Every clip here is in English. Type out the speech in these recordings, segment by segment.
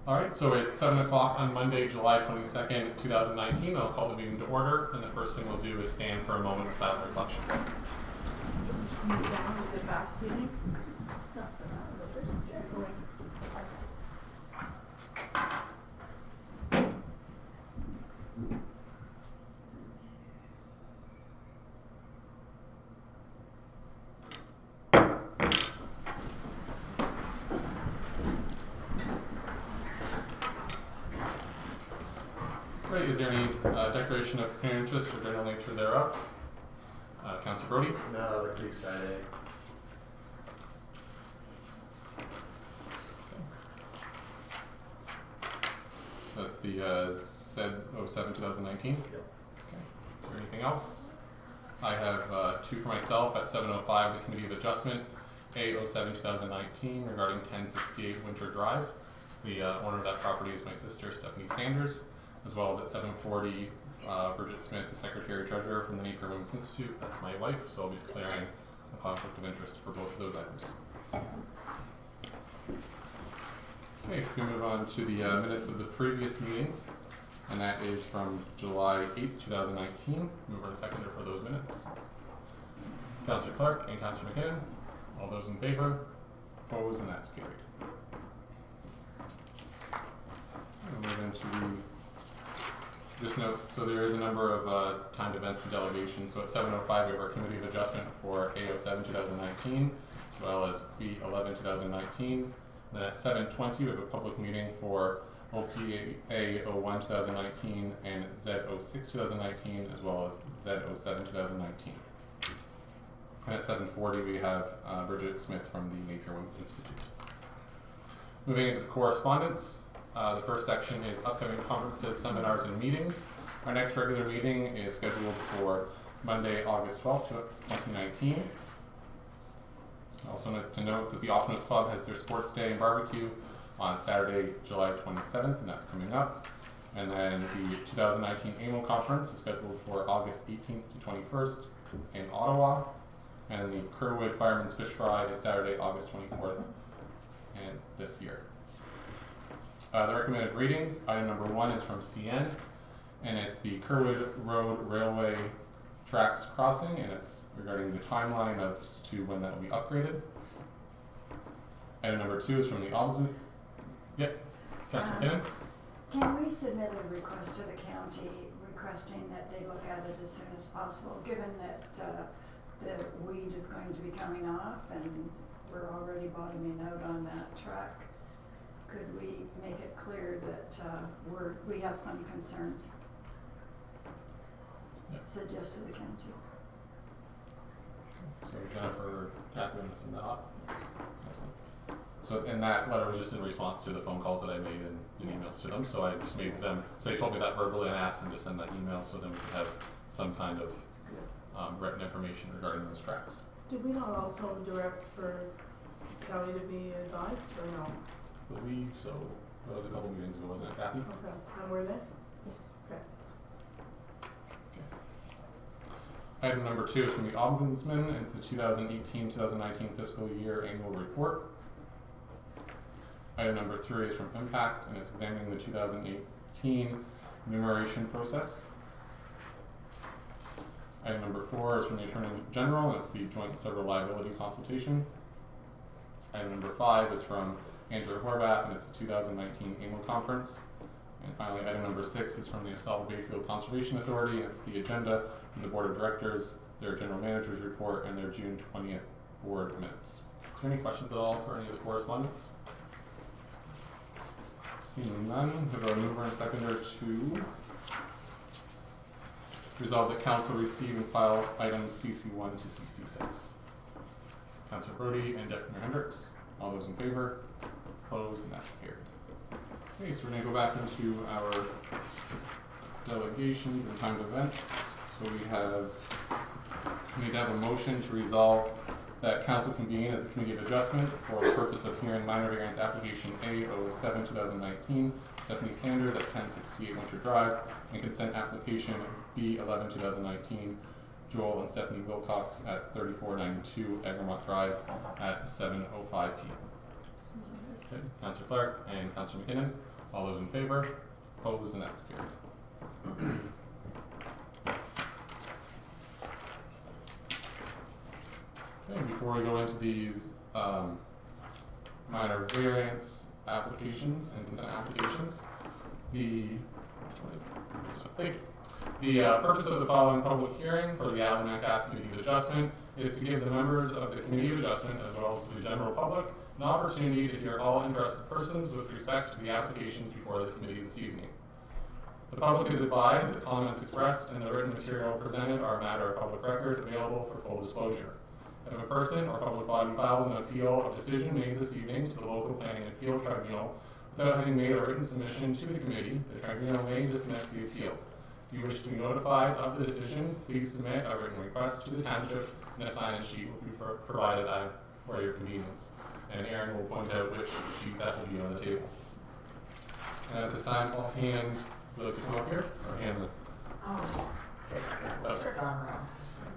Alright, so it's 7 o'clock on Monday, July 22nd, 2019. I'll call the meeting to order, and the first thing we'll do is stand for a moment of silent reflection. Is it back meeting? Great, is there any declaration of pecuniary interest or general nature thereof? Councillor Brody? No, they're pretty exciting. So that's the Z07 2019? Yep. Okay. Is there anything else? I have two for myself at 7:05, the Committee of Adjustment, A07 2019 regarding 1068 Winter Drive. The owner of that property is my sister, Stephanie Sanders, as well as at 7:40, Bridget Smith, the Secretary-Treasurer from the Napier Women's Institute. That's my wife, so I'll be declaring a conflict of interest for both of those items. Okay, we move on to the minutes of the previous meetings, and that is from July 8th, 2019. Move on to seconder for those minutes. Councillor Clark and Councillor McKinnon. All those in favor? Opposed? And that's carried. We'll move into just note, so there is a number of timed events and delegations. So at 7:05 we have our Committee of Adjustment for A07 2019, as well as B11 2019. Then at 7:20 we have a public meeting for OPA 01 2019 and Z06 2019, as well as Z07 2019. And at 7:40 we have Bridget Smith from the Napier Women's Institute. Moving into the correspondence. The first section is upcoming conferences, seminars, and meetings. Our next regular meeting is scheduled for Monday, August 12th, 2019. Also to note that the Optimist Club has their sports day and barbecue on Saturday, July 27th, and that's coming up. And then the 2019 annual conference is scheduled for August 18th to 21st in Ottawa. And the Kerwood Fireman's Fish Fry is Saturday, August 24th, and this year. The recommended readings, item number 1 is from CN, and it's the Kerwood Road Railway Tracks Crossing, and it's regarding the timeline to when that will be upgraded. Item number 2 is from the Ombudsman. Yep, Councillor McKinnon. Can we submit a request to the county requesting that they look at it as soon as possible, given that the weed is going to be coming off and we're already bottoming out on that track? Could we make it clear that we have some concerns? Yep. Suggest to the county. So Jennifer, Catherine, send that up. Excellent. So, and that letter was just in response to the phone calls that I made and emails to them. So I just made them, so they told me that verbally and asked them to send that email so then we could have some kind of written information regarding those tracks. Did we not also direct for county to be advised or no? I believe so. That was a couple meetings ago, wasn't it, Kathy? Okay. And were they? Yes. Okay. Item number 2 is from the Ombudsman, and it's the 2018-2019 fiscal year annual report. Item number 3 is from Impact, and it's examining the 2018 enumeration process. Item number 4 is from the Attorney General, and it's the joint and several liability consultation. Item number 5 is from Andrew Horvath, and it's the 2019 annual conference. And finally, item number 6 is from the Assault Bayfield Conservation Authority, and it's the agenda from the Board of Directors, their General Manager's report, and their June 20th Board minutes. Is there any questions at all for any of the correspondence? Seeing none, we have a mover and seconder to resolve that Council receive and file items CC1 to CC6. Councillor Brody and Deputy Mayor Hendricks. All those in favor? Opposed? And that's carried. Okay, so we're going to go back into our delegations and timed events. So we need to have a motion to resolve that Council convene as a Committee of Adjustment for the purpose of hearing minor variance application A07 2019, Stephanie Sanders at 1068 Winter Drive, and consent application B11 2019, Joel and Stephanie Wilcox at 3492 Egremont Drive at 7:05 p.m. Okay, Councillor Clark and Councillor McKinnon. All those in favor? Opposed, and that's carried. Okay, before we go into these minor variance applications and consent applications, thank you. The purpose of the following public hearing for the Adelaide Metcalfe Committee of Adjustment is to give the members of the Committee of Adjustment, as well as the general public, an opportunity to hear all interested persons with respect to the applications before the committee this evening. The public is advised that comments expressed and the written material presented are a matter of public record available for full disclosure. If a person or public body files an appeal of decision made this evening to the local planning appeal tribunal without having made a written submission to the committee, the tribunal may dismiss the appeal. If you wish to be notified of the decision, please submit a written request to the township, and a sign-in sheet will be provided for your convenience. And Aaron will point out which sheet that will be on the table. And at this time, I'll hand, would you like to come up here? Or hand the,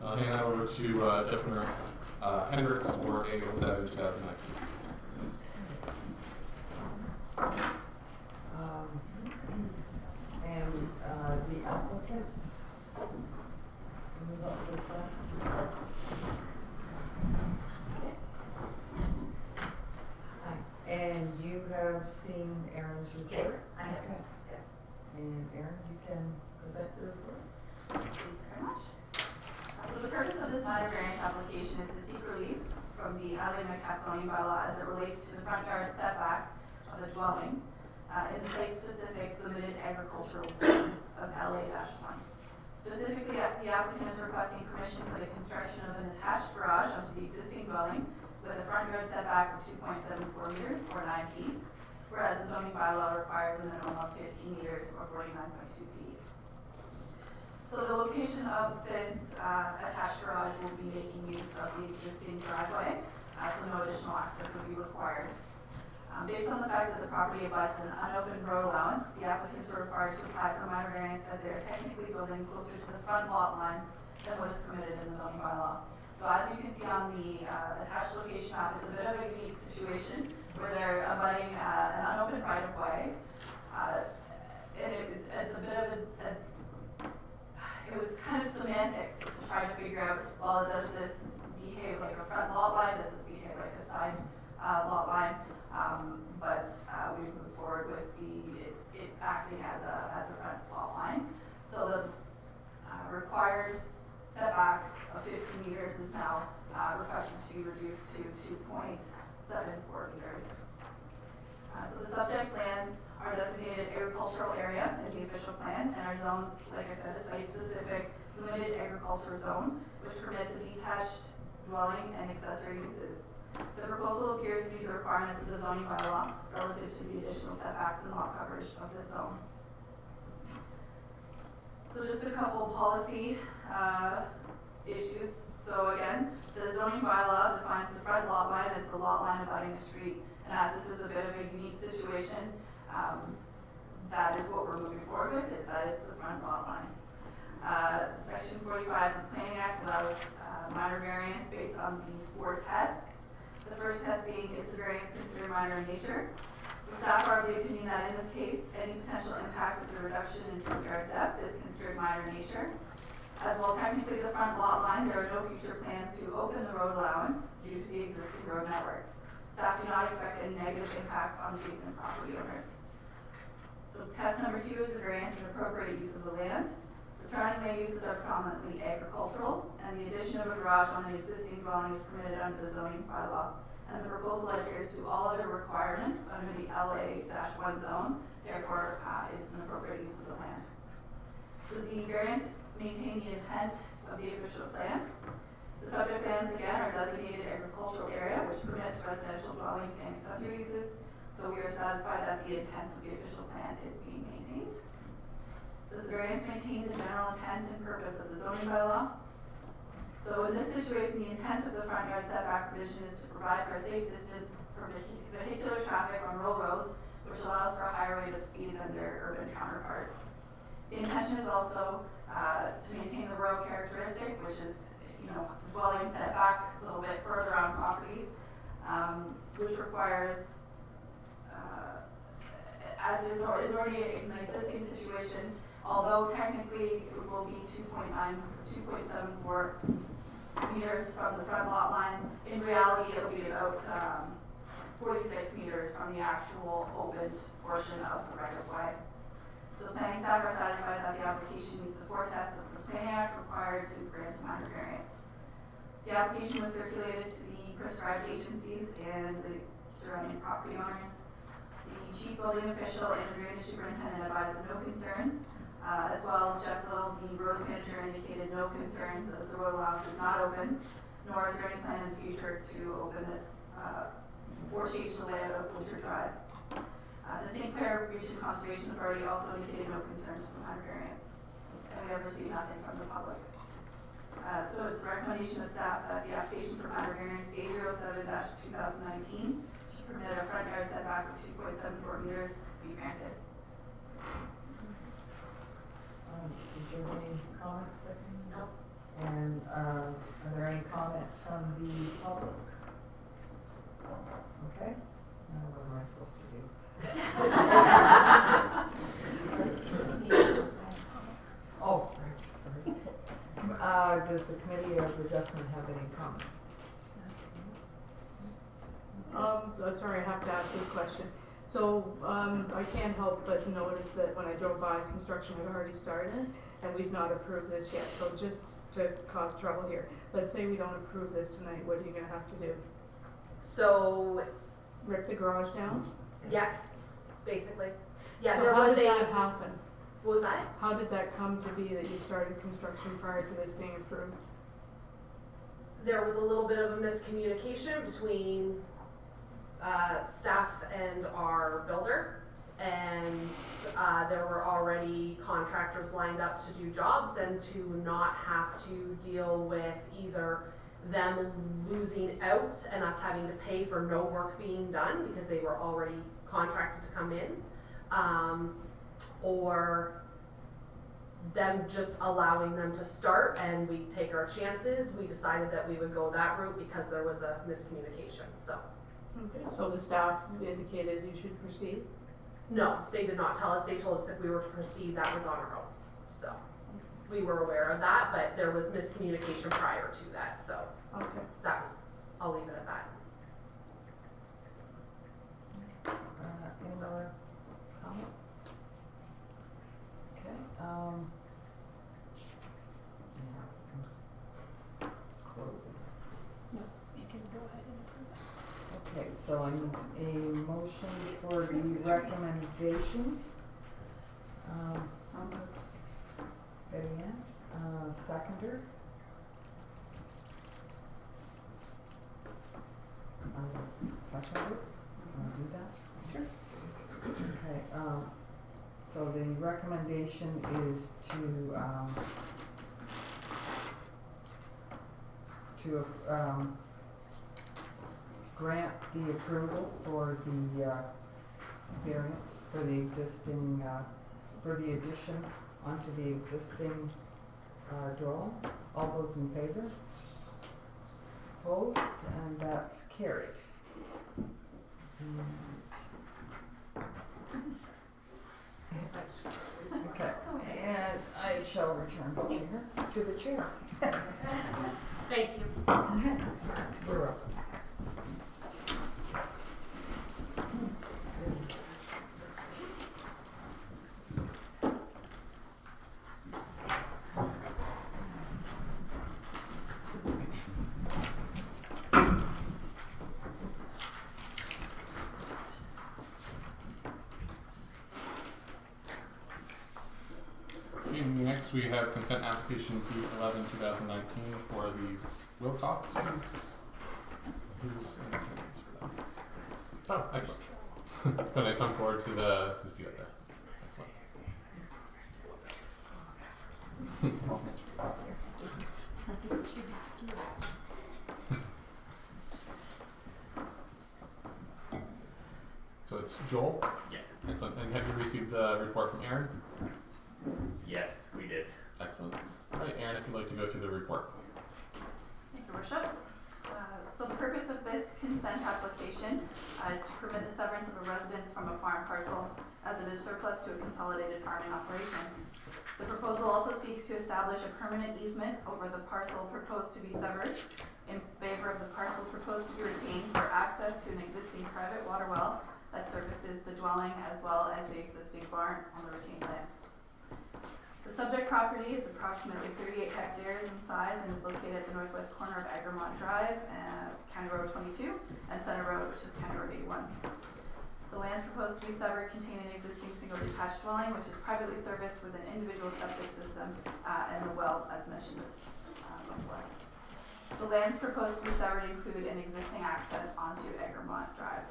I'll hand that over to Deputy Hendricks for 807 2019. The applicants move up to the front. Okay. Hi. And you have seen Aaron's report? Yes, I have. Okay. Yes. And Aaron, you can present the report. Thank you very much. So the purpose of this minor variance application is to seek relief from the Adelaide Metcalfe zoning bylaw as it relates to the front yard setback of the dwelling in the site-specific limited agricultural zone of LA-1. Specifically, the applicant is requesting permission for the construction of an attached garage onto the existing dwelling with a front yard setback of 2.74 meters or 9 feet, whereas the zoning bylaw requires a minimum of 15 meters or 49.2 feet. So the location of this attached garage will be making use of the existing driveway, so no additional access would be required. Based on the fact that the property abuts an unopened road allowance, the applicants are required to apply for minor variance as they are technically building closer to the front lot line than what is permitted in the zoning bylaw. So as you can see on the attached location map, it's a bit of a unique situation where they're abutting an unopened right of way, and it's a bit of it was kind of semantics to try to figure out, well, does this behave like a front lot line? Does this behave like a side lot line? But we moved forward with it acting as a front lot line. So the required setback of 15 meters is now requested to be reduced to 2.74 meters. So the subject lands are designated agricultural area in the official plan and are zoned, like I said, a site-specific limited agriculture zone, which permits a detached dwelling and accessory uses. The proposal appears to meet the requirements of the zoning bylaw relative to the additional setbacks and lot coverage of this zone. So just a couple policy issues. So again, the zoning bylaw defines the front lot line as the lot line abutting the street. And as this is a bit of a unique situation, that is what we're moving forward with, is that it's the front lot line. Section 45 of the Planning Act allows minor variance based on the 4 tests. The first test being, is the variance considered minor in nature? So staff are of the opinion that in this case, any potential impact of the reduction in front yard depth is considered minor in nature. As well, technically the front lot line, there are no future plans to open the road allowance due to the existing road network. Staff do not expect any negative impacts on adjacent property owners. So test number 2 is the variance and appropriate use of the land. The surrounding land uses are predominantly agricultural, and the addition of a garage on an existing dwelling is permitted under the zoning bylaw. And the proposal adheres to all other requirements under the LA-1 zone, therefore is an appropriate use of the land. Does the variance maintain the intent of the official plan? The subject lands, again, are designated agricultural area, which permits residential dwellings and accessory uses, so we are satisfied that the intent of the official plan is being maintained. Does the variance maintain the general intent and purpose of the zoning bylaw? So in this situation, the intent of the front yard setback provision is to provide for a safe distance from vehicular traffic on rural roads, which allows for a higher rate of speed than their urban counterparts. The intention is also to maintain the rural characteristic, which is, dwelling setback a little bit further on properties, which requires, as is Although technically it will be 2.74 meters from the front lot line, in reality it will be about 46 meters from the actual opened portion of the right of way. So the planning staff are satisfied that the application meets the four tests of the Planning Act required to grant a minor variance. The application was circulated to the prescribed agencies and the surrounding property owners. The chief building official and the drainage superintendent advised of no concerns. As well, Jeff Little, the road manager, indicated no concerns as the road allowance is not open, nor is there any plan in the future to open this or change the layout of Winter Drive. The St. Clair Region Conservation Authority also indicated no concerns with the minor variance, and we have received nothing from the public. So it's the recommendation of staff that the application for minor variance A07-2019 to permit a front yard setback of 2.74 meters be granted. Did you have any comments, Stephanie? No. And are there any comments from the public? Okay. Now what am I supposed to do? Oh, right, sorry. Does the Committee of Adjustment have any comments? Sorry, I have to ask this question. So, I can't help but notice that when I drove by, construction had already started, and we've not approved this yet. So just to cause trouble here, let's say we don't approve this tonight, what are you gonna have to do? So, Rip the garage down? yes, basically. Yeah, So there how was did a, that happen? what was that? How did that come to be that you started construction prior to this being approved? There was a little bit of a miscommunication between staff and our builder, and there were already contractors lined up to do jobs, and to not have to deal with either them losing out and us having to pay for no work being done because they were already contracted to come in, or them just allowing them to start and we take our chances. We decided that we would go that route because there was a miscommunication, so. Okay, so the staff indicated you should proceed? No, they did not tell us. They told us if we were to proceed, that was on our own. So we were aware of that, but there was miscommunication prior to that. So Okay. that was, I'll leave it at that. Any more comments? Okay, yeah, closing. No, you can go ahead and approve it. Okay, so I need a motion for the recommendation. So moved. Betty Ann, seconder. Seconder, can I do that? Sure. Okay, so the recommendation is to grant the approval for the variance for the existing, for the addition onto the existing dwelling. All those in favor? Opposed? And that's carried. Okay, and I shall return the chair to the chair. Thank you. You're welcome. Next, we have consent application P11-2019 for the Wilcoxes. Who's in attendance for that? Oh, excellent. Can I come forward to see it there? Excellent. So it's Joel? Yeah. Excellent. And have you received the report from Aaron? Yes, we did. Excellent. All right, Aaron, if you'd like to go through the report. Thank you, Worship. So the purpose of this consent application is to permit the severance of a residence from a farm parcel as it is surplus to a consolidated farming operation. The proposal also seeks to establish a permanent easement over the parcel proposed to be severed in favor of the parcel proposed to be retained for access to an existing private water well that services the dwelling as well as the existing barn on the retained land. The subject property is approximately 38 hectares in size and is located at the northwest corner of Egremont Drive, County Road 22, and Center Road, which is County Road 81. The lands proposed to be severed contain an existing single detached dwelling, which is privately serviced with an individual septic system and the well, as mentioned before. The lands proposed to be severed include an existing access onto Egremont Drive.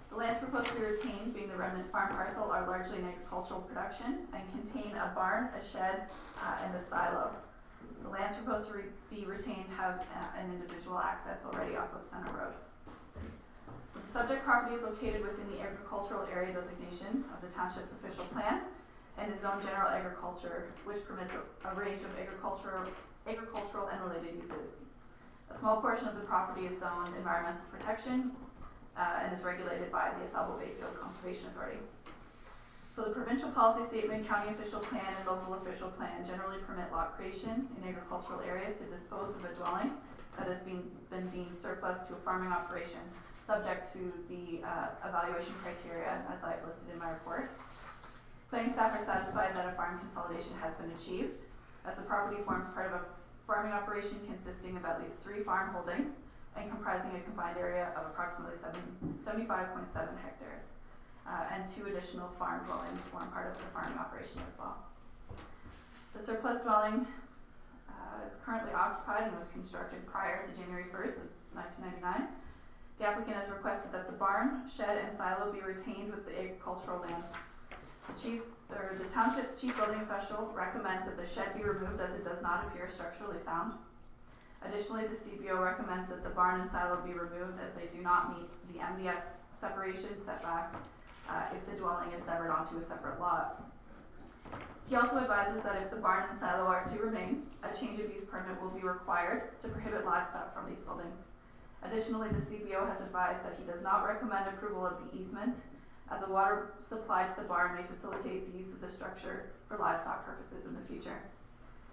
The lands proposed to be retained, being the remnant farm parcel, are largely in agricultural production and contain a barn, a shed, and a silo. The lands proposed to be retained have an individual access already off of Center Road. So the subject property is located within the agricultural area designation of the township's official plan and is zoned general agriculture, which permits a range of agricultural and related uses. A small portion of the property is zoned environmental protection and is regulated by the Asselbo Bayfield Conservation Authority. So the provincial policy statement, county official plan, and local official plan generally permit lot creation in agricultural areas to dispose of a dwelling that has been deemed surplus to a farming operation, subject to the evaluation criteria as I've listed in my report. Planning staff are satisfied that a farm consolidation has been achieved, as the property forms part of a farming operation consisting of at least 3 farm holdings and comprising a combined area of approximately 75.7 hectares. And 2 additional farm dwellings form part of the farming operation as well. The surplus dwelling is currently occupied and was constructed prior to January 1st of 1999. The applicant has requested that the barn, shed, and silo be retained with the agricultural land. The township's chief building official recommends that the shed be removed as it does not appear structurally sound. Additionally, the CBO recommends that the barn and silo be removed as they do not meet the MDS separation setback if the dwelling is severed onto a separate lot. He also advises that if the barn and silo are to remain, a change of use permit will be required to prohibit livestock from these buildings. Additionally, the CBO has advised that he does not recommend approval of the easement, as a water supply to the barn may facilitate the use of the structure for livestock purposes in the future.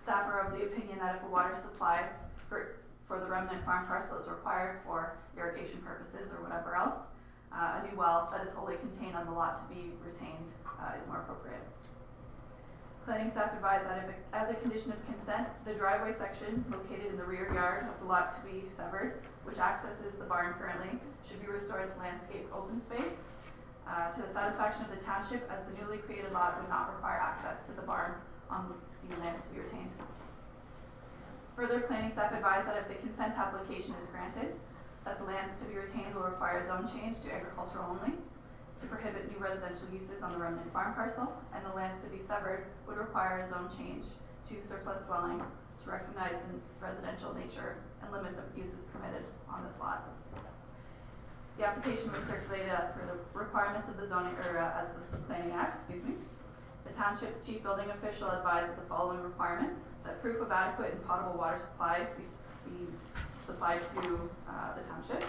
Staff are of the opinion that if a water supply for the remnant farm parcel is required for irrigation purposes or whatever else, a new well that is wholly contained on the lot to be retained is more appropriate. Planning staff advise that if, as a condition of consent, the driveway section located in the rear yard of the lot to be severed, which accesses the barn currently, should be restored to landscape open space to the satisfaction of the township, as the newly created lot would not require access to the barn on the lands to be retained. Further, planning staff advise that if the consent application is granted, that the lands to be retained will require zone change to agricultural only, to prohibit new residential uses on the remnant farm parcel, and the lands to be severed would require a zone change to surplus dwelling to recognize the residential nature and limit the uses permitted on this lot. The application was circulated as per the requirements of the zoning, or as the Planning Act, The township's chief building official advised of the following requirements: that proof of adequate and potable water supply be supplied to the township.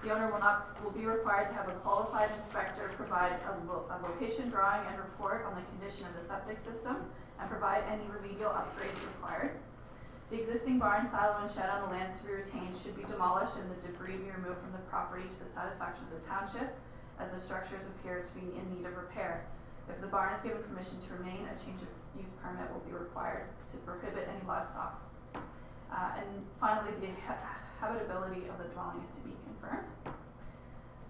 The owner will be required to have a qualified inspector provide a location drawing and report on the condition of the septic system and provide any remedial upgrades required. The existing barn, silo, and shed on the lands to be retained should be demolished and the debris be removed from the property to the satisfaction of the township, as the structures appear to be in need of repair. If the barn is given permission to remain, a change of use permit will be required to prohibit any livestock. And finally, the habitability of the dwelling is to be confirmed.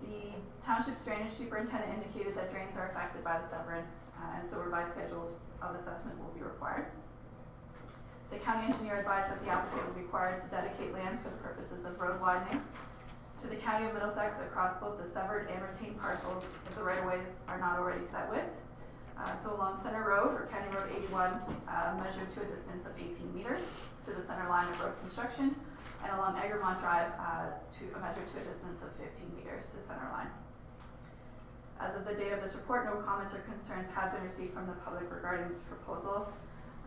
The township's drainage superintendent indicated that drains are affected by the severance, and so revised schedules of assessment will be required. The county engineer advised that the applicant will be required to dedicate lands for the purposes of road widening to the county of Middlesex across both the severed and retained parcels if the right-of-ways are not already to that width. So along Center Road, or County Road 81, measured to a distance of 18 meters to the center line of road construction, and along Egremont Drive measured to a distance of 15 meters to center line. As of the date of this report, no comments or concerns have been received from the public regarding this proposal.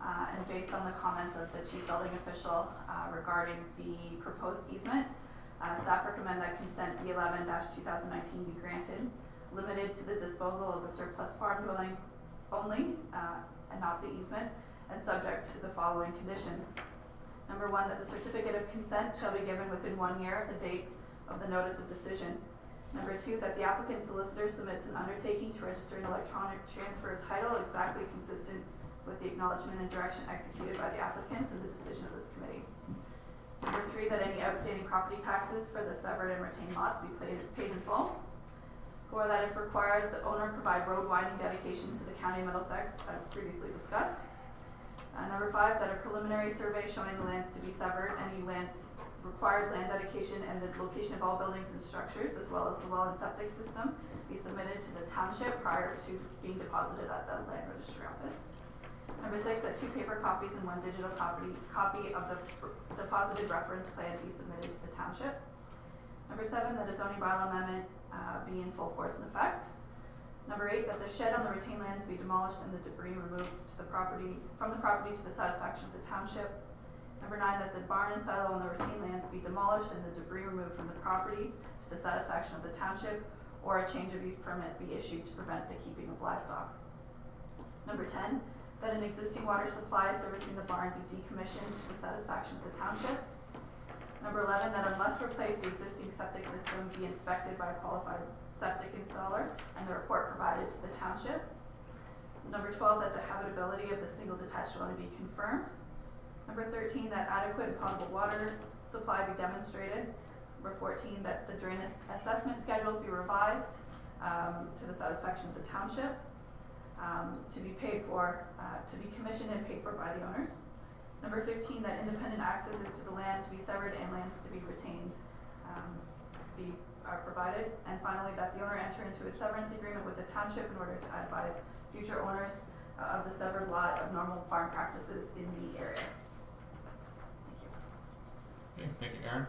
And based on the comments of the chief building official regarding the proposed easement, Staff recommend that consent B11-2019 be granted, limited to the disposal of the surplus farm dwellings only, and not the easement, and subject to the following conditions. Number 1, that the certificate of consent shall be given within 1 year of the date of the notice of decision. Number 2, that the applicant solicitor submits an undertaking to register an electronic transfer of title exactly consistent with the acknowledgement and direction executed by the applicants and the decision of this committee. Number 3, that any outstanding property taxes for the severed and retained lots be paid in full. 4, that if required, the owner provide road widening dedication to the County of Middlesex as previously discussed. Number 5, that a preliminary survey showing the lands to be severed, any required land dedication and the location of all buildings and structures, as well as the well and septic system, be submitted to the township prior to being deposited at the land registry office. Number 6, that 2 paper copies and 1 digital copy of the deposited reference plan be submitted to the township. Number 7, that a zoning bylaw amendment be in full force and effect. Number 8, that the shed on the retained lands be demolished and the debris removed from the property to the satisfaction of the township. Number 9, that the barn and silo on the retained lands be demolished and the debris removed from the property to the satisfaction of the township, or a change of use permit be issued to prevent the keeping of livestock. Number 10, that an existing water supply servicing the barn be decommissioned to the satisfaction of the township. Number 11, that unless replaced, the existing septic system be inspected by a qualified septic installer and the report provided to the township. Number 12, that the habitability of the single detached dwelling be confirmed. Number 13, that adequate and potable water supply be demonstrated. Number 14, that the drain assessment schedules be revised to the satisfaction of the township, to be commissioned and paid for by the owners. Number 15, that independent access is to the land to be severed and lands to be retained are provided. And finally, that the owner enter into a severance agreement with the township in order to advise future owners of the severed lot of normal farm practices in the area. Thank you. Okay, thank you, Aaron.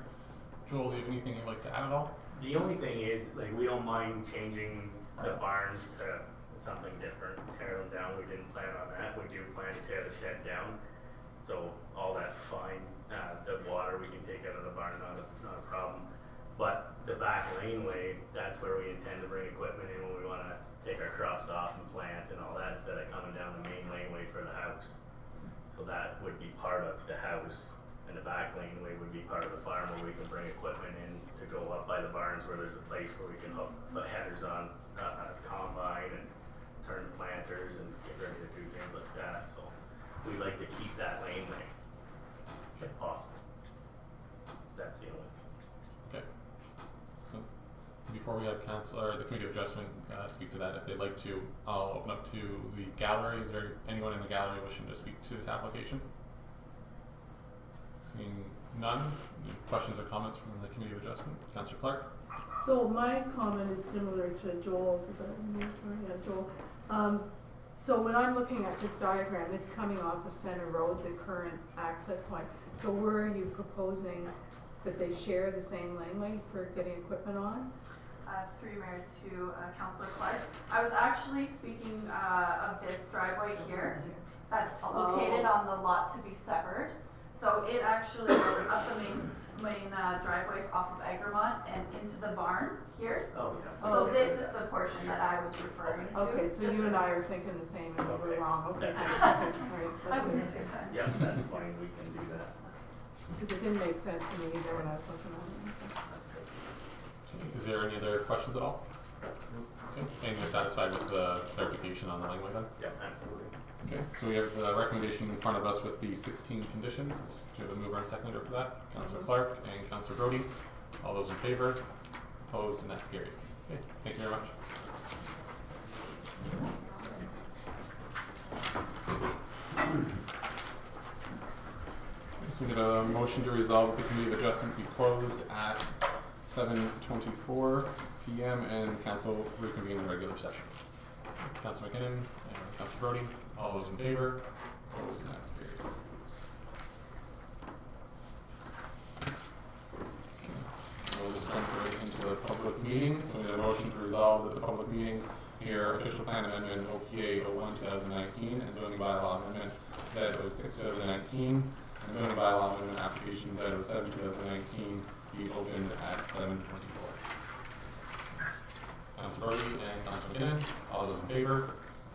Joel, do you have anything you'd like to add at all? The only thing is, like, we don't mind changing the barns to something different, tear them down. We didn't plan on that. We do plan to tear the shed down, so all that's fine. The water we can take out of the barn, not a problem. But the back laneway, that's where we intend to bring equipment in when we want to take our crops off and plant and all that, instead of coming down the main laneway for the house. So that would be part of the house, and the back laneway would be part of the farm where we can bring equipment in to go up by the barns where there's a place where we can hook the headers on a combine and turn planters and get ready to do things like that. So we like to keep that laneway if possible. That's the only. Okay. So before we have council or the committee of adjustment speak to that, if they'd like to, I'll open up to the gallery. Is there anyone in the gallery wishing to speak to this application? Seeing none, any questions or comments from the committee of adjustment? Councillor Clark. So my comment is similar to Joel's. Is that me? Sorry, yeah, Joel. So when I'm looking at this diagram, it's coming off of Center Road, the current access point. So where are you proposing that they share the same laneway for getting equipment on? Through your mayor to Councillor Clark. I was actually speaking of this driveway here that's located on the lot to be severed. So it actually goes up the main driveway off of Egremont and into the barn here. Oh, yeah. So this is the portion that I was referring to. Okay, so Just you and I are thinking the same and we're Okay. wrong. Okay, That's okay, all right. I wouldn't say that. Yeah, that's fine. We can do that. Because it didn't make sense to me either when I was looking at it. That's good. Is there any other questions at all? Okay. And you're satisfied with the clarification on the language then? Yeah, absolutely. Okay, so we have the recommendation in front of us with the 16 conditions. Do you have a mover and seconder for that? Councillor Clark and Councillor Brody. All those in favor? Opposed? And that's carried. Okay, thank you very much. So we get a motion to resolve that the committee of adjustment be closed at 7:24 p.m. and council reconvene in regular session. Councillor McKinnon and Councillor Brody. All those in favor? Opposed? And that's carried. We'll just jump right into the public meetings. So we have a motion to resolve that the public meetings here, official plan amendment OPA 01-2019 and zoning bylaw amendment Z06-2019 and zoning bylaw amendment application Z07-2019 be opened at 7:24. Councilor Brody and Councilor McKinnon, all those in favor?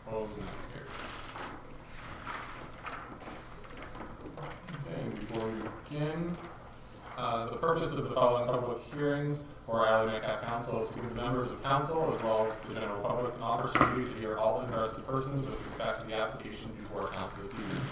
Opposed? And that's carried. Okay, before we begin, the purpose of the following public hearings for Adelaide Metcalfe Council is to give members of council as well as the general public an opportunity to hear all interested persons with respect to the application before council this evening.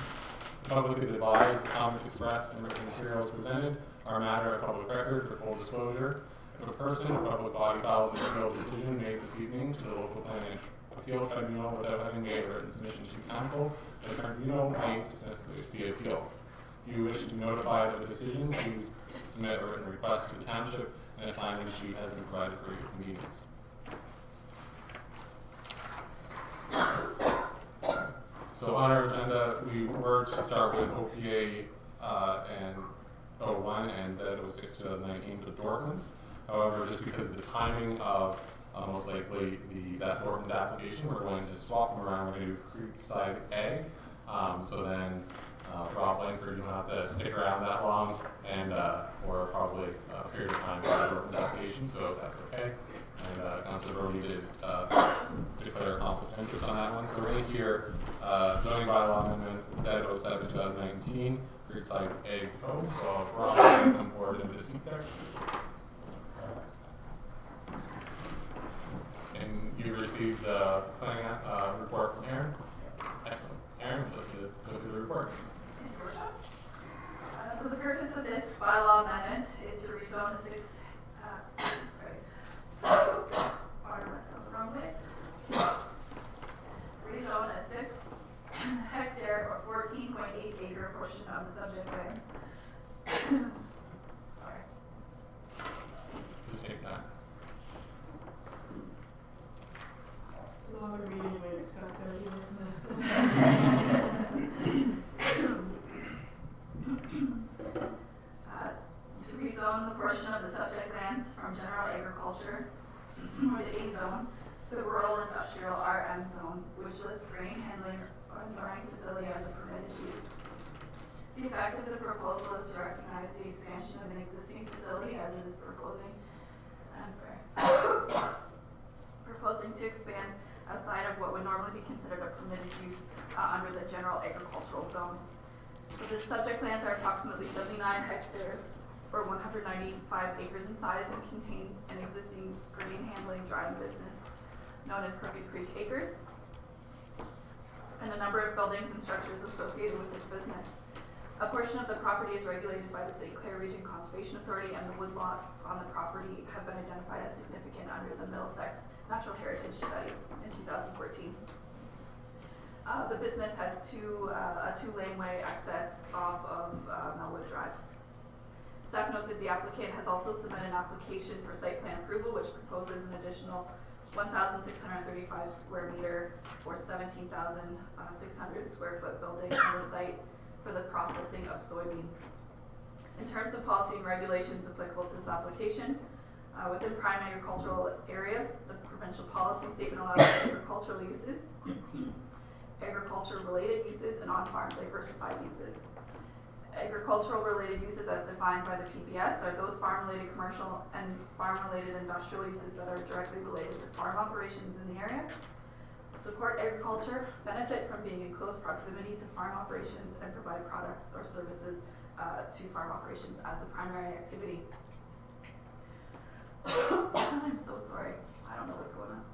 The public is advised the comments expressed and written materials presented are a matter of public record for full disclosure. If a person or public body files an appeal decision made this evening to the local planning appeal tribunal without having made a written submission to council, the tribunal may dismiss the appeal. If you wish to notify of the decision, please submit a written request to the township, and a sign-in sheet has been provided for your convenience. So on our agenda, we were to start with OPA and 01 and Z06 2019 for Dorklands. However, just because of the timing of most likely that Dorklands application, we're going to swap them around. We're going to do Creekside A. So then Rob Langford, you don't have to stick around that long and for probably a period of time for the Dorklands application, so that's okay. And Councilor Brody did declare a conflict of interest on that one. So we're going to hear zoning bylaw amendment Z07 2019, Creekside A proposed. So Rob will come forward into the seat there. And you received the planning report from Aaron? Excellent. Aaron, would you like to go through the report? So the purpose of this bylaw amendment is to rezone a rezone a 6 hectare or 14.8 acre portion of the subject lands. Sorry. Just take that. It's a longer meeting than we expected, isn't it? To rezone the portion of the subject lands from general agriculture, or the A zone, to the rural industrial RM zone, which lists grain handling or drying facility as a permitted use. The effect of the proposal is to recognize the expansion of an existing facility as it is proposing to expand outside of what would normally be considered a permitted use under the general agricultural zone. So the subject lands are approximately 79 hectares or 195 acres in size and contains an existing grain handling drying business known as Crooked Creek Acres and a number of buildings and structures associated with this business. A portion of the property is regulated by the St. Clair Region Conservation Authority, and the woodlots on the property have been identified as significant under the Middlesex Natural Heritage Study in 2014. The business has a two-laneway access off of Melwood Drive. Staff note that the applicant has also submitted an application for site plan approval, which proposes an additional 1,635 square meter or 17,600 square foot building on the site for the processing of soybeans. In terms of policy and regulations applicable to this application, within prime agricultural areas, the provincial policy statement allows agricultural uses, agriculture-related uses, and on-farm diversified uses. Agricultural-related uses as defined by the PPS are those farm-related commercial and farm-related industrial uses that are directly related to farm operations in the area, support agriculture, benefit from being in close proximity to farm operations, and provide products or services to farm operations as a primary activity. I'm so sorry. I don't know what's going on.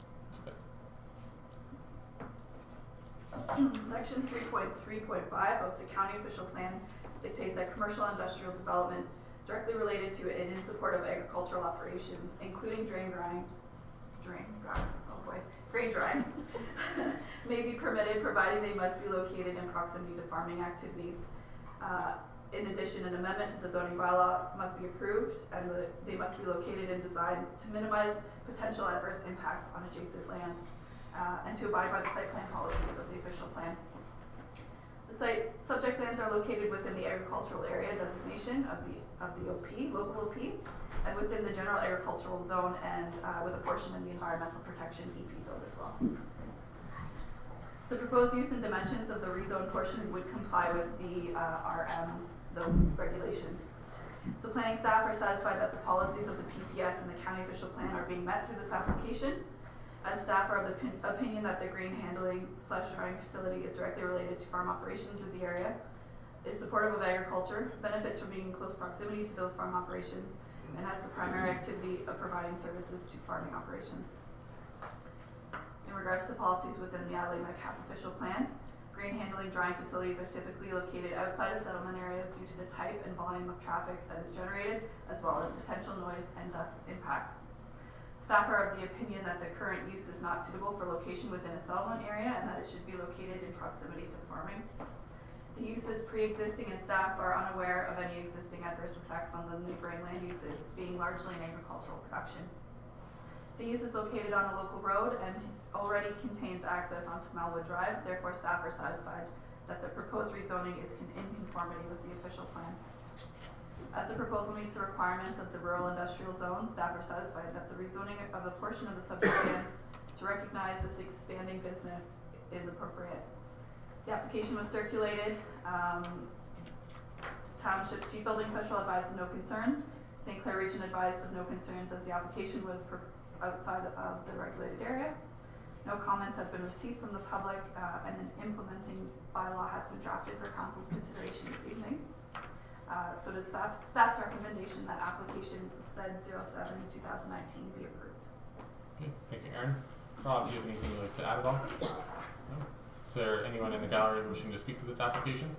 Section 3.3.5 of the county official plan dictates that commercial and industrial development directly related to and in support of agricultural operations, including grain drying, may be permitted, providing they must be located in proximity to farming activities. In addition, an amendment to the zoning bylaw must be approved, and they must be located and designed to minimize potential adverse impacts on adjacent lands, and to abide by the site plan policies of the official plan. The site subject lands are located within the agricultural area designation of the OP, local OP, and within the general agricultural zone, and with a portion in the environmental protection EP zone as well. The proposed use and dimensions of the rezone portion would comply with the RM zone regulations. So planning staff are satisfied that the policies of the PPS and the county official plan are being met through this application. As staff are of the opinion that the grain handling / drying facility is directly related to farm operations of the area, is supportive of agriculture, benefits from being in close proximity to those farm operations, and has the primary activity of providing services to farming operations. In regards to the policies within the Adelaide Metcalfe official plan, grain handling drying facilities are typically located outside of settlement areas due to the type and volume of traffic that is generated, as well as potential noise and dust impacts. Staff are of the opinion that the current use is not suitable for location within a settlement area and that it should be located in proximity to farming. The use is pre-existing and staff are unaware of any existing adverse effects on the neighboring land uses, being largely in agricultural production. The use is located on a local road and already contains access onto Melwood Drive, therefore staff are satisfied that the proposed rezoning is in conformity with the official plan. As the proposal meets the requirements of the rural industrial zone, staff are satisfied that the rezoning of a portion of the subject lands to recognize this expanding business is appropriate. The application was circulated. Township's chief building official advised of no concerns. St. Clair Region advised of no concerns as the application was outside of the regulated area. No comments have been received from the public, and an implementing bylaw has been drafted for council's consideration this evening. So does staff's recommendation that application said 07/2019 be approved. Okay, thank you, Aaron. Rob, do you have anything you'd like to add at all? No? Is there anyone in the gallery wishing to speak to this application?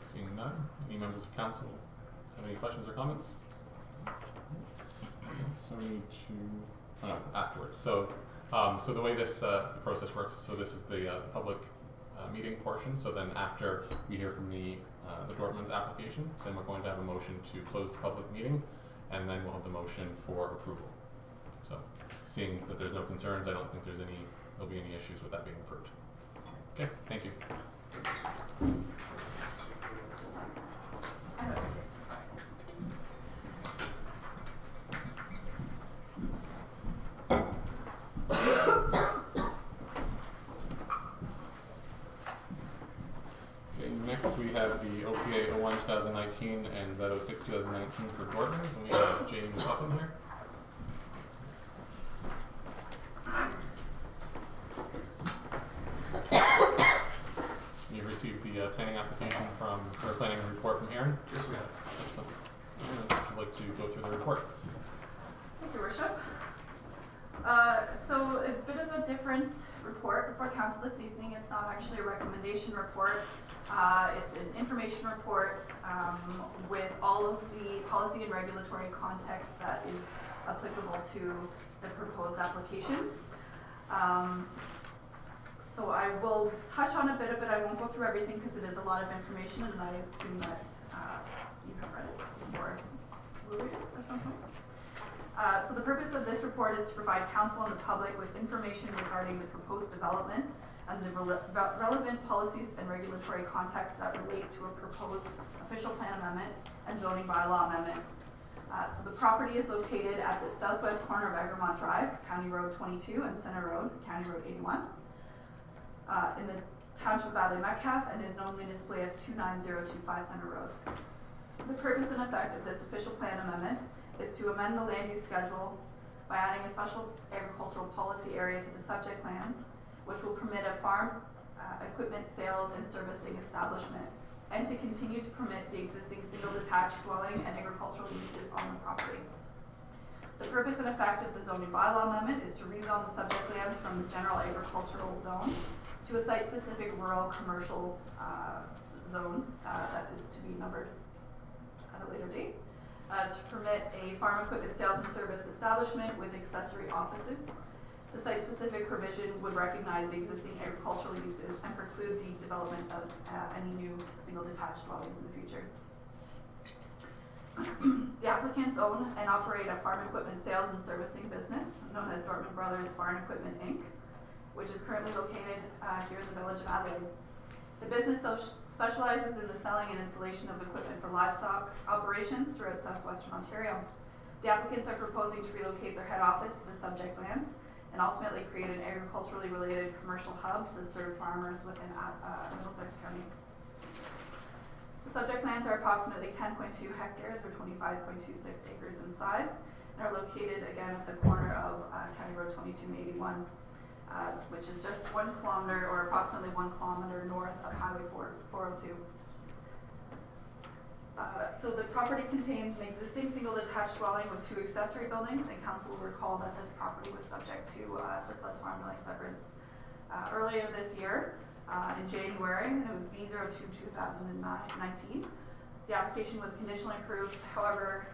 Seeing none, any members of council have any questions or comments? So we need to, afterwards. So the way this the process works, so this is the public meeting portion. So then after we hear from the Dortmund's application, then we're going to have a motion to close the public meeting, and then we'll have the motion for approval. So seeing that there's no concerns, I don't think there'll be any issues with that being approved. Okay, thank you. Next, we have the OPA 01/2019 and Z06 2019 for Dortmund's, and we have James Huffin here. You've received the planning application or planning report from Aaron? Yes, we have. Excellent. I'd like to go through the report. Thank you, Worship. So a bit of a different report before council this evening. It's not actually a recommendation report. It's an information report with all of the policy and regulatory context that is applicable to the proposed applications. So I will touch on a bit of it. I won't go through everything because it is a lot of information, and I assume that you have read it before we'll read it at some point. So the purpose of this report is to provide council and the public with information regarding the proposed development and the relevant policies and regulatory contexts that relate to a proposed official plan amendment and zoning bylaw amendment. So the property is located at the southwest corner of Egremont Drive, County Road 22, and Center Road, County Road 81, in the township of Adelaide Metcalfe, and is known municipally as 29025 Center Road. The purpose and effect of this official plan amendment is to amend the land use schedule by adding a special agricultural policy area to the subject lands, which will permit a farm equipment sales and servicing establishment, and to continue to permit the existing single detached dwelling and agricultural uses on the property. The purpose and effect of the zoning bylaw amendment is to rezone the subject lands from the general agricultural zone to a site-specific rural commercial zone that is to be numbered at a later date. To permit a farm equipment sales and service establishment with accessory offices. The site-specific provision would recognize the existing agricultural uses and preclude the development of any new single detached dwellings in the future. The applicants own and operate a farm equipment sales and servicing business known as Dortmund Brothers Barn Equipment Inc., which is currently located here in the village of Adelaide. The business specializes in the selling and installation of equipment for livestock operations throughout southwestern Ontario. The applicants are proposing to relocate their head office to the subject lands and ultimately create an agriculturally related commercial hub to serve farmers within Middlesex County. The subject lands are approximately 10.2 hectares or 25.26 acres in size and are located again at the corner of County Road 22 and 81, which is just 1 kilometer or approximately 1 kilometer north of Highway 402. So the property contains an existing single detached dwelling with 2 accessory buildings, and council will recall that this property was subject to surplus farm dwelling severance earlier this year in January, and it was B02/2019. The application was conditionally approved. However,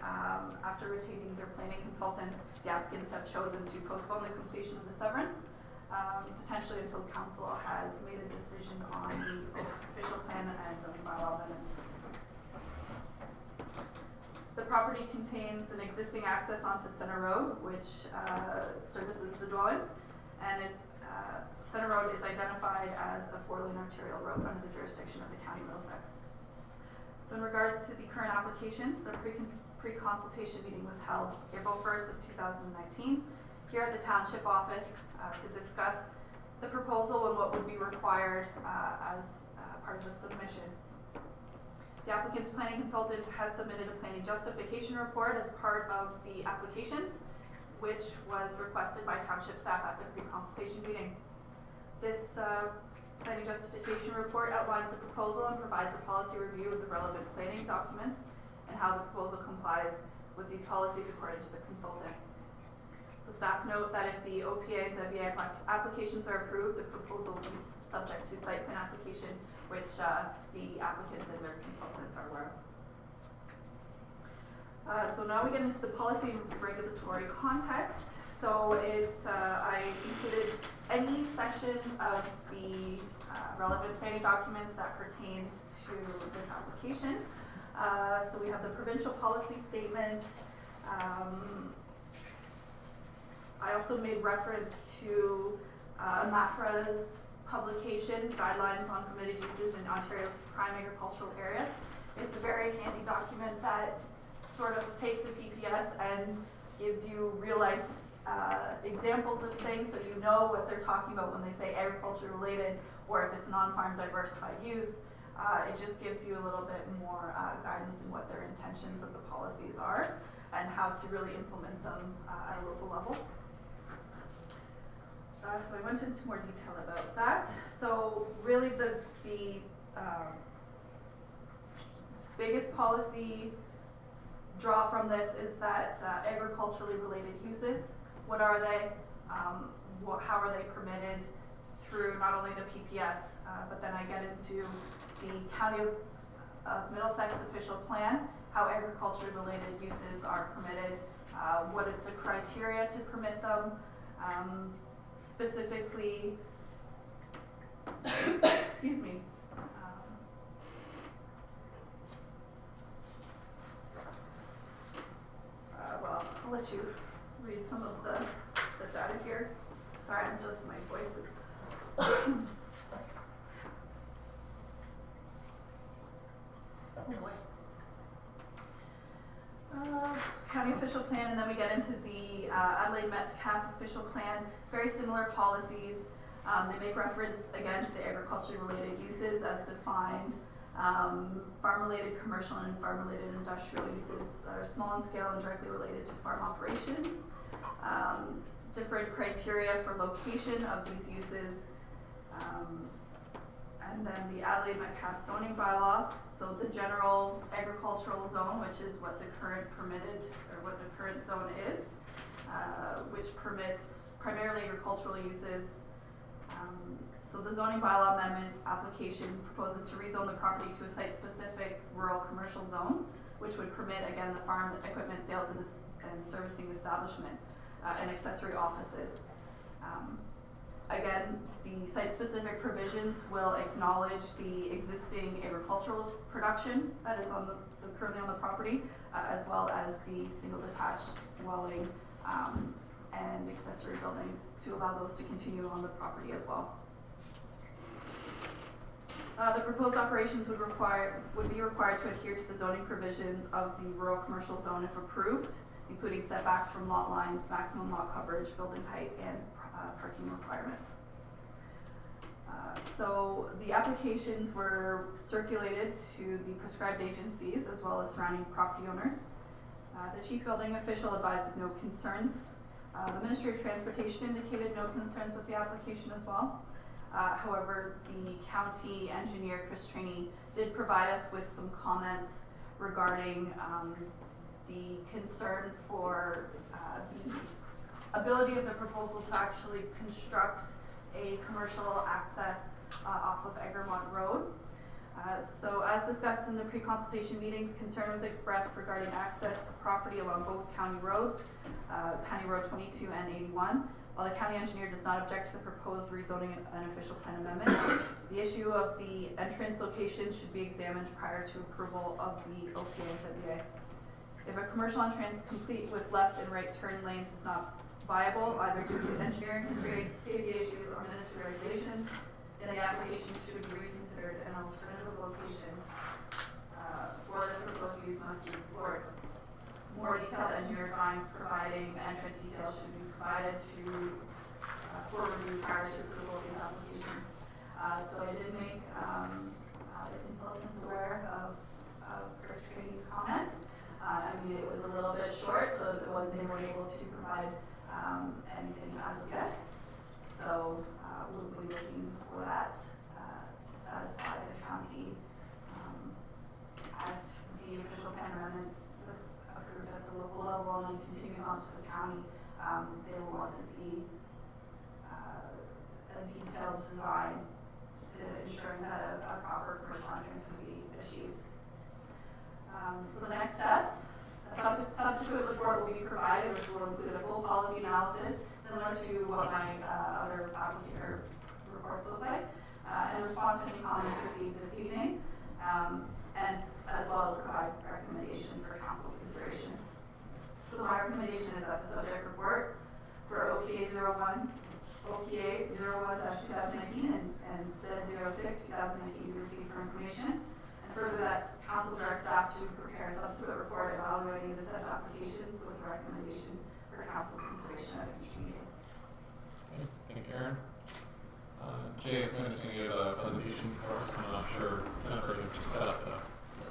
after retaining their planning consultants, the applicants have chosen to postpone the completion of the severance, potentially until council has made a decision on the official plan and zoning bylaw amendments. The property contains an existing access onto Center Road, which services the dwelling, and Center Road is identified as a 4-lane arterial road under the jurisdiction of the County of Middlesex. So in regards to the current applications, a pre-consultation meeting was held April 1st of 2019 here at the Township Office to discuss the proposal and what would be required as part of the submission. The applicant's planning consultant has submitted a planning justification report as part of the applications, which was requested by township staff at the pre-consultation meeting. This planning justification report outlines the proposal and provides a policy review of the relevant planning documents and how the proposal complies with these policies according to the consultant. So staff note that if the OPA and ZBA applications are approved, the proposal will be subject to site plan application, which the applicants and their consultants are aware of. So now we get into the policy and regulatory context. So it's, I included any section of the relevant planning documents that pertains to this application. So we have the provincial policy statement. I also made reference to MAFRA's publication, Guidelines on Permitted Uses in Ontario's Prime Agricultural Areas. It's a very handy document that sort of takes the PPS and gives you real life examples of things, so you know what they're talking about when they say agriculture related, or if it's non-farm diversified use. It just gives you a little bit more guidance in what their intentions of the policies are and how to really implement them at a local level. So I went into more detail about that. So really the biggest policy draw from this is that agriculturally related uses, what are they, how are they permitted through not only the PPS, but then I get into the County of Middlesex official plan, how agriculture related uses are permitted, what is the criteria to permit them, specifically, excuse me, well, I'll let you read some of the data here. Sorry, I'm just, my voice is County official plan, and then we get into the Adelaide Metcalfe official plan. Very similar policies. They make reference again to the agriculture related uses as defined. Farm-related commercial and farm-related industrial uses that are small in scale and directly related to farm operations. Different criteria for location of these uses. And then the Adelaide Metcalfe zoning bylaw. So the general agricultural zone, which is what the current permitted, or what the current zone is, which permits primarily agricultural uses. So the zoning bylaw amendment application proposes to rezone the property to a site-specific rural commercial zone, which would permit, again, the farm equipment sales and servicing establishment and accessory offices. Again, the site-specific provisions will acknowledge the existing agricultural production that is on currently on the property, as well as the single detached dwelling and accessory buildings to allow those to continue on the property as well. The proposed operations would be required to adhere to the zoning provisions of the rural commercial zone if approved, including setbacks from lot lines, maximum lot coverage, building height, and parking requirements. So the applications were circulated to the prescribed agencies as well as surrounding property owners. The chief building official advised of no concerns. The Ministry of Transportation indicated no concerns with the application as well. However, the county engineer, Chris Trainee, did provide us with some comments regarding the concern for the ability of the proposal to actually construct a commercial access off of Egremont Road. So as discussed in the pre-consultation meetings, concern was expressed regarding access to property along both county roads, County Road 22 and 81. While the county engineer does not object to the proposed rezoning and official plan amendment, the issue of the entrance location should be examined prior to approval of the OPA and ZBA. If a commercial entrance complete with left and right turn lanes is not viable, either due to engineering constraints, safety issues, or ministry regulations, then the application should be reconsidered and an alternative location for this proposed use must be explored. More detailed engineer drawings providing entrance details should be provided to for review prior to approval of these applications. So I did make the consultants aware of Chris Trainee's comments. I mean, it was a little bit short, so they weren't able to provide anything as of yet. So we'll be looking for that to satisfy the county as the official plan amendments approved at the local level and continues on to the county. They will want to see a detailed design ensuring that a proper commercial entrance can be achieved. So the next steps, a subsequent report will be provided, which will include a full policy analysis, similar to what my other applicator reports look like, in response to any comments received this evening, and as well as provide recommendations for council's consideration. So my recommendation is that the subject report for OPA 01, OPA 01-2019 and Z06 2019 be received for information. And further, that council directs staff to prepare a subsequent report evaluating the said applications with a recommendation for council's consideration at a future meeting. Okay, thank you, Aaron. Jay is going to give a presentation for us. I'm not sure kind of to set up the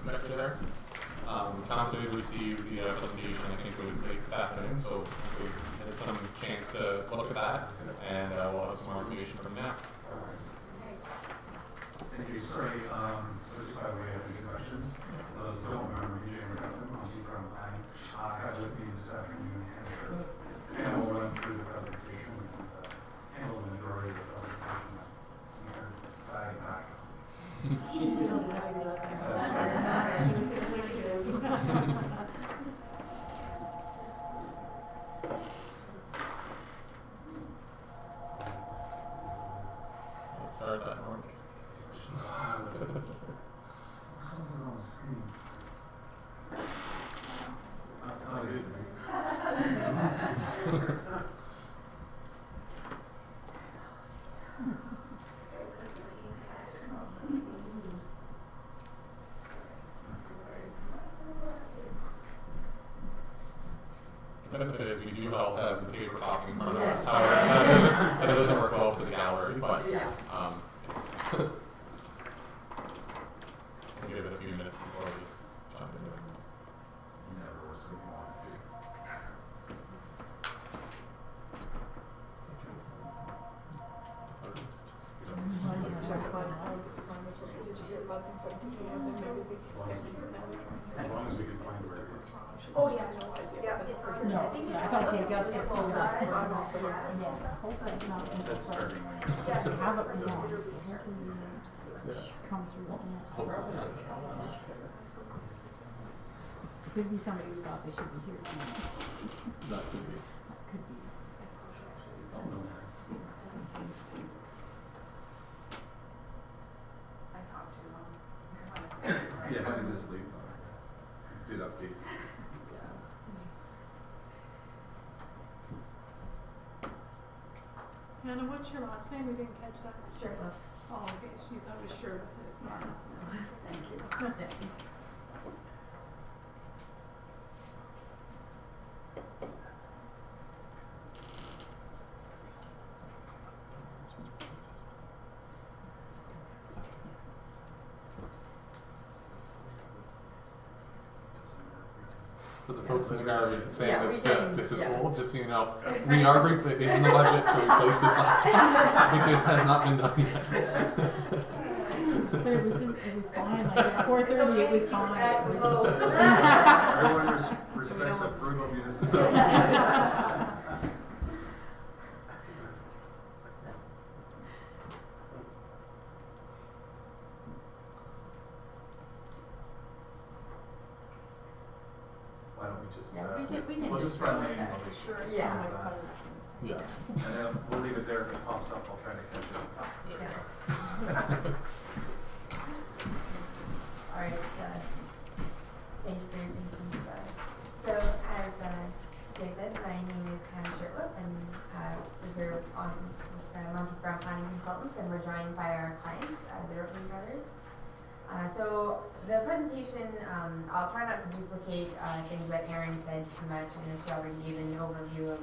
connector there. Council did receive the presentation, I think it was late this afternoon, so we had some chance to look at that, and we'll have some more information from you now. Thank you. Sorry, so just by the way, I have any questions. Those who don't remember me, Jay McGuffin, on Deep Ground Planning. I have with me this afternoon, and we'll run through the presentation and handle the majority of the presentation. Back. She's still having that. Let's start that one. Something on the screen. That's not good. The benefit is we do all have the paper copy in front of us. However, that doesn't work well for the gallery, but it's we'll give it a few minutes before we jump into it. Never was something I wanted to do. Just check by as long as we're did you hear buzzing so I can hear them, maybe they can use it now. As long as we can find the reference. Oh, yeah. No idea. Yeah, it's on No, the- it's okay, that's get pulled up. Yeah, hopefully it's not. That's starting. Have it wrong, so hopefully you come through the net. Could be somebody who thought they should be here tonight. That could be. Could be. Oh, no. I talked to them. Yeah, I can just leave. Did update. Hannah, what's your last name? We didn't catch that. Sure. Oh, okay, she thought it was sure, it's not. Thank you. for the folks in the gallery saying Yeah, we that can- this is yeah. old, just so you know, we are, it's in the budget to replace this laptop. It just has not been done yet. But it was fine, like at 4:30, it was fine. It was- Everyone respects a frugal municipality. Why don't we just, Yeah, we can we'll just just run go the with that. annual issue. Sure. Yeah. How's that? Yeah. And then we'll leave it there. If it pops up, I'll try to catch it. All right, thank you for your patience. So as Jay said, my name is Hannah Shirtliff, and we're here on Monty Brown Planning Consultants, and we're joined by our clients, the Ropen Brothers. So the presentation, I'll try not to duplicate things that Erin said too much. I know she already gave an overview of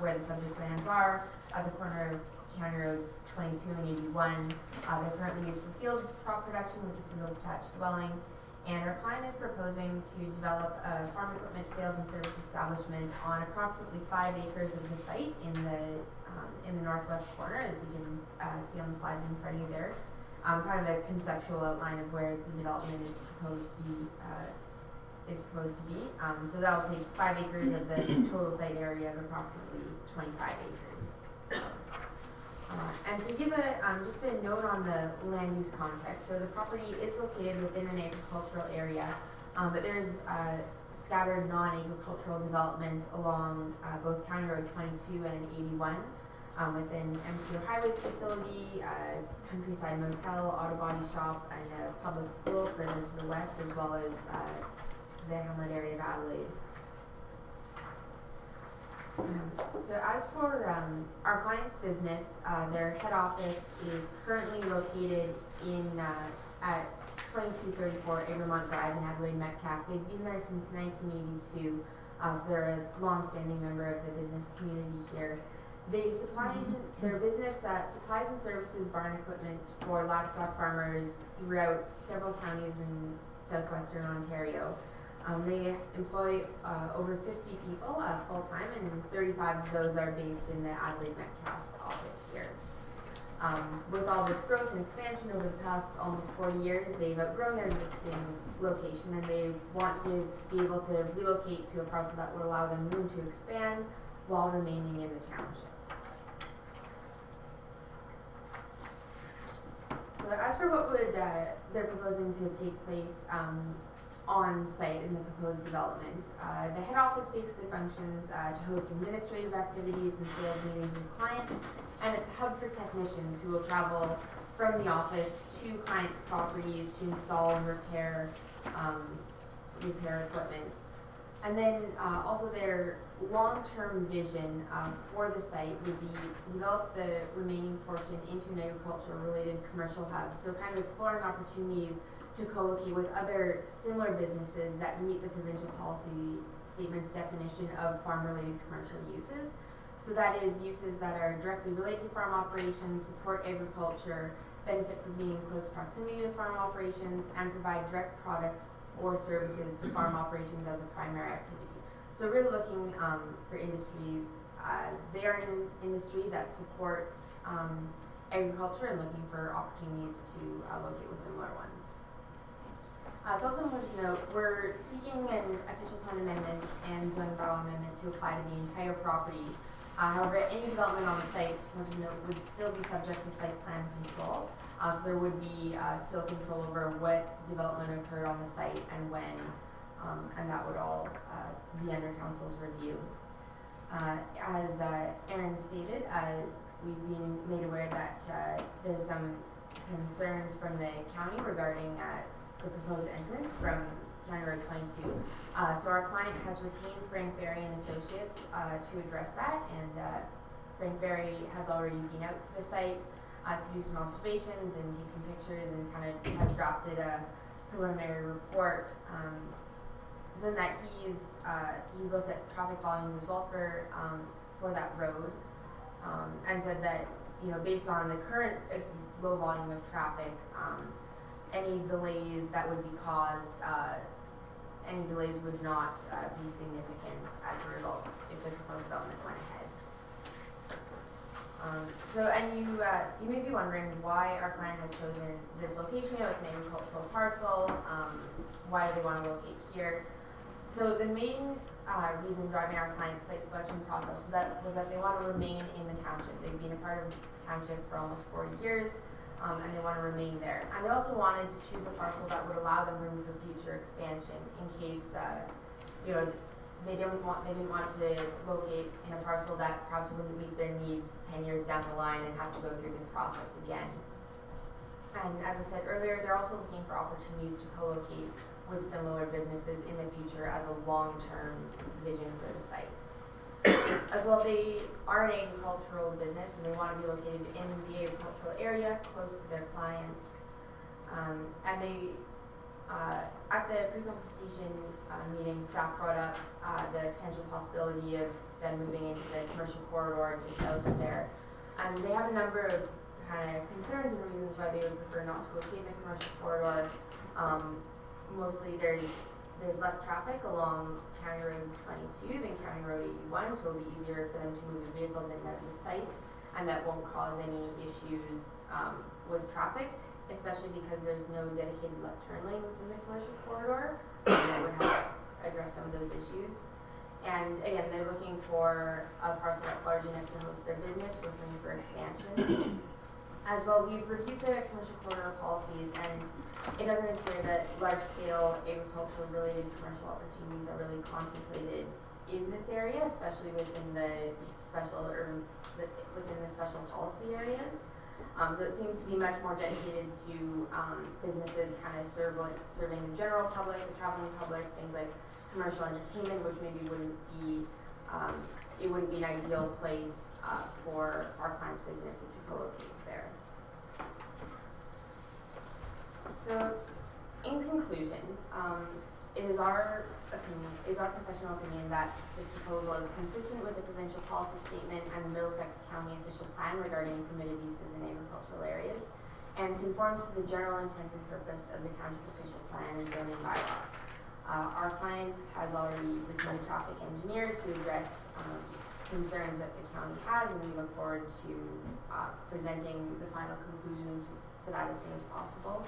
where the subject lands are at the corner of County Road 22 and 81. They're currently used for field crop production with a single detached dwelling. And our client is proposing to develop a farm equipment sales and service establishment on approximately 5 acres of the site in the northwest corner, as you can see on the slides in front of you there. Kind of a conceptual outline of where the development is proposed to be. So that'll take 5 acres of the total site area of approximately 25 acres. And to give just a note on the land use context, so the property is located within an agricultural area, but there is scattered non-agricultural development along both County Road 22 and 81, within MCO Highways facility, Countryside Motel, auto body shop, and a public school further to the west, as well as the hamlet area of Adelaide. So as for our client's business, their head office is currently located at 2234 Egremont Drive in Adelaide Metcalfe. They've been there since 1982, so they're a long-standing member of the business community here. They supply their business supplies and services barn equipment for livestock farmers throughout several counties in southwestern Ontario. They employ over 50 people full-time, and 35 of those are based in the Adelaide Metcalfe office here. With all this growth and expansion over the past almost 40 years, they've outgrown their existing location, and they want to be able to relocate to a parcel that would allow them room to expand while remaining in the township. So as for what would they're proposing to take place on site in the proposed development, the head office basically functions to host administrative activities and sales meetings with clients, and it's a hub for technicians who will travel from the office to clients' properties to install and repair equipment. And then also their long-term vision for the site would be to develop the remaining portion into an agriculture-related commercial hub. So kind of exploring opportunities to co-locate with other similar businesses that meet the provincial policy statement's definition of farm-related commercial uses. So that is uses that are directly related to farm operations, support agriculture, benefit from being in close proximity to farm operations, and provide direct products or services to farm operations as a primary activity. So really looking for industries as they are an industry that supports agriculture, and looking for opportunities to locate with similar ones. It's also important to note we're seeking an official plan amendment and zoning bylaw amendment to apply to the entire property. However, any development on the site, important to note, would still be subject to site plan control. So there would be still control over what development occurred on the site and when, and that would all be under council's review. As Erin stated, we've been made aware that there's some concerns from the county regarding the proposed entrance from County Road 22. So our client has retained Frank Berry and Associates to address that, and Frank Berry has already been out to the site to do some observations and take some pictures, and kind of has drafted a preliminary report. So in that he's looked at traffic volumes as well for that road, and said that, you know, based on the current low volume of traffic, any delays that would be caused any delays would not be significant as a result if the proposed development went ahead. And you may be wondering why our client has chosen this location. It's an agricultural parcel. Why do they want to locate here? So the main reason driving our client's site selection process was that they want to remain in the township. They've been a part of the township for almost 40 years, and they want to remain there. And they also wanted to choose a parcel that would allow them room for future expansion in case, they didn't want to locate in a parcel that perhaps wouldn't meet their needs 10 years down the line and have to go through this process again. And as I said earlier, they're also looking for opportunities to co-locate with similar businesses in the future as a long-term vision for the site. As well, they are an agricultural business and they want to be located in the agricultural area, close to their clients. And they at the pre-consultation meeting, staff brought up the potential possibility of them moving into the commercial corridor just south of there. And they have a number of kind of concerns and reasons why they would prefer not to locate in the commercial corridor. Mostly there's less traffic along County Road 22 than County Road 81, so it'll be easier for them to move the vehicles in and out of the site, and that won't cause any issues with traffic, especially because there's no dedicated left turn lane within the commercial corridor that would help address some of those issues. And again, they're looking for a parcel that's large enough to host their business with room for expansion. As well, we've reviewed the commercial corridor policies, and it doesn't appear that large-scale agricultural-related commercial opportunities are really contemplated in this area, especially within the special policy areas. So it seems to be much more dedicated to businesses kind of serving the general public, the traveling public, things like commercial entertainment, which maybe wouldn't be an ideal place for our client's business to co-locate there. So, in conclusion, it is our professional opinion that this proposal is consistent with the provincial policy statement and the Middlesex County official plan regarding permitted uses in agricultural areas, and conforms to the general intent and purpose of the township official plan and zoning bylaw. Our client has already retained a traffic engineer to address concerns that the county has, and we look forward to presenting the final conclusions for that as soon as possible.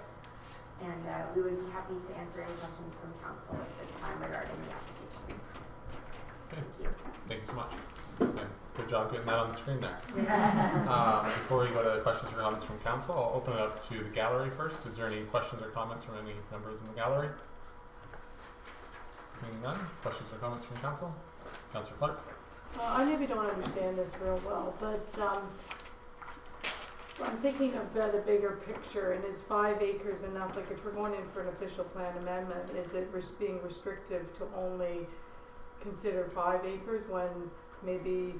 And we would be happy to answer any questions from council at this time regarding the application. Okay. Thank you. Thank you so much. Okay. Good job getting that on the screen there. Before we go to questions or comments from council, I'll open it up to the gallery first. Is there any questions or comments from any members in the gallery? Seeing none. Questions or comments from council? Councillor Clark. I maybe don't understand this real well, but I'm thinking of the bigger picture, and is 5 acres enough? Like, if we're going in for an official plan amendment, is it being restrictive to only consider 5 acres when maybe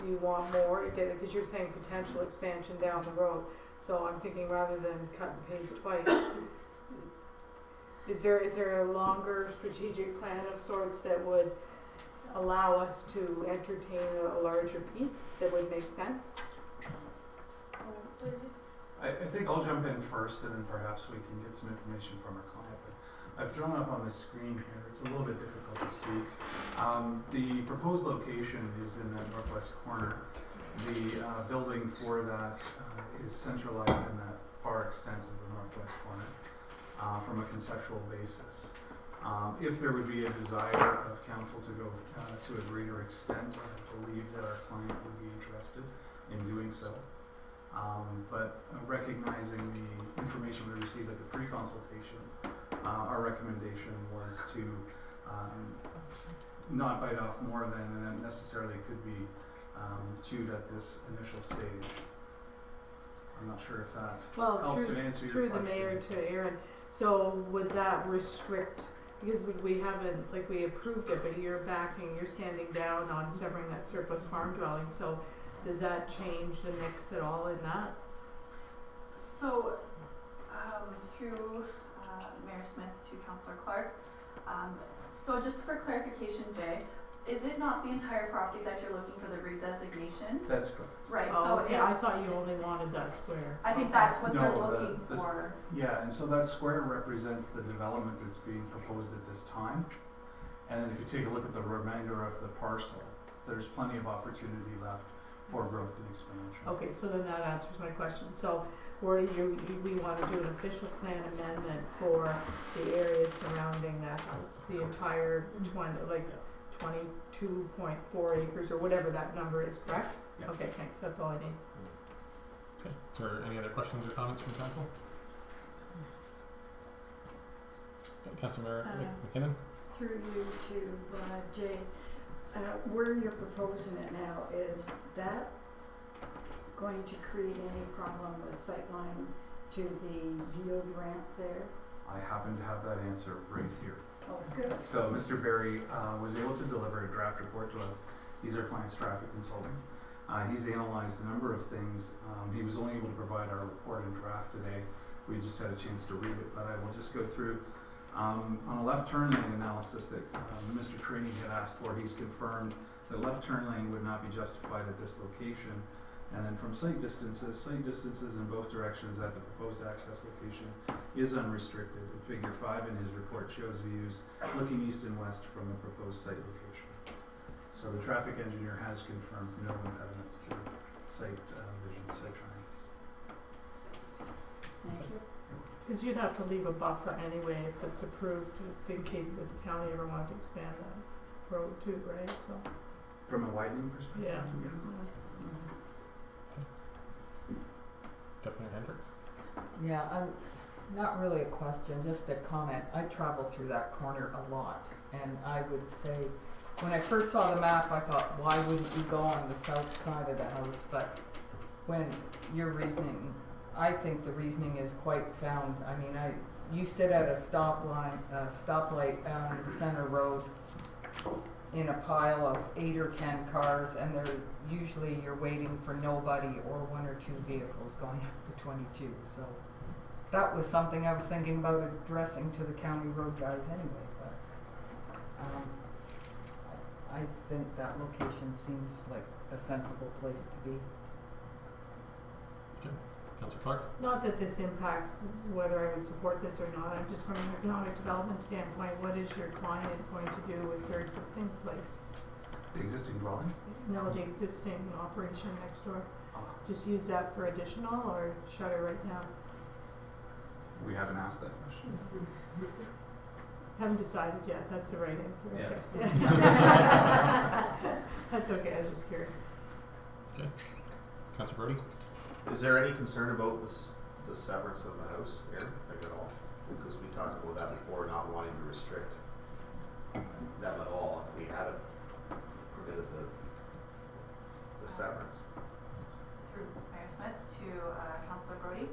you want more? Because you're saying potential expansion down the road. So I'm thinking rather than cut and paste twice, is there a longer strategic plan of sorts that would allow us to entertain a larger piece that would make sense? I think I'll jump in first, and then perhaps we can get some information from our client. But I've drawn up on the screen here. It's a little bit difficult to see. The proposed location is in that northwest corner. The building for that is centralized in that far extent of the northwest corner from a conceptual basis. If there would be a desire of council to go to a greater extent, I believe that our client would be interested in doing so. But recognizing the information we received at the pre-consultation, our recommendation was to not bite off more than and necessarily could be chewed at this initial stage. I'm not sure if that helps to answer your question. Through the mayor to Aaron, so would that restrict, because we haven't, like, we approved it, but you're standing down on severing that surplus farm dwelling, so does that change the mix at all in that? So, through Mayor Smith to Councillor Clark, so just for clarification, Jay, Is it not the entire property that you're looking for the redesignation? That's correct. Right, Oh, so okay, it's, I thought you only wanted that square. I think that's what they're No, looking the for. Yeah, and so that square represents the development that's being proposed at this time. And then if you take a look at the remainder of the parcel, there's plenty of opportunity left for growth and expansion. Okay, so then that answers my question. So we wanna do an official plan amendment for the areas surrounding that house, the entire 22.4 acres or whatever that number is, correct? Yeah. Okay, thanks, that's all I need. Okay, is there any other questions or comments from council? Councilor McKinnon? Through you to Jay, where you're proposing it now, is that going to create any problem with sightline to the yield ramp there? I happen to have that answer right here. Oh, good. So Mr. Berry was able to deliver a draft report to us. He's our client's traffic consultant. He's analyzed a number of things. He was only able to provide our report in draft today. We just had a chance to read it, but I will just go through. On a left turn lane analysis that Mr. Trainee had asked for, he's confirmed that left turn lane would not be justified at this location. And then from sight distances in both directions at the proposed access location is unrestricted. And figure 5 in his report shows views looking east and west from the proposed site location. So the traffic engineer has confirmed no impediments to site vision, site triangles. Thank you. Cause you'd have to leave a buffer anyway if it's approved, in case the county ever wanted to expand that road too, right, so, From a widening perspective? yeah. Yes. Deputy Hendricks? Yeah, not really a question, just a comment. I travel through that corner a lot, and I would say, when I first saw the map, I thought, why wouldn't you go on the south side of the house? But when your reasoning, I think the reasoning is quite sound. I mean, you sit at a stoplight on Center Road in a pile of 8 or 10 cars, and usually you're waiting for nobody or 1 or 2 vehicles going up the 22. So that was something I was thinking about addressing to the county road guys anyway. But I think that location seems like a sensible place to be. Councillor Clark? Not that this impacts whether I would support this or not, I'm just from an economic development standpoint, what is your client going to do with their existing place? The existing dwelling? No, the existing operation next door, Uh, just use that for additional or shut it right now? we haven't asked that question. Haven't decided yet, that's the right answer. Yeah. Okay. That's okay, I was just curious. Okay. Councillor Brody? Is there any concern about the severance of the house here, like at all? Because we talked about that before, not wanting to restrict them at all if we had permitted the severance. Through Mayor Smith to Councillor Brody.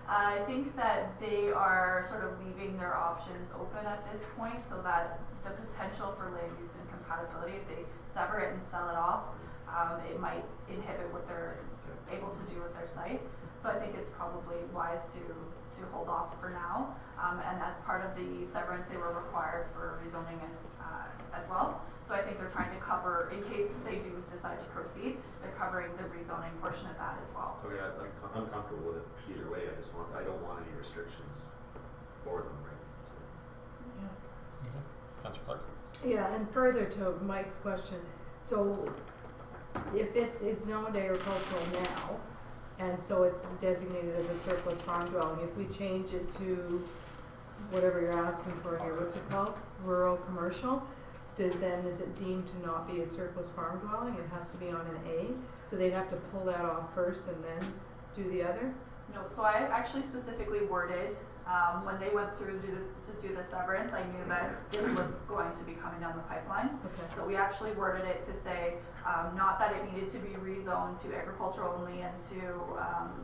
I think that they are sort of leaving their options open at this point so that the potential for land use incompatibility, if they sever it and sell it off, it might inhibit what they're able to do with their site. So I think it's probably wise to hold off for now. And as part of the severance, they were required for rezoning and, as well. So I think they're trying to cover, in case they do decide to proceed, they're covering the rezoning portion of that as well. Okay, I'm comfortable with it either way. I don't want any restrictions for them, right? So. Yeah. Okay. Councillor Clark? Yeah, and further to Mike's question, so if it's zoned agricultural now, and so it's designated as a surplus farm dwelling, if we change it to whatever you're asking for here, what's it called? Rural commercial, then is it deemed to not be a surplus farm dwelling? It has to be on an A, so they'd have to pull that off first and then do the other? No, so I actually specifically worded, when they went through to do the severance, I knew that this was going to be coming down the pipeline. Okay. So we actually worded it to say, not that it needed to be rezoned to agriculture only and to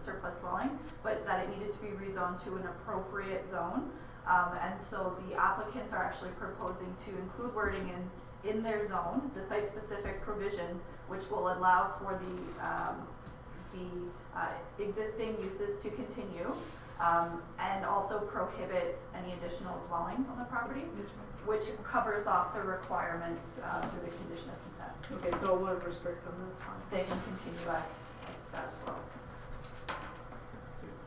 surplus dwelling, but that it needed to be rezoned to an appropriate zone. And so the applicants are actually proposing to include wording in their zone, the site-specific provisions, which will allow for the existing uses to continue, and also prohibit any additional dwellings on the property, which covers off the requirements through the condition of consent. Okay, so it would restrict them, that's fine. They can continue as status quo.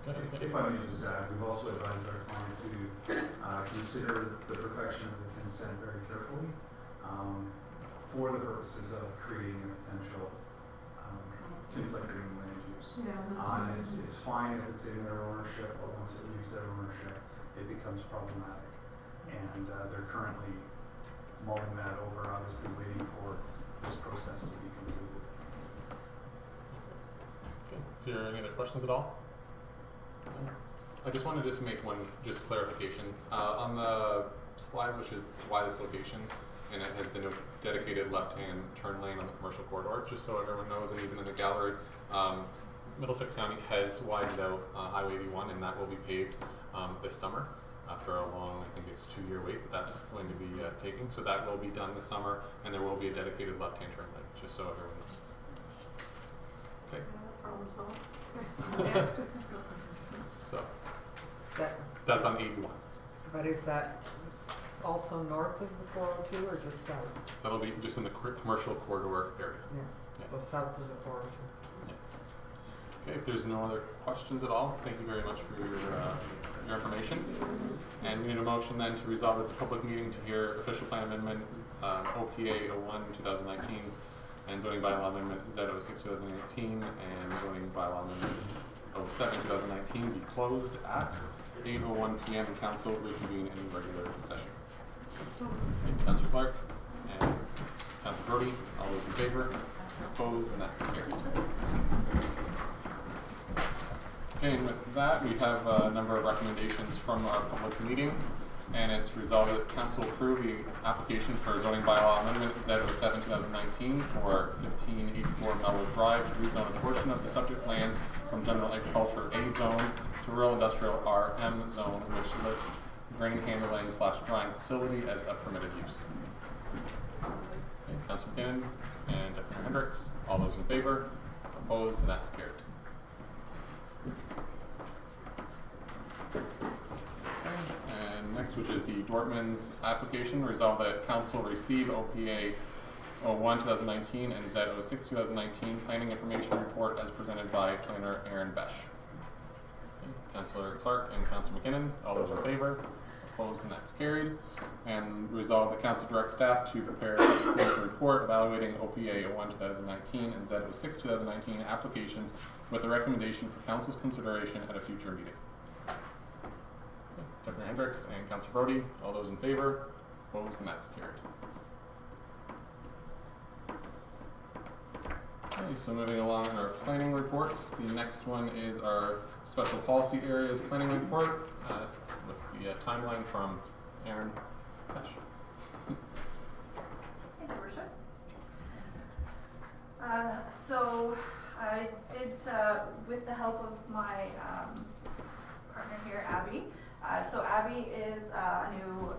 If I may just add, we've also advised our client to consider the perfection of the consent very carefully for the purposes of creating a potential conflicting land use. Yeah, And it's fine if it's in their ownership, but once it leaves their ownership, it becomes problematic. And they're currently mulling that over, obviously waiting for this process to be completed. Okay, is there any other questions at all? No? I just wanted to just make one clarification. On the slide, which is widest location, and it has the dedicated left-hand turn lane on the commercial corridor, just so everyone knows, and even in the gallery, Middlesex County has widened out Highway 81, and that will be paved this summer after a long, I think it's 2-year wait that that's going to be taking. So that will be done this summer, and there will be a dedicated left-hand turn lane, just so everyone knows. Okay. Problem solved. Next. So That, that's on 81. but is that also north of the 402 or just south? That'll be just in the commercial corridor area. Yeah, Yeah. so south of the 402. Okay, if there's no other questions at all, thank you very much for your information. And we need a motion then to resolve at the public meeting to hear official plan amendment OPA 01 2019 and zoning bylaw amendment Z06 2018 and zoning bylaw amendment 07 2019 be closed at 8:01 p.m. and council reconvene in regular session. So, Thank you, Councillor Clark and Councillor Brody. All those in favor? Opposed? And that's carried. Okay, and with that, we have a number of recommendations from our public meeting, and it's resolved that council approve the application for zoning bylaw amendment Z07 2019 for 1584 Melwood Drive to rezone a portion of the subject lands from general agriculture A zone to rural industrial RM zone, which lists grain handling / drying facility as a permitted use. Okay, Councillor McKinnon and Deputy Hendricks, all those in favor? Opposed? And that's carried. And next, which is the Dortmund's application, resolve that council receive OPA 01 2019 and Z06 2019 planning information report as presented by planner Aaron Besch. Okay, Councillor Clark and Councillor McKinnon, all those in favor? Opposed? And that's carried. And resolve the council direct staff to prepare a subsequent report evaluating OPA 01 2019 and Z06 2019 applications with a recommendation for council's consideration at a future meeting. Okay, Deputy Hendricks and Councillor Brody, all those in favor? Opposed? And that's carried. Okay, so moving along in our planning reports, the next one is our special policy areas planning report with the timeline from Aaron Besch. Thank you, Worship. So I did, with the help of my partner here, Abby. So Abby is a new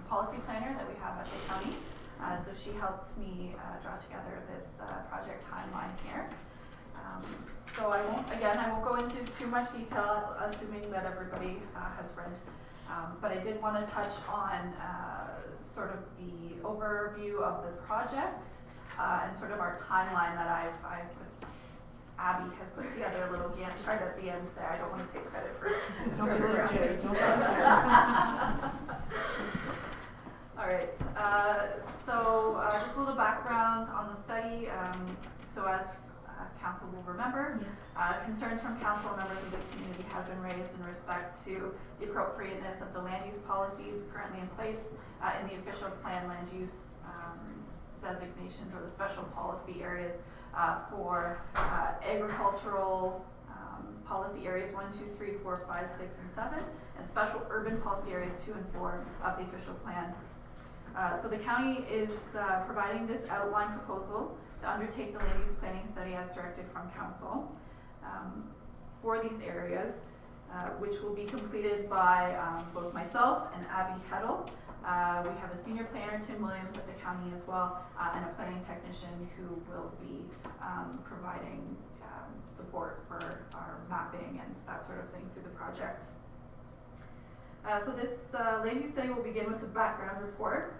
policy planner that we have at the county. So she helped me draw together this project timeline here. So I won't go into too much detail, assuming that everybody has read. But I did want to touch on sort of the overview of the project and sort of our timeline that I've Abby has put together a little Gantt chart at the end there. I don't want to take credit for it. don't be like Jay, don't be like All right, so just a little background on the study. So as council will remember, concerns from council members of the community have been raised in respect to the appropriateness of the land use policies currently in place in the official plan land use designations or the special policy areas for agricultural policy areas 1, 2, 3, 4, 5, 6, and 7, and special urban policy areas 2 and 4 of the official plan. So the county is providing this outline proposal to undertake the land use planning study as directed from council for these areas, which will be completed by both myself and Abby Heddle. We have a senior planner, Tim Williams, at the county as well, and a planning technician who will be providing support for our mapping and that sort of thing through the project. So this land use study will begin with a background report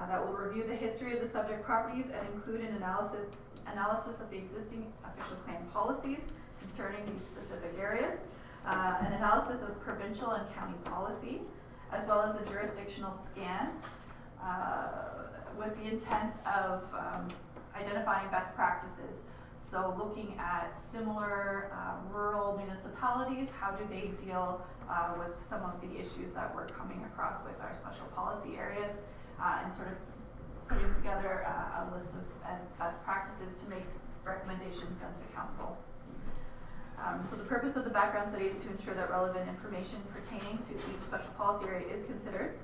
that will review the history of the subject properties and include an analysis of the existing official plan policies concerning these specific areas, an analysis of provincial and county policy, as well as a jurisdictional scan with the intent of identifying best practices. So looking at similar rural municipalities, how do they deal with some of the issues that we're coming across with our special policy areas, and sort of putting together a list of best practices to make recommendations sent to council. So the purpose of the background study is to ensure that relevant information pertaining to each special policy area is considered.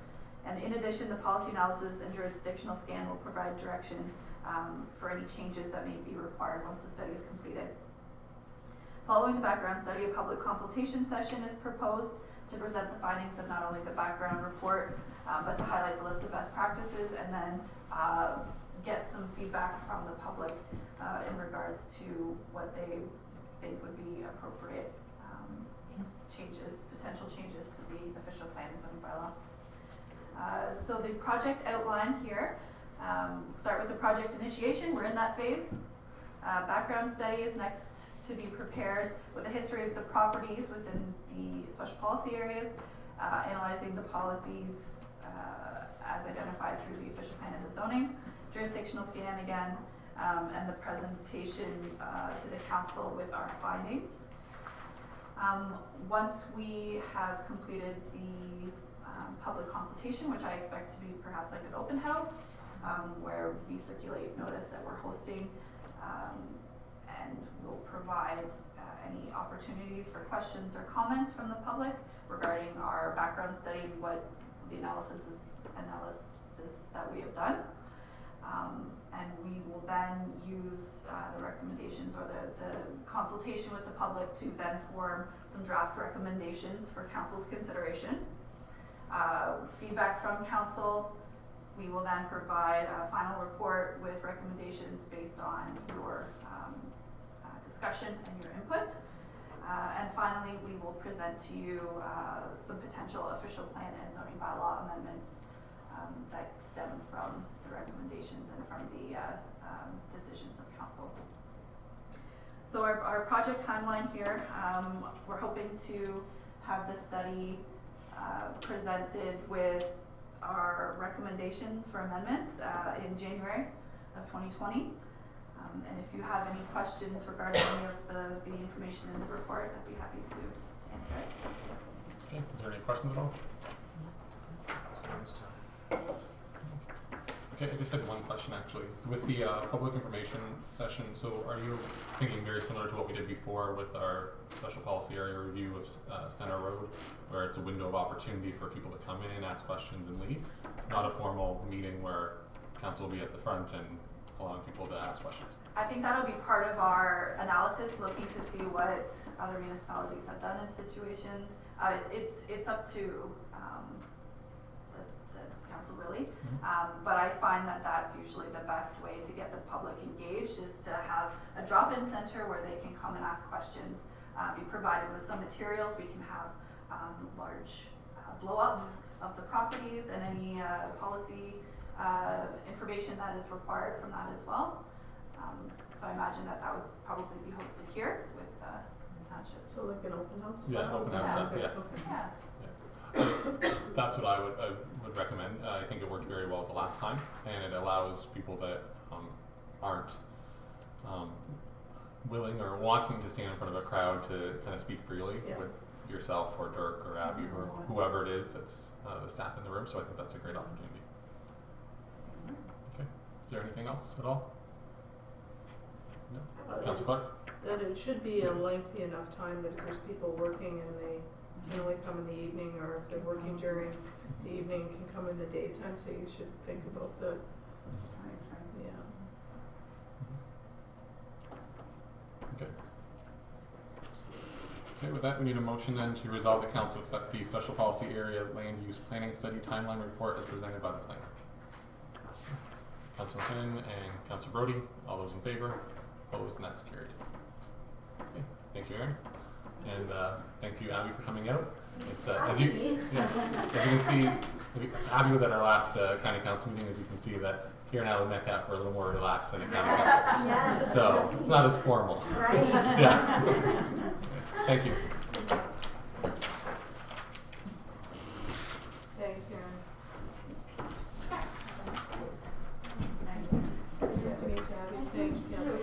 And in addition, the policy analysis and jurisdictional scan will provide direction for any changes that may be required once the study is completed. Following the background study, a public consultation session is proposed to present the findings of not only the background report, but to highlight the list of best practices and then get some feedback from the public in regards to what they think would be appropriate potential changes to the official plan and zoning bylaw. So the project outline here, start with the project initiation. We're in that phase. Background study is next to be prepared with a history of the properties within the special policy areas, analyzing the policies as identified through the official plan and the zoning, jurisdictional scan again, and the presentation to the council with our findings. Once we have completed the public consultation, which I expect to be perhaps like an open house, where we circulate notice that we're hosting, and we'll provide any opportunities for questions or comments from the public regarding our background study and what the analysis that we have done. And we will then use the recommendations or the consultation with the public to then form some draft recommendations for council's consideration. Feedback from council, we will then provide a final report with recommendations based on your discussion and your input. And finally, we will present to you some potential official plan and zoning bylaw amendments that stem from the recommendations and from the decisions of council. So our project timeline here, we're hoping to have the study presented with our recommendations for amendments in January of 2020. And if you have any questions regarding any of the information in the report, I'd be happy to answer it. Okay, is there any questions at all? Okay, I just had one question actually. With the public information session, so are you thinking very similar to what we did before with our special policy area review of Center Road, where it's a window of opportunity for people to come in, ask questions, and leave? Not a formal meeting where council will be at the front and allowing people to ask questions. I think that'll be part of our analysis, looking to see what other municipalities have done in situations. It's up to the council really, but I find that that's usually the best way to get the public engaged, is to have a drop-in center where they can come and ask questions, be provided with some materials. We can have large blow-ups of the properties and any policy information that is required from that as well. So I imagine that would probably be hosted here with townships. So like an open house? Yeah, open house, Okay, yeah. okay. Yeah. That's what I would recommend. I think it worked very well the last time, and it allows people that aren't willing or wanting to stand in front of a crowd to kind of speak freely with yourself or Dirk or Abby or whoever it is that's the staff in the room. So I think that's a great opportunity. Okay. Is there anything else at all? No. Council Clark? That it should be a lengthy enough time that if there's people working and they can only come in the evening, or if they're working during the evening, can come in the daytime, so you should think about the time frame, Okay. Okay, with that, we need a motion then to resolve the council accept the special policy area land use planning study timeline report as presented by the planner. Councilor Finn and Councilor Brody, all those in favor? Opposed, and that's carried. Okay, thank you, Aaron. And thank you, Abby, for coming out. It's as you yes, as you can see, if you're happy with our last county council meeting, as you can see that here in Adelaide Metcalfe we're a little more relaxed than in county council. Yes. So it's not as formal. Right. Yeah. Thank you. Thanks, Aaron. Nice to meet you, Abby. Thanks, Kelly.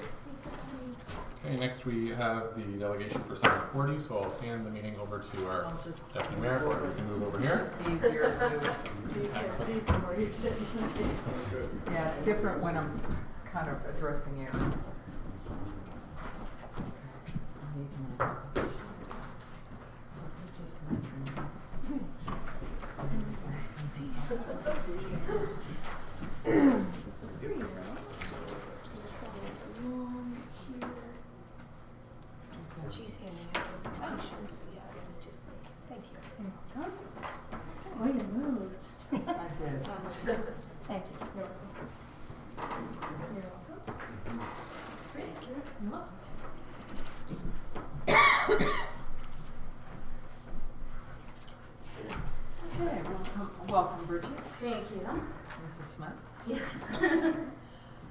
Okay, next we have the delegation for Summit 40, so I'll hand the meeting over to our I'll just, deputy mayor, or we can move over here. just easier to, You can't see from where you're sitting. yeah, it's different when I'm kind of addressing you. Okay, I need my. So we're just messing. She's handing out invitations, yeah, and just say, thank you. Oh, you moved. I did. Thank you. You're welcome. You're welcome. Thank you. You're welcome. Okay, welcome Bridget, Thank you. Mrs. Smith. Yeah.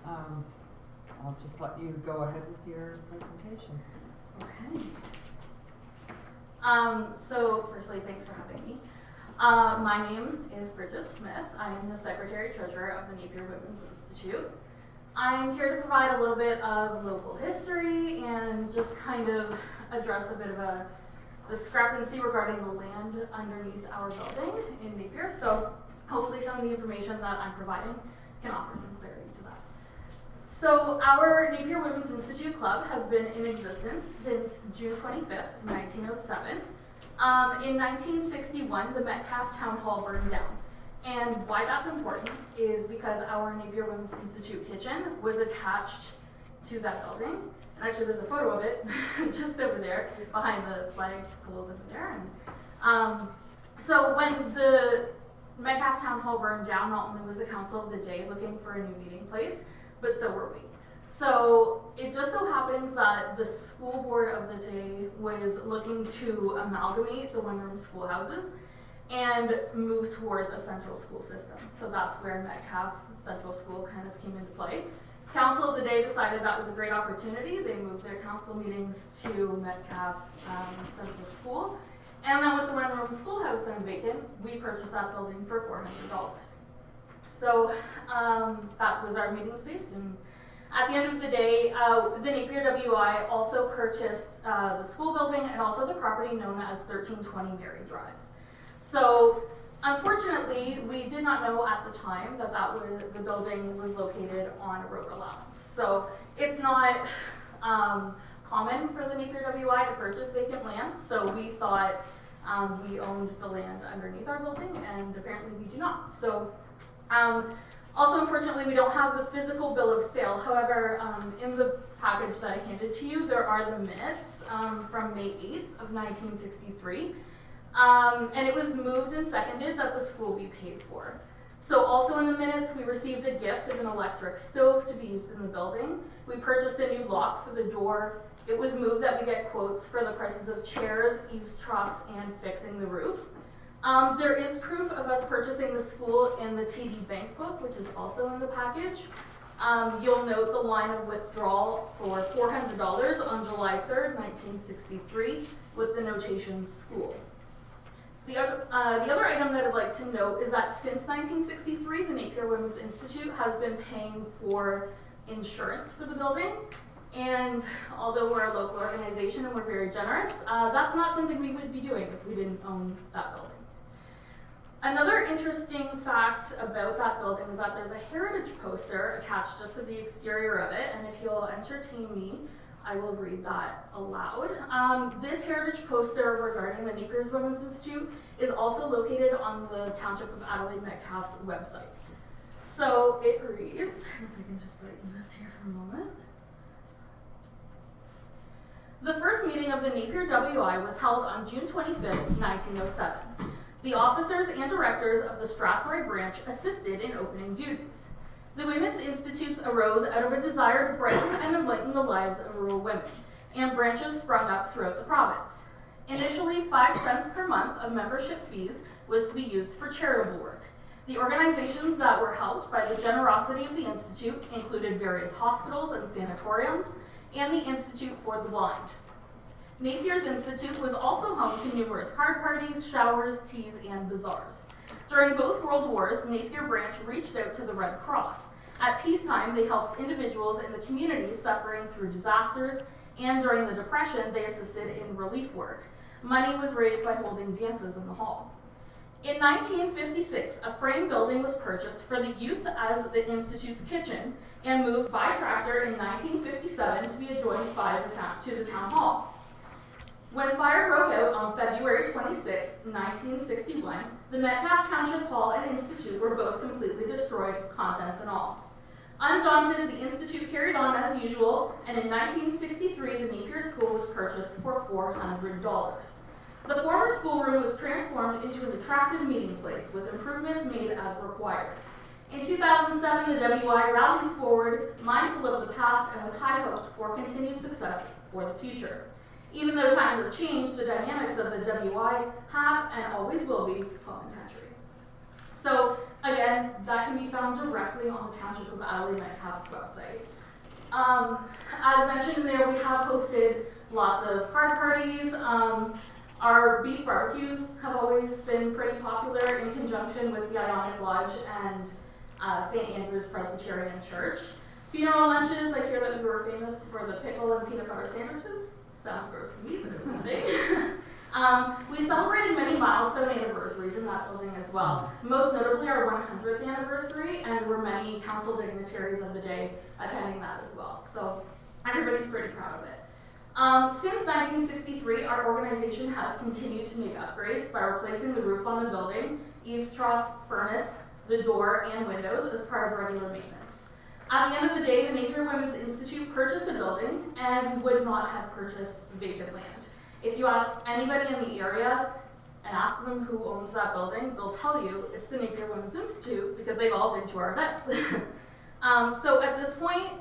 I'll just let you go ahead with your presentation. Okay. So firstly, thanks for having me. My name is Bridget Smith. I am the Secretary Treasurer of the Napier Women's Institute. I'm here to provide a little bit of local history and just kind of address a bit of a discrepancy regarding the land underneath our building in Napier. So hopefully some of the information that I'm providing can offer some clarity to that. So our Napier Women's Institute Club has been in existence since June 25th, 1907. In 1961, the Metcalfe Town Hall burned down. And why that's important is because our Napier Women's Institute kitchen was attached to that building. And actually there's a photo of it just over there behind the flag poles over there. And so when the Metcalfe Town Hall burned down, not only was the council of the day looking for a new meeting place, but so were we. So it just so happens that the school board of the day was looking to amalgamate the one-room schoolhouses and move towards a central school system. So that's where Metcalfe Central School kind of came into play. Council of the day decided that was a great opportunity. They moved their council meetings to Metcalfe Central School. And then with the one-room schoolhouse then vacant, we purchased that building for $400. So that was our meeting space. And at the end of the day, the Napier WI also purchased the school building and also the property known as 1320 Mary Drive. So unfortunately, we did not know at the time that the building was located on a road allowance. So it's not common for the Napier WI to purchase vacant land. So we thought we owned the land underneath our building, and apparently we do not. So also, unfortunately, we don't have the physical bill of sale. However, in the package that I handed to you, there are the minutes from May 8th of 1963. And it was moved and seconded that the school be paid for. So also in the minutes, we received a gift of an electric stove to be used in the building. We purchased a new lock for the door. It was moved that we get quotes for the prices of chairs, eaves troughs, and fixing the roof. There is proof of us purchasing the school in the TD Bank book, which is also in the package. You'll note the line of withdrawal for $400 on July 3rd, 1963, with the notation school. The other item that I'd like to note is that since 1963, the Napier Women's Institute has been paying for insurance for the building. And although we're a local organization and we're very generous, that's not something we would be doing if we didn't own that building. Another interesting fact about that building is that there's a heritage poster attached just to the exterior of it, and if you'll entertain me, I will read that aloud. This heritage poster regarding the Napier Women's Institute is also located on the Township of Adelaide Metcalfe's website. So it reads, if I can just brighten this here for a moment. The first meeting of the Napier WI was held on June 25th, 1907. The officers and directors of the Strathroy branch assisted in opening duties. The Women's Institutes arose out of a desire to brighten and enlighten the lives of rural women, and branches sprung up throughout the province. Initially, 5 cents per month of membership fees was to be used for charitable work. The organizations that were helped by the generosity of the Institute included various hospitals and sanatoriums, and the Institute for the Blind. Napier's Institute was also home to numerous card parties, showers, teas, and bazaars. During both World Wars, Napier Branch reached out to the Red Cross. At peacetime, they helped individuals in the community suffering through disasters, and during the Depression, they assisted in relief work. Money was raised by holding dances in the hall. In 1956, a frame building was purchased for the use as the Institute's kitchen and moved by tractor in 1957 to be adjoined to the town hall. When fire broke out on February 26, 1961, the Metcalfe Township Hall and Institute were both completely destroyed, contents and all. Undaunted, the Institute carried on as usual, and in 1963, the Napier School was purchased for $400. The former schoolroom was transformed into an attractive meeting place, with improvements made as required. In 2007, the WI rallies forward, mindful of the past and with high hopes for continued success for the future. Even though times have changed, the dynamics of the WI have and always will be home and country. So, again, that can be found directly on the Township of Adelaide Metcalfe's website. As mentioned there, we have hosted lots of card parties. Our beef barbecues have always been pretty popular in conjunction with the Ionic Lodge and St. Andrew's Presbyterian Church. Funeral lunches, I hear that we were famous for the pickle and peanut butter sandwiches. Sounds gross to me, but it's nothing. We celebrated many milestone anniversaries in that building as well. Most notably our 100th anniversary, and there were many council dignitaries of the day attending that as well. So everybody's pretty proud of it. Since 1963, our organization has continued to make upgrades by replacing the roof on the building, eaves troughs, furnace, the door, and windows as part of regular maintenance. At the end of the day, the Napier Women's Institute purchased a building, and we would not have purchased vacant land. If you ask anybody in the area and ask them who owns that building, they'll tell you it's the Napier Women's Institute because they've all been to our events. So at this point,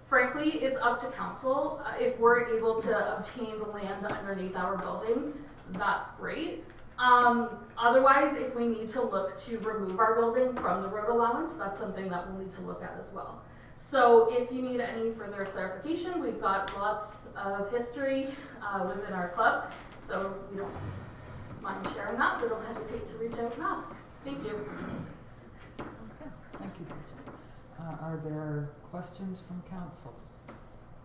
frankly, it's up to council. If we're able to obtain the land underneath our building, that's great. Otherwise, if we need to look to remove our building from the road allowance, that's something that we'll need to look at as well. So if you need any further clarification, we've got lots of history within our club, so we don't mind sharing that, so don't hesitate to reach out and ask. Thank you. Okay, thank you, Bridget. Are there questions from council?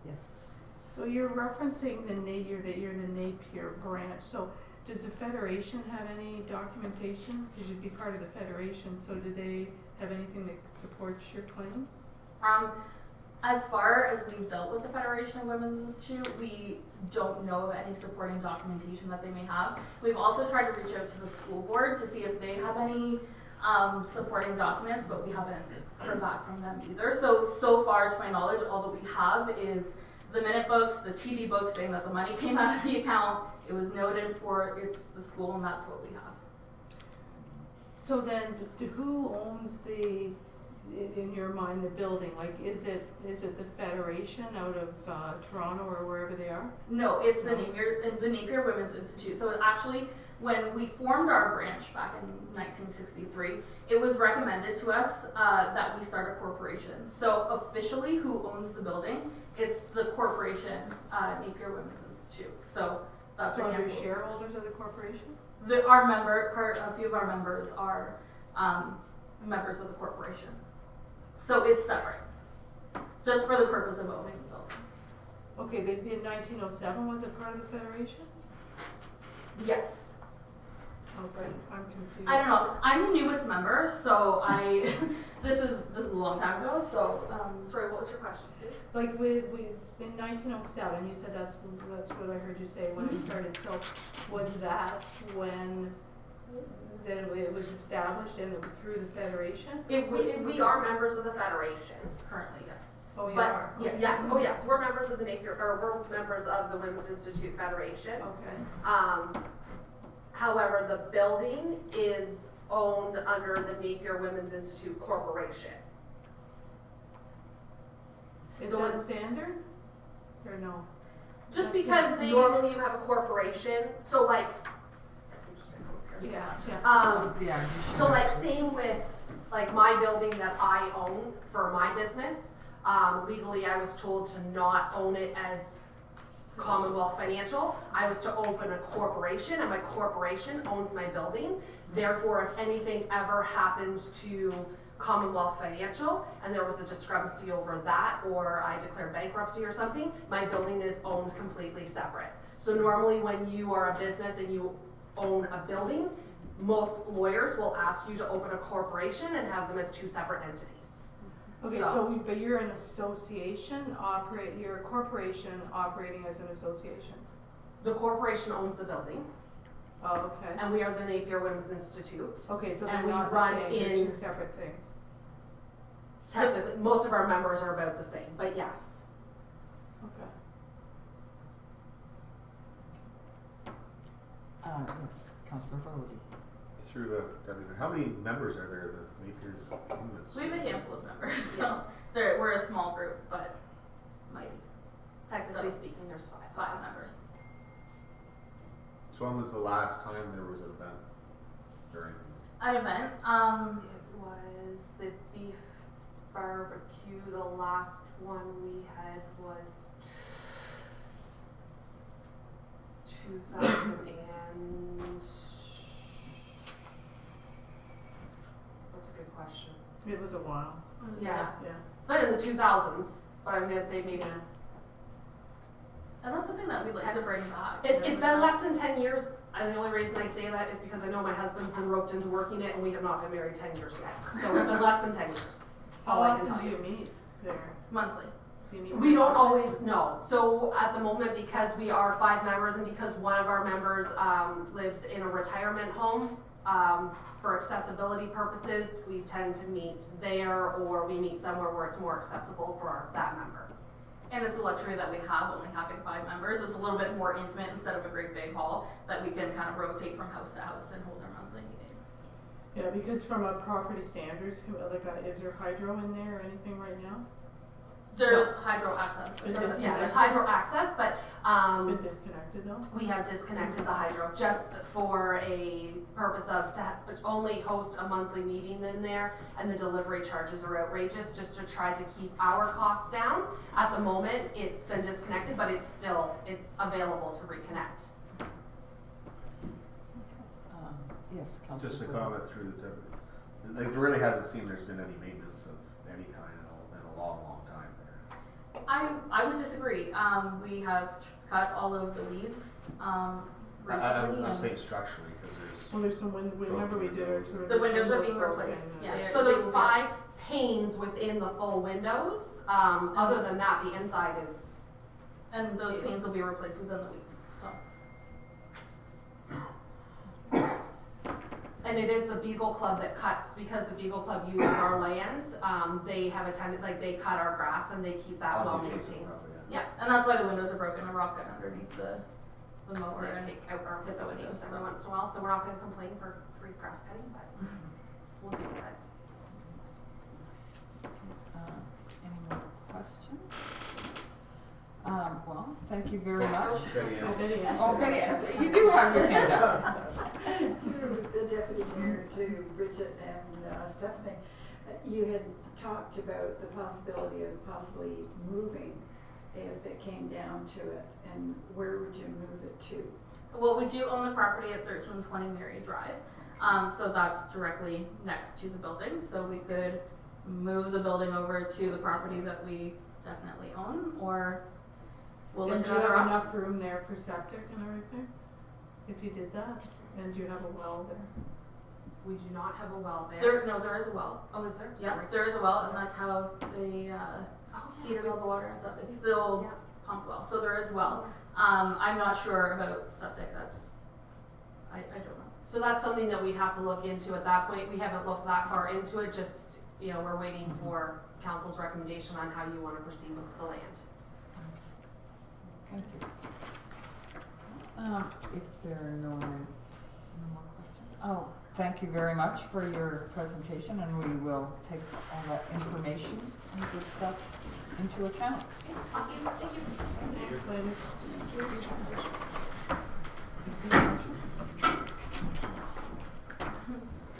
Yes. So you're referencing you're the Napier branch, so does the Federation have any documentation? Because you'd be part of the Federation, so do they have anything that supports your claim? As far as we've dealt with the Federation of Women's Institute, we don't know of any supporting documentation that they may have. We've also tried to reach out to the school board to see if they have any supporting documents, but we haven't heard back from them either. So far, to my knowledge, all that we have is the minute books, the TD books saying that the money came out of the account, it was noted for it's the school, and that's what we have. So then, who owns in your mind, the building? Like, is it the Federation out of Toronto or wherever they are? No, it's the Napier Women's Institute. So actually, when we formed our branch back in 1963, it was recommended to us that we start a corporation. So officially, who owns the building? It's the corporation, Napier Women's Institute. So that's are there shareholders of the corporation? A few of our members are members of the corporation. So it's separate, just for the purpose of owning the building. Okay, but in 1907, was it part of the Federation? Yes. Okay, I'm confused. I don't know. I'm the newest member, so this is a long time ago. So Sorry, what was your question, Sue? Like in 1907, you said that's what I heard you say when it started. So was that when then it was established and through the Federation? We are members of the Federation. Currently, yes. Oh, you But- are? Yes. Yes, oh yes, we're members of the we're members of the Women's Institute Federation. Okay. However, the building is owned under the Napier Women's Institute Corporation. Is So that it's- standard? Or no? Just because normally you have a corporation, so like, Yeah, yeah. Yeah. you should so like actually- same with like my building that I own for my business, legally I was told to not own it as Commonwealth Financial. I was to open a corporation and my corporation owns my building. Therefore, if anything ever happened to Commonwealth Financial and there was a discrepancy over that, or I declare bankruptcy or something, my building is owned completely separate. So normally when you are a business and you own a building, most lawyers will ask you to open a corporation and have them as two separate entities. Okay, but you're an association, you're a corporation operating as an association. The corporation owns the building, Oh, okay. and we are the Napier Women's Institute. Okay, so and they're we not the run same, they're in- two separate things. Technically, most of our members are about the same, but yes. Okay. Yes, Councillor Brody. Through the deputy, how many members are there that Napier's Women's? We have a handful of members, so Yes. we're a small group, but mighty. Technically So, speaking, there's five. of 5 us. members. So when was the last time there was an event during? An event, It was the beef barbecue. The last one we had was 2000 and. That's a good question. It was a while. Yeah. Yeah. It's been in the 2000s, but I'm gonna say maybe. and that's something that we'd like to bring back. It's been less than 10 years, and the only reason I say that is because I know my husband's been roped into working it, and we have not been married 10 years yet. So it's been less than 10 years. That's How all I can often tell do you. you meet there? Monthly. Do you meet We don't more always know. So at the moment, because we are 5 members, and because one of our members lives in a retirement home, for accessibility purposes, we tend to meet there, or we meet somewhere where it's more accessible for that member. And it's a luxury that we have, only having 5 members. It's a little bit more intimate instead of a great big hall that we can kind of rotate from house to house and hold our monthly meetings. Yeah, because from a property standards, is there hydro in there or anything right now? There's hydro access. but It there's- doesn't- Yeah, there's hydro access, but It's been disconnected though? we have disconnected the hydro just for a purpose of only host a monthly meeting in there, and the delivery charges are outrageous, just to try to keep our costs down. At the moment, it's been disconnected, but it's available to reconnect. Yes, Councillor Just a Brody. comment through the deputy. Like, there really hasn't seemed there's been any maintenance of any kind in a long, long time there. I would disagree. We have cut all of the weeds recently. I'm saying and structurally, because there's. Well, there's some remember we did our sort of. the windows are being broken, replaced. Yeah, They're- so there's they- 5 panes within the full windows. Other than that, the inside is. And those panes will be replaced within the week, so. And it is the Beagle Club that cuts, because the Beagle Club uses our lands. They have attended, like, they cut our grass and they keep that well maintained. Yeah, and that's why the windows are broken. A rock got underneath the mower Or and take out our hit the windows. every once in a while, so we're not gonna complain for free grass cutting, but we'll deal with it. Any more questions? Well, thank you very much. Oh, Betty, you do have your hand up. To the deputy mayor, to Bridget and Stephanie, you had talked about the possibility of possibly moving if it came down to it, and where would you move it to? Well, we do own the property at 1320 Mary Drive, so that's directly next to the building. So we could move the building over to the property that we definitely own, or we'll look And at do you other have options. enough room there for septic and everything? If you did that, and do you have a well there? We do not have a well there. There is a well. Oh, is there? Yeah, Sorry. there is a well, and that's how they Oh, heated all the water and stuff. It's the old Yeah. pump well, so there is a well. I'm not sure about septic. I don't know. So that's something that we'd have to look into at that point. We haven't looked that far into it, just, we're waiting for council's recommendation on how you wanna proceed with the land. Thank you. If there are no more questions. Thank you very much for your presentation, and we will take all that information and good stuff into account. Awesome, thank you.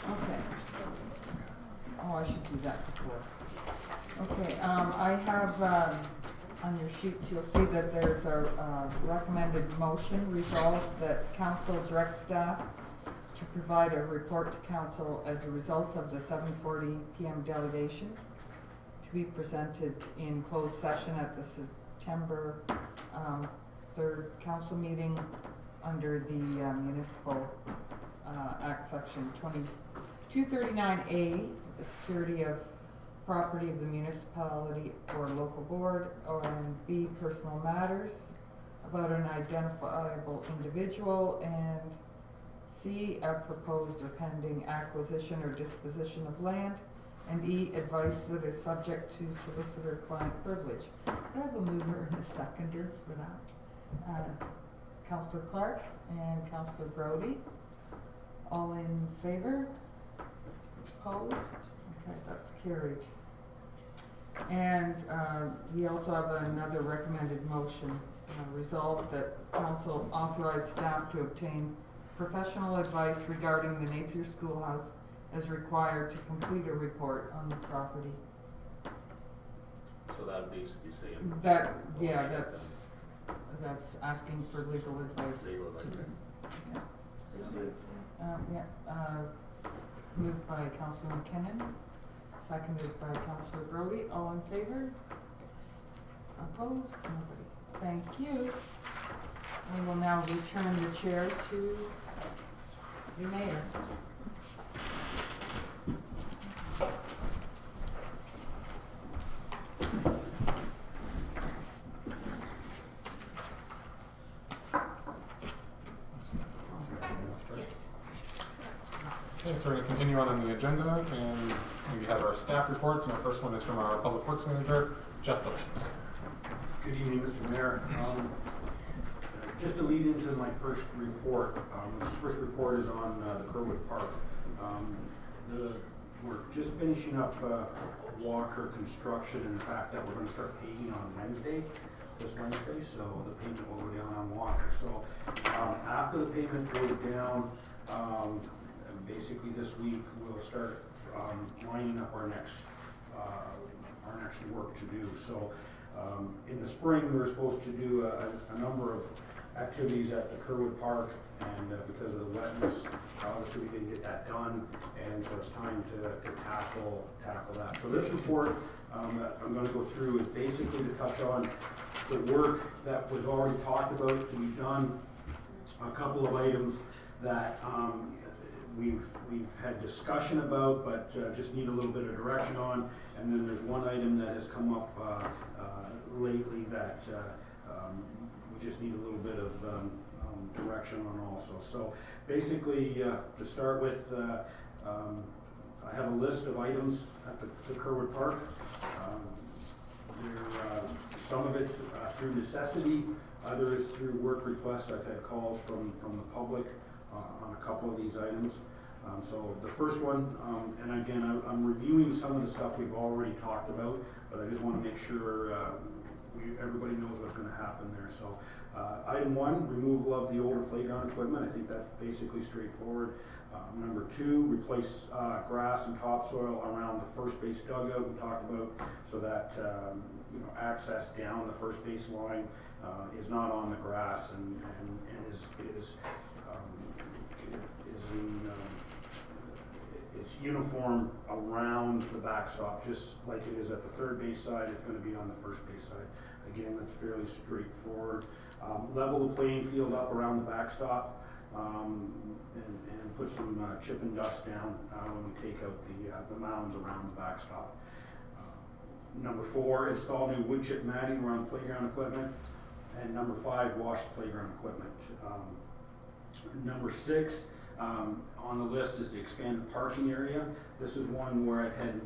Okay. Oh, I should do that before. Okay, I have, on your sheets, you'll see that there's a recommended motion resolved that council direct staff to provide a report to council as a result of the 7:40 PM delegation to be presented in closed session at the September 3rd council meeting under the Municipal Act Section 239A, the security of property of the municipality or local board, and B, personal matters about an identifiable individual, and C, a proposed or pending acquisition or disposition of land, and E, advice that is subject to solicitor-client privilege. Do I have a mover and a seconder for that? Councillor Clark and Councillor Brody. All in favor? Opposed? Okay, that's carried. And we also have another recommended motion, resolved that council authorize staff to obtain professional advice regarding the Napier Schoolhouse as required to complete a report on the property. So that would basically say. That, yeah, that's asking for legal advice. Legal advice. Okay. Moved by Councillor McKinnon, seconded by Councillor Brody. All in favor? Opposed? Nobody. Thank you. We will now return the chair to the mayor. Okay, so we're going to continue on the agenda, and we have our staff reports, and our first one is from our Public Works Manager, Jeff Phillips. Good evening, Mr. Mayor. Just to lead into my first report, this first report is on the Kerwood Park. We're just finishing up Walker construction, and the fact that we're going to start paving on this Wednesday, so the pavement will go down on Walker. So after the pavement goes down, basically this week we'll start lining up our next work to do. So in the spring we were supposed to do a number of activities at the Kerwood Park, and because of the wetness, obviously we didn't get that done, and so it's time to tackle that. So this report that I'm going to go through is basically to touch on the work that was already talked about to be done, a couple of items that we've had discussion about, but just need a little bit of direction on, and then there's one item that has come up lately that we just need a little bit of direction on also. So basically, to start with, I have a list of items at the Kerwood Park. Some of it's through necessity, others through work requests. I've had calls from the public on a couple of these items. So the first one, and again, I'm reviewing some of the stuff we've already talked about, but I just want to make sure everybody knows what's going to happen there. So item one, removal of the older playground equipment. I think that's basically straightforward. Number two, replace grass and topsoil around the first base dugout we talked about, so that access down the first base line is not on the grass and is it's uniform around the backstop, just like it is at the third base side. It's going to be on the first base side. Again, that's fairly straightforward. Level the playing field up around the backstop, and put some chip and dust down when we take out the mounds around the backstop. Number four, install new wood chip matting around playground equipment. And number five, wash playground equipment. Number six, on the list is to expand the parking area. This is one where I've had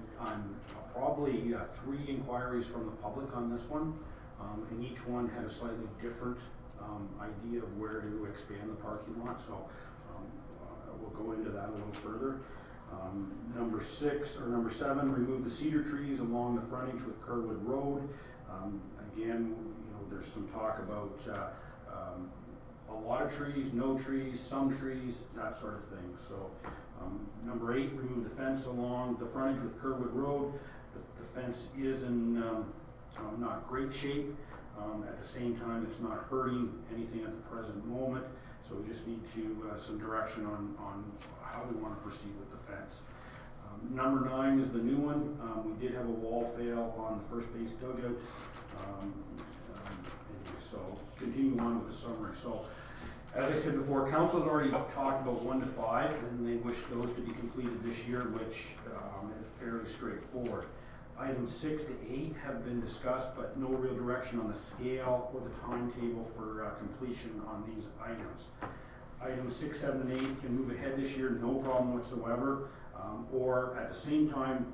probably 3 inquiries from the public on this one, and each one had a slightly different idea of where to expand the parking lot, so we'll go into that a little further. Number 7, remove the cedar trees along the frontage with Kerwood Road. Again, there's some talk about a lot of trees, no trees, some trees, that sort of thing. So number 8, remove the fence along the frontage with Kerwood Road. The fence is in not great shape. At the same time, it's not hurting anything at the present moment. So we just need some direction on how we want to proceed with the fence. Number 9 is the new one. We did have a wall fail on the first base dugout. So continue on with the summary. So as I said before, council's already talked about 1 to 5, and they wish those to be completed this year, which is fairly straightforward. Items 6 to 8 have been discussed, but no real direction on the scale or the timetable for completion on these items. Items 6, 7, and 8 can move ahead this year, no problem whatsoever. Or at the same time,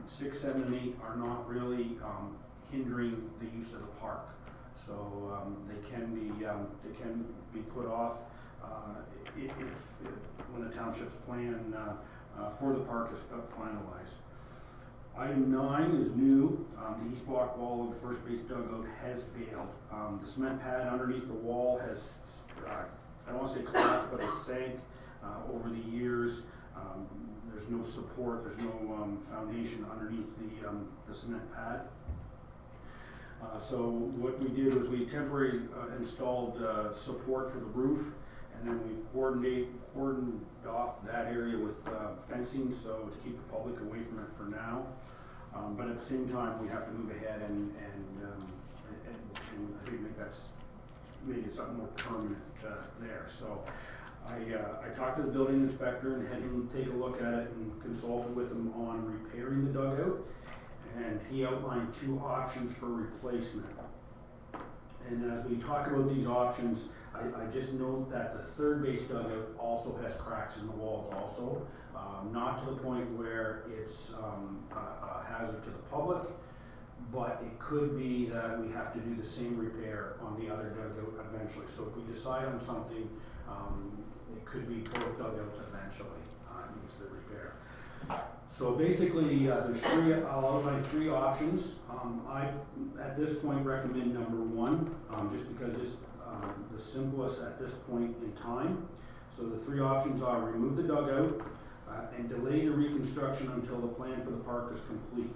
6, 7, and 8 are not really hindering the use of the park. So they can be put off if when the township's plan for the park is finalized. Item 9 is new. The east block wall of the first base dugout has failed. The cement pad underneath the wall has, I don't want to say collapsed, but it sank over the years. There's no support, there's no foundation underneath the cement pad. So what we did was we temporarily installed support for the roof, and then we've cordoned off that area with fencing, so to keep the public away from it for now. But at the same time, we have to move ahead and I think make it something more permanent there. So I talked to the building inspector and had him take a look at it and consulted with him on repairing the dugout. And he outlined 2 options for replacement. And as we talk about these options, I just note that the third base dugout also has cracks in the walls also. Not to the point where it's a hazard to the public, but it could be that we have to do the same repair on the other dugout eventually. So if we decide on something, it could be both dugouts eventually needs the repair. So basically, I'll outline 3 options. I, at this point, recommend number 1, just because it's the simplest at this point in time. So the 3 options are remove the dugout and delay the reconstruction until the plan for the park is complete.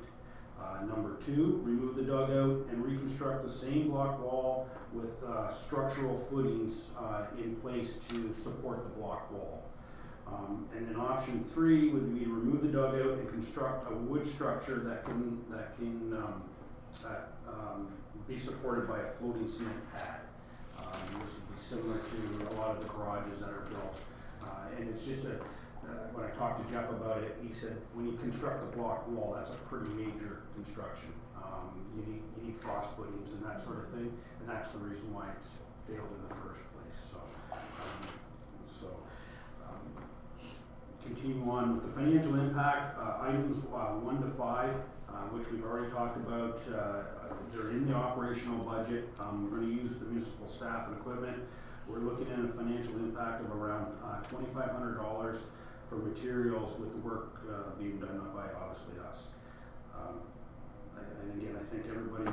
Number 2, remove the dugout and reconstruct the same block wall with structural footings in place to support the block wall. And then option 3 would be remove the dugout and construct a wood structure that can be supported by a floating cement pad. This would be similar to a lot of the garages that are built. And it's just when I talked to Jeff about it, he said when you construct a block wall, that's a pretty major construction. You need frost footings and that sort of thing, and that's the reason why it's failed in the first place. Continue on with the financial impact. Items 1 to 5, which we've already talked about, they're in the operational budget. We're going to use the municipal staff and equipment. We're looking at a financial impact of around $2,500 for materials with the work being done by obviously us. And again, I think everybody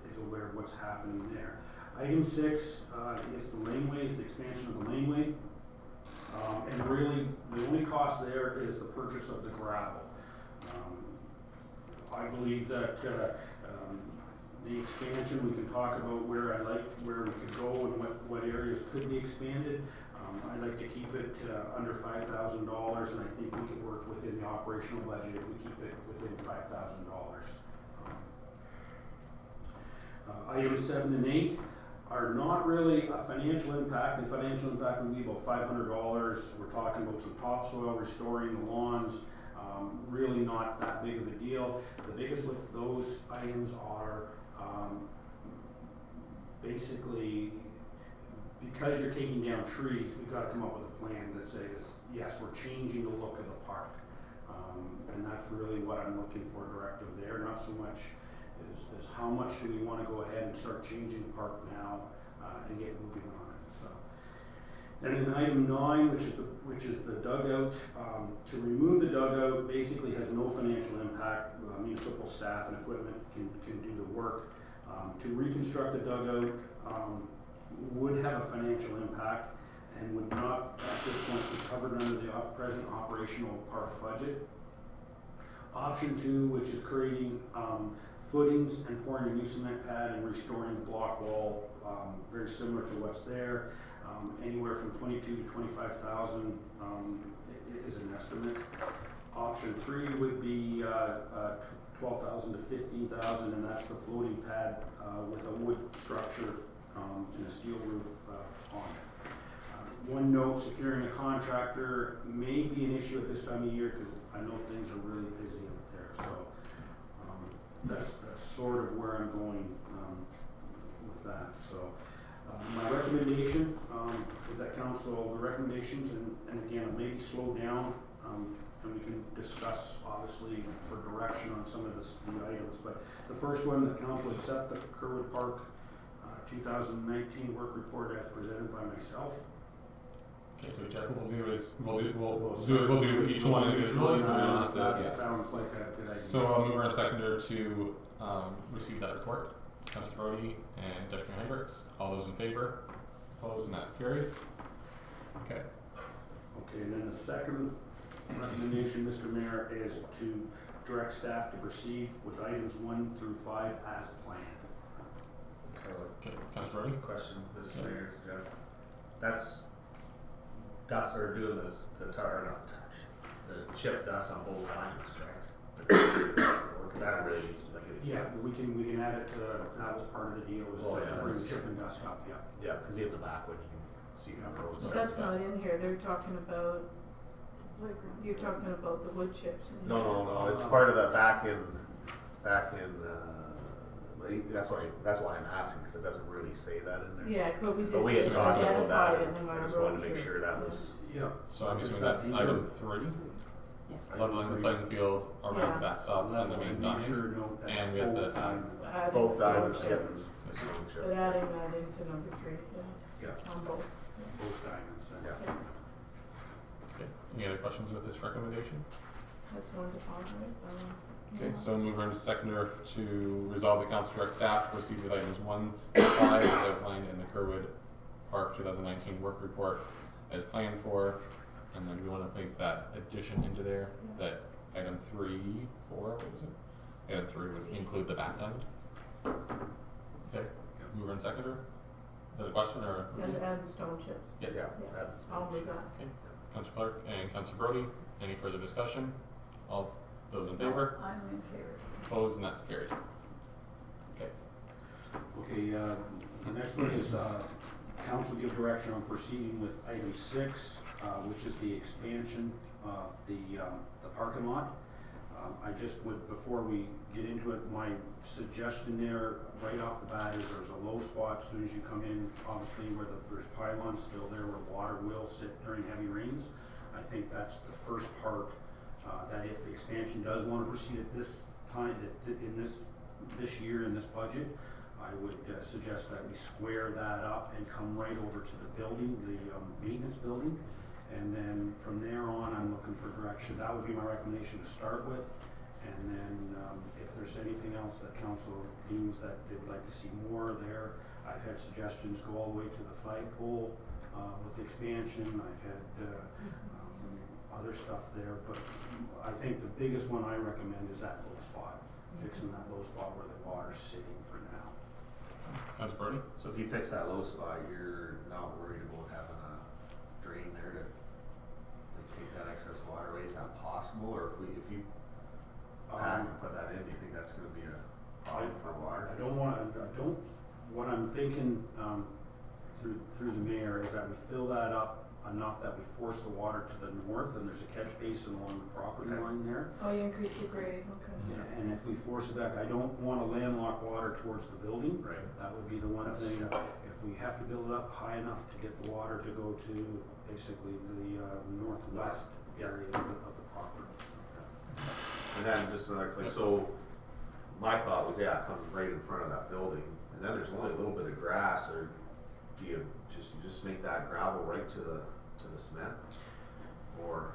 is aware of what's happening there. Item 6 is the laneways, the expansion of the laneway. And really, the only cost there is the purchase of the gravel. I believe that the expansion, we can talk about where we could go and what areas could be expanded. I'd like to keep it under $5,000, and I think we could work within the operational budget if we keep it within $5,000. Items 7 and 8 are not really a financial impact. The financial impact would be about $500. We're talking about some topsoil, restoring the lawns. Really not that big of a deal. The biggest with those items are basically, because you're taking down trees, we've got to come up with a plan that says, yes, we're changing the look of the park. And that's really what I'm looking for directive there. Not so much is how much do we want to go ahead and start changing the park now and get moving on it. So And then item 9, which is the dugout, to remove the dugout basically has no financial impact. Municipal staff and equipment can do the work. To reconstruct the dugout would have a financial impact and would not at this point be covered under the present operational park budget. Option 2, which is creating footings and pouring a new cement pad and restoring the block wall, very similar to what's there. Anywhere from 22 to 25,000 is an estimate. Option 3 would be 12,000 to 15,000, and that's the floating pad with a wood structure and a steel roof on it. One note: securing a contractor may be an issue at this time of year because I know things are really busy out there. So that's sort of where I'm going with that. So. My recommendation is that council, the recommendations, and again, maybe slow down, and we can discuss, obviously, for direction on some of the items. But the first one, that council accept the Kerwood Park 2019 work report as presented by myself. Okay, so Jeff, what we'll do is we'll do each one individually. So we don't have to. That sounds like a good idea. So I'll move our seconder to receive that report. Councilor Brody and Deputy Mayor Hendricks. All those in favor? Opposed? And that's carried. Okay. Okay, and then the second recommendation, Mr. Mayor, is to direct staff to proceed with items 1 through 5 as planned. So, Okay, Councilor Brody? question, Mr. Yeah. Mayor, Jeff. That's dust, or doing this, the chip dust on both lines, correct? Because that really needs to, like, it's. Yeah, we can add it to, that was part of the deal, was Oh, to yeah, bring the that's- chip and dust up, yeah. Yeah, because you have the back one, you can see from the road. So That's not in here, they're talking about, you're talking about the wood chips. and- No, it's part of the back in, that's why I'm asking, because it doesn't really say that in there. Yeah, but we But we did had talked about identify that, it in and I our just wanted to road make trip. sure that was, Yeah. So I'm Because assuming that's these item are- 3. Yes. Leveling the playing field around Yeah. the backstop and the main diamond. Sure note that And it's we have both the, diamonds. Adding both stone diamonds, chip. yeah. Yes. stone chip. But adding that into number 3, Yeah, on both. both diamonds, Yeah. Okay. Any other questions with this recommendation? That's wonderful, right? Okay, so move on to seconder to resolve the council direct staff to proceed with items 1 to 5 as outlined in the Kerwood Park 2019 work report as planned for. And then we want to make that addition into there, that item 3, 4, what was it? Item 3 would include the back diamond. Okay, mover and seconder. Is that a question or? And add the stone chips. Yeah. Yeah, Yeah. that's. I'll move that. Okay, Councilor Clark and Councilor Brody. Any further discussion? All those in favor? I'm in favor. Opposed, and that's carried. Okay. Okay, the next one is, council give direction on proceeding with item 6, which is the expansion of the parking lot. I just would, before we get into it, my suggestion there, right off the bat, is there's a low spot as soon as you come in, obviously where there's pylons still there where water will sit during heavy rains. I think that's the first part, that if the expansion does want to proceed at this time, in this year, in this budget, I would suggest that we square that up and come right over to the building, the maintenance building. And then from there on, I'm looking for direction. That would be my recommendation to start with. And then if there's anything else that council deems that they would like to see more there, I've had suggestions go all the way to the flagpole with the expansion. I've had other stuff there, but I think the biggest one I recommend is that low spot, fixing that low spot where the water's sitting for now. Councilor Brody? So if you fix that low spot, you're not worried about having a drain there to like, take that excess water away. Is that possible, or if you pack and put that in, do you think that's going to be a problem for water? What I'm thinking through the mayor is that we fill that up enough that we force the water to the north, and there's a catch basin along the property line there. Oh, you increase the grade, okay. Yeah, and if we force it back, I don't want to landlock water towards the building. Right. That would be the one That's- thing. If we have to build it up high enough to get the water to go to basically the northwest area of the property. And then just another place, so my thought was, yeah, it comes right in front of that building, and then there's only a little bit of grass or do you just make that gravel right to the cement? Or,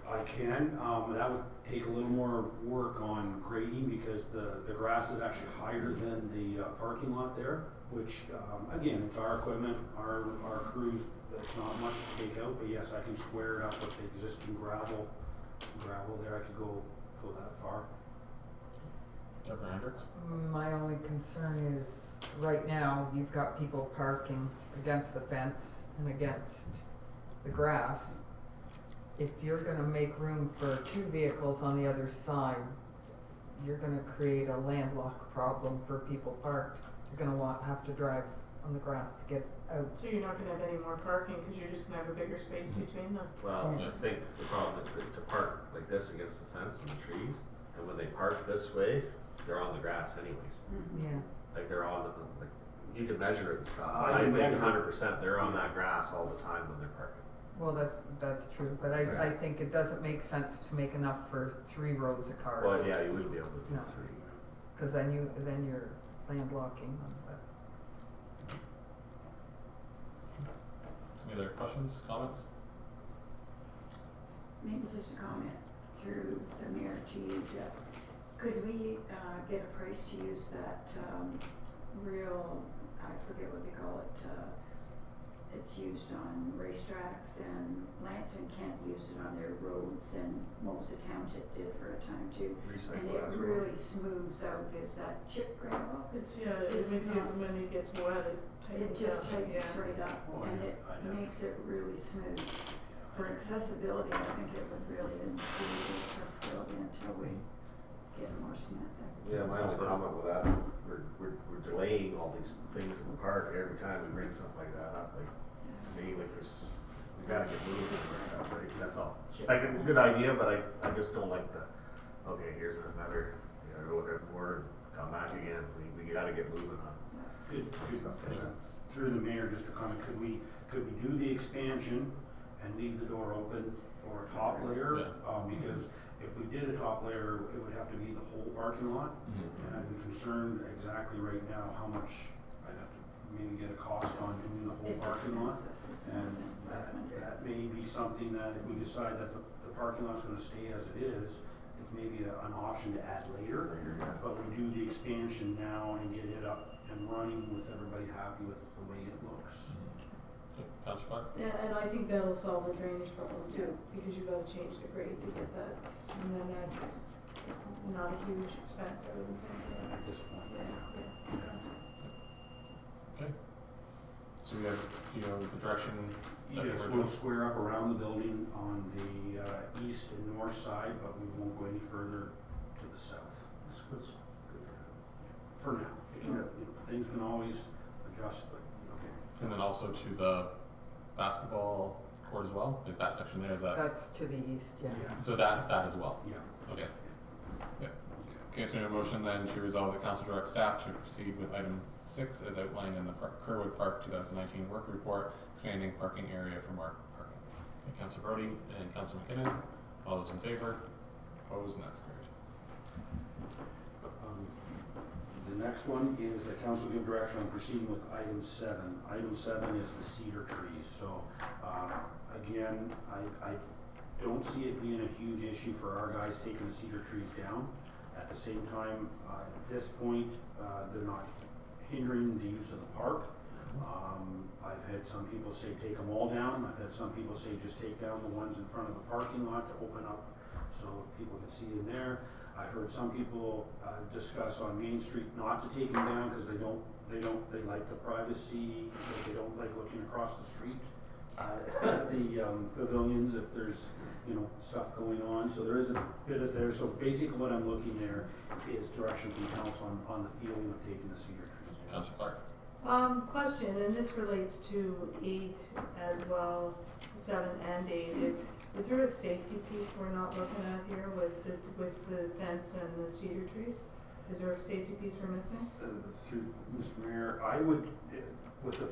I can, that would take a little more work on grading because the grass is actually higher than the parking lot there, which, again, it's our equipment, our crews, it's not much to take out, but yes, I can square it up with the existing gravel there, I could go that far. Deborah Hendricks? My only concern is, right now, you've got people parking against the fence and against the grass. If you're gonna make room for 2 vehicles on the other side, you're gonna create a landlocked problem for people parked. You're gonna have to drive on the grass to get out. So you're not gonna have any more parking, cause you're just gonna have a bigger space between them. well, Yeah. I think the problem is to park like this against the fence and the trees, and when they park this way, they're on the grass anyways. Yeah. Like they're on, like, you can measure it and stuff. I I can think measure. 100% they're on that grass all the time when they're parking. Well, that's true, but I Right. think it doesn't make sense to make enough for 3 rows of cars. Well, yeah, you wouldn't be able to do No. 3. Cause then you're landlocking them, but. Any other questions, comments? Maybe just a comment through the mayor to you, Jeff. Could we get a price to use that real, I forget what they call it, it's used on racetracks, and Lambton can't use it on their roads, and Mosa Township did for a time too. And Recycle it as really smooths out, is that chip gravel? It's, It's not- when it gets wet, it It tightens just up, tightens yeah. right up, Oh, and yeah, it I know. makes it really smooth. For accessibility, I think it would really improve the accessibility until we get more cement there. Yeah, my only comment with that, we're delaying all these things in the park every time we bring something like that up. Like, to me, like this, we gotta get moving on this stuff, right? That's all. Like a good idea, but I just don't like the, okay, here's another, you gotta look at more and come back again. We gotta get moving on Could, stuff like that. through the mayor, just a comment, could we do the expansion and leave the door open for a top layer? Yeah. Because if we did a top layer, it would have to be the whole parking lot. And I'd be concerned exactly right now how much I'd have to maybe get a cost on doing the whole It's parking lot. expensive, it's more And than that may be something that if we decide that the parking lot's gonna stay as it is, it's maybe an option to add later. Later, yeah. But we do the expansion now and get it up and running with everybody happy with the way it looks. Okay, Councillor Clark? Yeah, and I think that'll solve the drainage problem too, because you've gotta change the grade to get that, and then that's not a huge expense, I wouldn't think, At this point, Okay. So we have, the direction that yes, we're we'll doing. square up around the building on the east and north side, but we won't go any further to the south. That's good For now. It can, things can always adjust, but, okay. And then also to the basketball court as well, like that section there, is that, That's to the east, yeah. so that as well? Yeah. Okay. Okay, so we have a motion then to resolve the council direct staff to proceed with item 6 as outlined in the Kerwood Park 2019 work report, expanding parking area for marked parking. Okay, Councillor Brody and Councillor McKinnon, all those in favor? Opposed, and that's carried. The next one is that council give direction on proceeding with item 7. Item 7 is the cedar trees, so, again, I don't see it being a huge issue for our guys taking the cedar trees down. At the same time, at this point, they're not hindering the use of the park. I've had some people say take them all down. I've had some people say just take down the ones in front of the parking lot to open up so people can see in there. I've heard some people discuss on Main Street not to take them down because they like the privacy, they don't like looking across the street at the pavilions if there's stuff going on. So there is a bit of there. So basically what I'm looking there is direction from council on the feeling of taking the cedar trees down. Councillor Clark? Question, and this relates to 8 as well, 7 and 8, is there a safety piece we're not looking at here with the fence and the cedar trees? Is there a safety piece we're missing? Through Mr. Mayor, I would,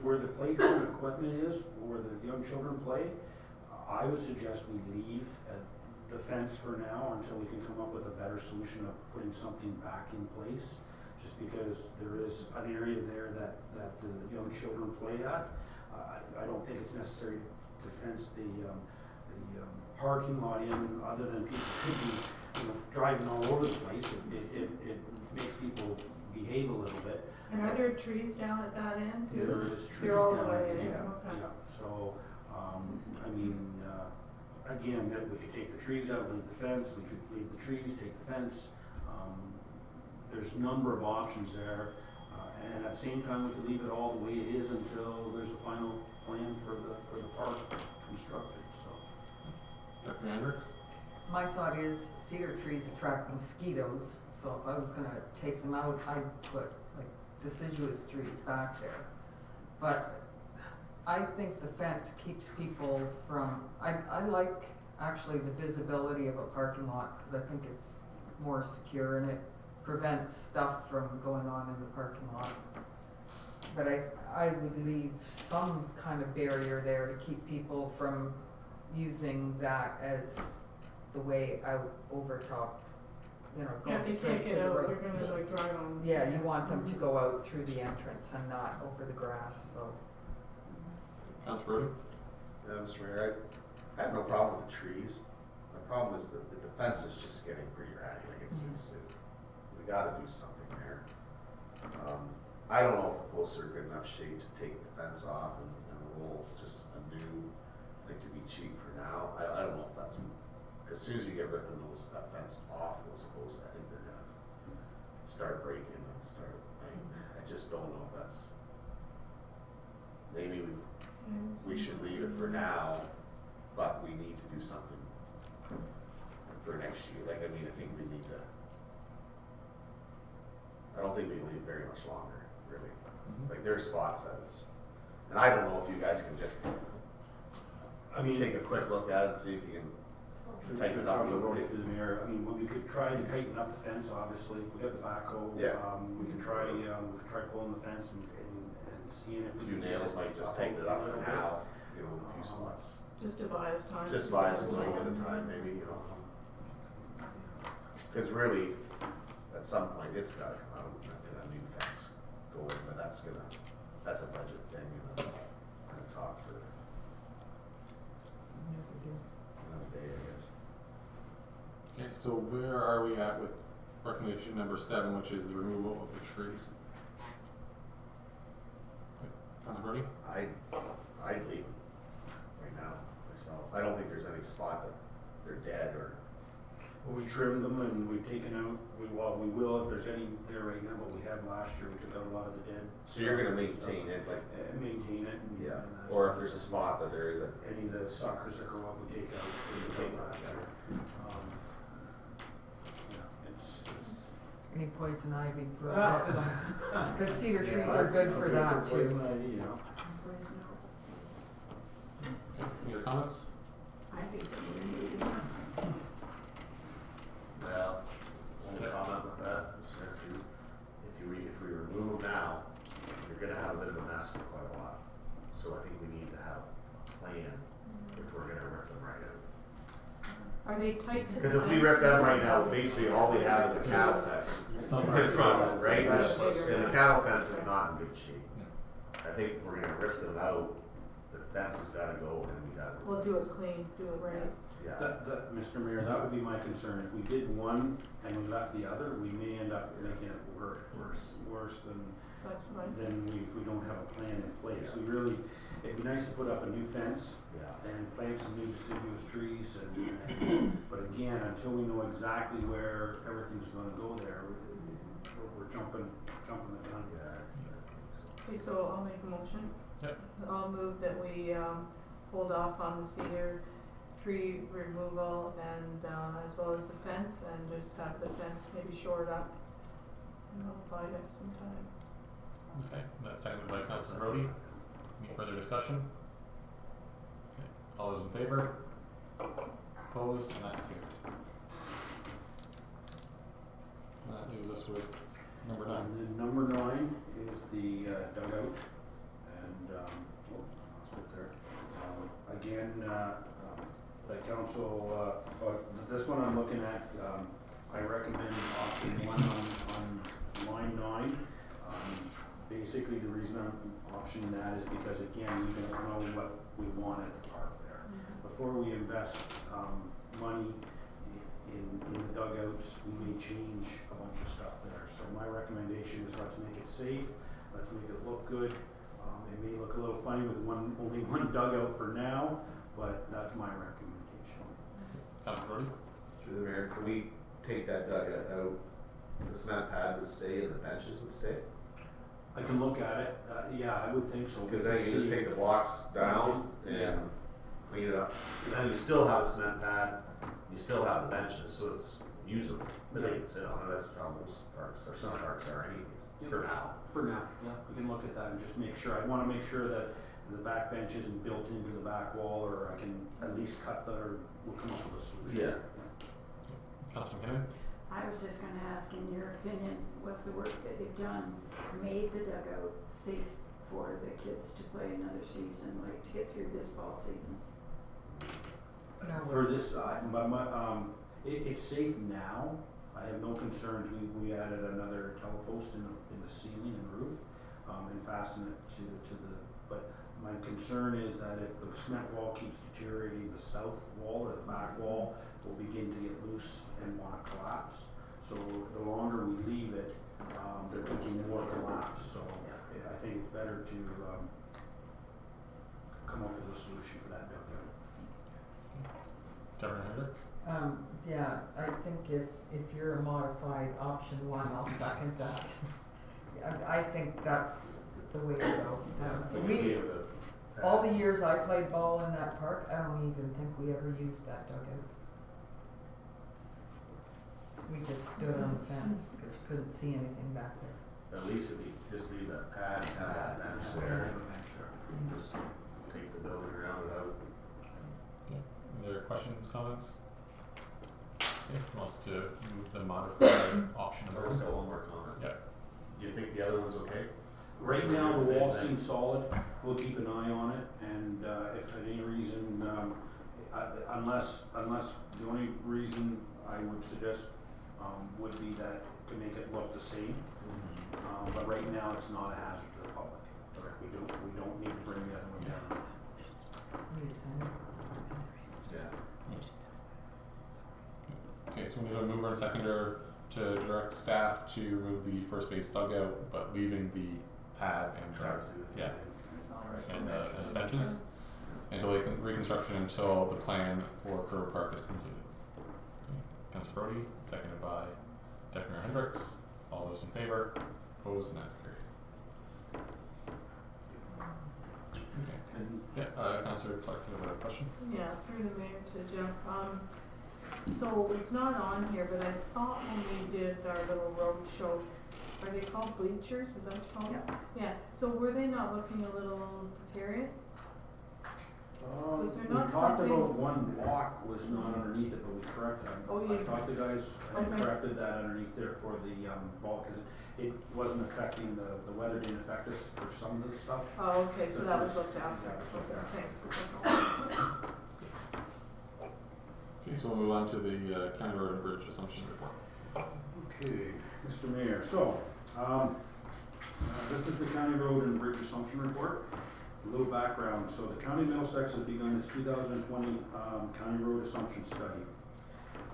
where the playground equipment is, where the young children play, I would suggest we leave the fence for now until we can come up with a better solution of putting something back in place. Just because there is an area there that the young children play at. I don't think it's necessary to fence the parking lot in, other than people could be, you know, driving all over the place. It makes people behave a little bit. And are there trees down at that end too? There is trees They're all the down way there, in, yeah, okay. yeah. So, I mean, again, that we could take the trees out, leave the fence, we could leave the trees, take the fence. There's a number of options there, and at the same time, we could leave it all the way it is until there's a final plan for the park constructed, so. Dr. Hendricks? My thought is cedar trees attract mosquitoes, so if I was gonna take them out, I'd put like deciduous trees back there. But I think the fence keeps people from, I like actually the visibility of a parking lot, cause I think it's more secure and it prevents stuff from going on in the parking lot. But I would leave some kind of barrier there to keep people from using that as the way out over top, you know, Yeah, going if they straight take to it the out, road. they're gonna like drive on. Yeah, you want them to go out through the entrance and not over the grass, so. Councilor Brody? Yeah, Mr. Mayor, I have no problem with the trees. My problem is that the fence is just getting pretty ratty, like we gotta do something there. I don't know if the posts are good enough shape to take the fence off and roll just a new, like to be cheap for now. I don't know if that's, as soon as you get ripping that fence off those posts, I think they're gonna start breaking and start, I just don't know if that's, maybe we should leave it for now, but we need to do something for next year. Like, I mean, I think we need to, I don't think we can leave very much longer, really. Like, there are spots that it's, and I don't know if you guys can just, I mean, take a quick look at it and see if you can tighten it up a little bit. Through the mayor, I mean, we could try to tighten up the fence, obviously, we got the backhoe. Yeah. We could try pulling the fence and seeing if A we few can nails get might just up tighten it up a for little bit. now, you know, a few spots. Just to buy us time. Just buy us a little bit of time, maybe, you know. Cause really, at some point, it's gotta come out and a new fence go in, but that's a budget thing, and a talk for another day, I guess. Okay, so where are we at with recommendation number 7, which is the removal of the trees? Councilor Brody? I'd leave them right now myself. I don't think there's any spot that they're dead or. Well, we trimmed them and we've taken out, we will if there's any there right now, but we had last year, we took out a lot of the dead. So you're gonna stuff. maintain it, like. Maintain it. Yeah, and or if there's a spot that there is a. any of the suckers that grow up, we take out, we take last year. Yeah, it's Any poison ivy grows up them. Cause cedar trees are good for that too. poison ivy, you know. Okay, any other comments? I think that we're gonna need enough. Well, only comment with that, if we remove now, you're gonna have a bit of a mess for quite a while. So I think we need to have a plan if we're gonna rip them right out. Are they tight to the Because fence? if we rip them right now, basically all we have is a cattle fence in front, right? And the cattle fence is not in good shape. I think if we're gonna rip them out, the fence has gotta go and we gotta. We'll do it clean, do it right. Yeah. That, Mr. Mayor, that would be my concern. If we did one and we left the other, we may end up making it worse than That's fine. if we don't have a plan in place. We really, it'd be nice to put up a new fence Yeah. and plant some new deciduous trees but again, until we know exactly where everything's gonna go there, we're jumping the gun. Yeah. Okay, so I'll make a motion. Yep. I'll move that we, hold off on the cedar tree removal and, as well as the fence, and just have the fence maybe shored up. And it'll buy us some time. Okay, that's seconded by Councilor Brody. Any further discussion? Okay, all those in favor? Opposed? And that's carried. That leaves us with number 9. And then number 9 is the dugout, and lost it there. Again, the council, this one I'm looking at, I recommend option 1 on line 9. Basically, the reason I'm optioning that is because again, we don't know what we want at the park there. Before we invest, money in the dugouts, we may change a bunch of stuff there. So my recommendation is let's make it safe, let's make it look good. It may look a little funny with only one dugout for now, but that's my recommendation. Councilor Brody? Through the mayor, can we take that dugout out? The cement pad would stay and the benches would stay? I can look at it, yeah, I would think so. Because then you just take the blocks down and clean it up. And then you still have a cement pad, you still have the benches, so it's usable. But they can sit on it, that's how most parks, or some parks are anyways, for now. For now, yeah, we can look at that and just make sure, I wanna make sure that the back bench isn't built into the back wall, or I can at least cut that, or we'll come up with a solution. Yeah. Councilor Kennedy? I was just gonna ask, in your opinion, was the work that you've done made the dugout safe for the kids to play another season, like to get through this fall season? For this, it's safe now. I have no concerns. We added another telepost in the ceiling and roof, and fastened it to the, but my concern is that if the cement wall keeps deteriorating, the south wall or the back wall will begin to get loose and wanna collapse. So the longer we leave it, there could be more collapse. So I think it's better to, come up with a solution for that dugout. Deborah Hendricks? Yeah, I think if you're a modified option one, I'll second that. I think that's the way to go. All the years I played ball in that park, I don't even think we ever used that dugout. We just stood on the fence because you couldn't see anything back there. At least if you just leave that pad and have that bench there, just take the building around it out. Any other questions, comments? Okay, who wants to move the modified option I just number? got one more comment. Yeah. Do you think the other one's okay? Right now, the wall seems solid. We'll keep an eye on it, and if for any reason, unless the only reason I would suggest would be that to make it look the same. But right now, it's not a hazard to the public. We don't need to bring the other one down. Yeah. Okay, so we need a mover and seconder to direct staff to remove the first base dugout, but leaving the pad and yeah, and the benches, and delay reconstruction until the plan for Kerr Park is completed. Okay. Councilor Brody, seconded by Deputy Mayor Hendricks. All those in favor? Opposed? And that's carried. Okay. And Yeah, Councilor Clark, you have a question? Yeah, through the mayor to Jeff. So it's not on here, but I thought when we did our little road show, are they called bleachers? Is that what you call them? Yeah. So were they not looking a little precarious? Was there not we talked something- about one block was not underneath it, but we corrected it. Oh, I you- thought the guys had Okay. corrected that underneath there for the ball, cause it wasn't affecting, the weather didn't affect us for some of the stuff. Oh, okay, so that was looked Yeah, after. it was looked Okay, after. thanks. That's all. Okay, so we'll move on to the County Road and Bridge Assumption Report. Okay, Mr. Mayor, so, this is the County Road and Bridge Assumption Report. A little background, so the County of Middlesex has begun its 2020 County Road Assumption Study.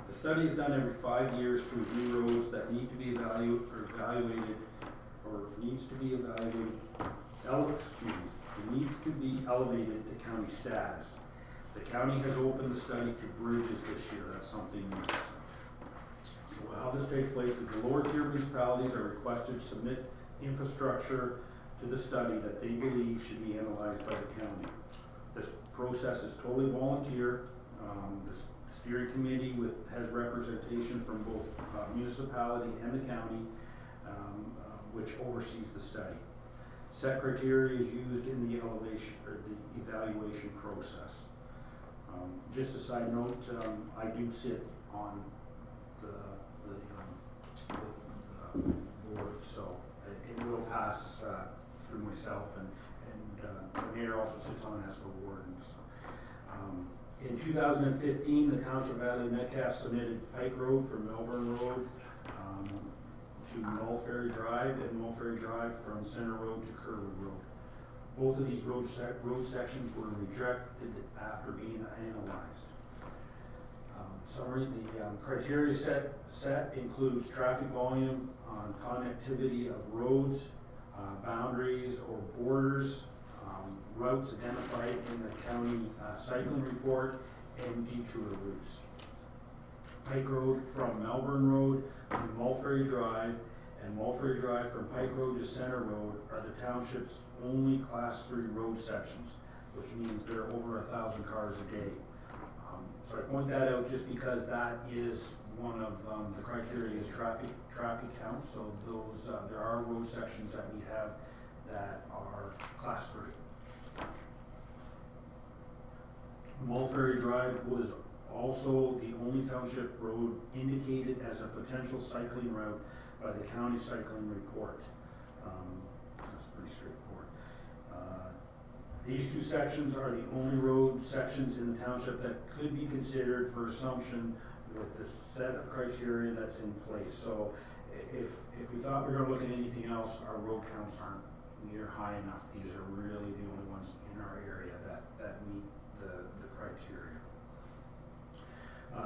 The study is done every 5 years to review roads that need to be evaluated, it needs to be elevated to county status. The county has opened the study to bridges this year, that's something new. So how this takes place is the lower tier municipalities are requested to submit infrastructure to the study that they believe should be analyzed by the county. This process is totally volunteer. The steering committee has representation from both municipality and the county, which oversees the study. Set criteria is used in the evaluation process. Just a side note, I do sit on the board, so it will pass through myself, and the mayor also sits on as the wardens. In 2015, the township of Adelaide Metcalfe submitted Pike Road for Melbourne Road to Mulberry Drive and Mulberry Drive from Center Road to Kerwood Road. Both of these road sections were rejected after being analyzed. Summary, the criteria set includes traffic volume, connectivity of roads, boundaries or borders, routes identified in the county cycling report, and detour routes. Pike Road from Melbourne Road to Mulberry Drive and Mulberry Drive from Pike Road to Center Road are the township's only Class 3 road sections, which means there are over 1,000 cars a day. So I point that out just because that is one of the criteria is traffic count. So those there are road sections that we have that are Class 3. Mulberry Drive was also the only township road indicated as a potential cycling route by the county cycling report. That's pretty straightforward. These two sections are the only road sections in the township that could be considered for assumption with the set of criteria that's in place. So if we thought we were going to look at anything else, our road counts aren't near high enough. These are really the only ones in our area that meet the criteria.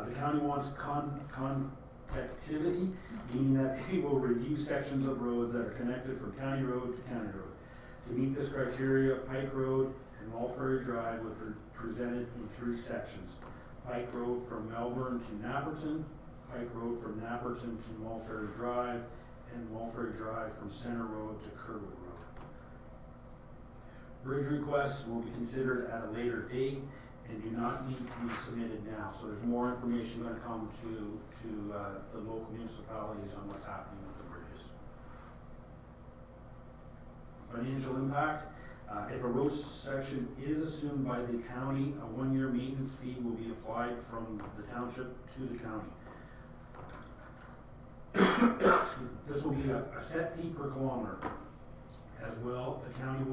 The county wants connectivity, meaning that they will review sections of roads that are connected from county road to county road. To meet this criteria, Pike Road and Mulberry Drive were presented in 3 sections. Pike Road from Melbourne to Napperton, Pike Road from Napperton to Mulberry Drive, and Mulberry Drive from Center Road to Kerwood Road. Bridge requests will be considered at a later date and do not need to be submitted now. So there's more information going to come to the local municipalities on what's happening with the bridges. Financial impact. If a road section is assumed by the county, a 1-year maintenance fee will be applied from the township to the county. This will be a set fee per kilometer. As well, the county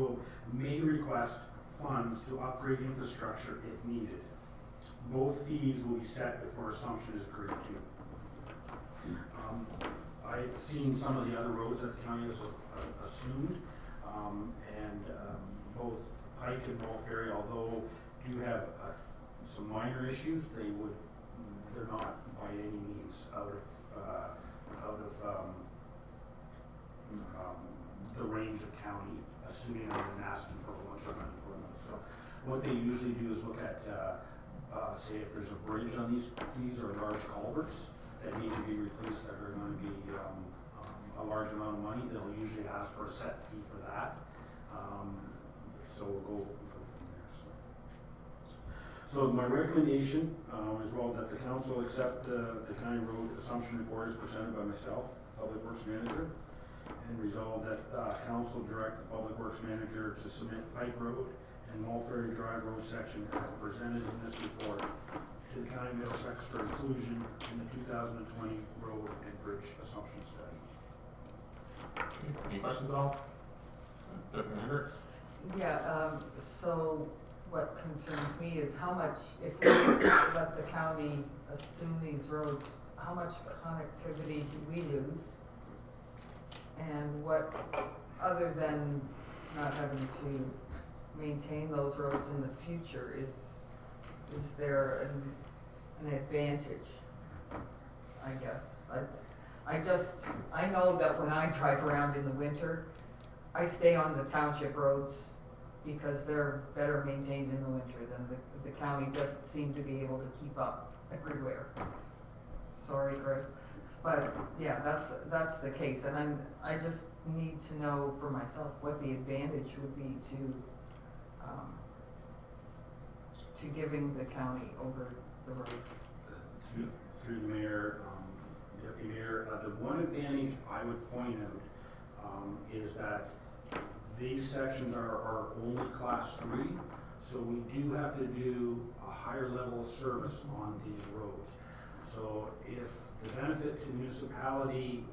may request funds to upgrade infrastructure if needed. Both fees will be set before assumption is agreed to. I've seen some of the other roads that the county has assumed, and both Pike and Mulberry, although do have some minor issues, they're not by any means out of the range of county assuming and asking for a bunch of money for them. So what they usually do is look at, say if there's a bridge on these are large culverts that need to be replaced that are going to be a large amount of money. They'll usually ask for a set fee for that. So we'll go from there. So my recommendation is that the council accept the county road assumption report as presented by myself, Public Works Manager, and resolve that council direct the Public Works Manager to submit Pike Road and Mulberry Drive Road section as presented in this report to the County Middlesex for inclusion in the 2020 road and bridge assumption study. Any questions at all? Deputy Hendricks? Yeah, so what concerns me is how much, if we let the county assume these roads, how much connectivity do we lose? And what, other than not having to maintain those roads in the future, is there an advantage? I guess. I know that when I drive around in the winter, I stay on the township roads because they're better maintained in the winter than the county doesn't seem to be able to keep up everywhere. Sorry, Chris. But yeah, that's the case, and I just need to know for myself what the advantage would be to giving the county over the roads. Through the mayor, deputy mayor, the one advantage I would point out is that these sections are only class 3, so we do have to do a higher level of service on these roads. So if the benefit to the municipality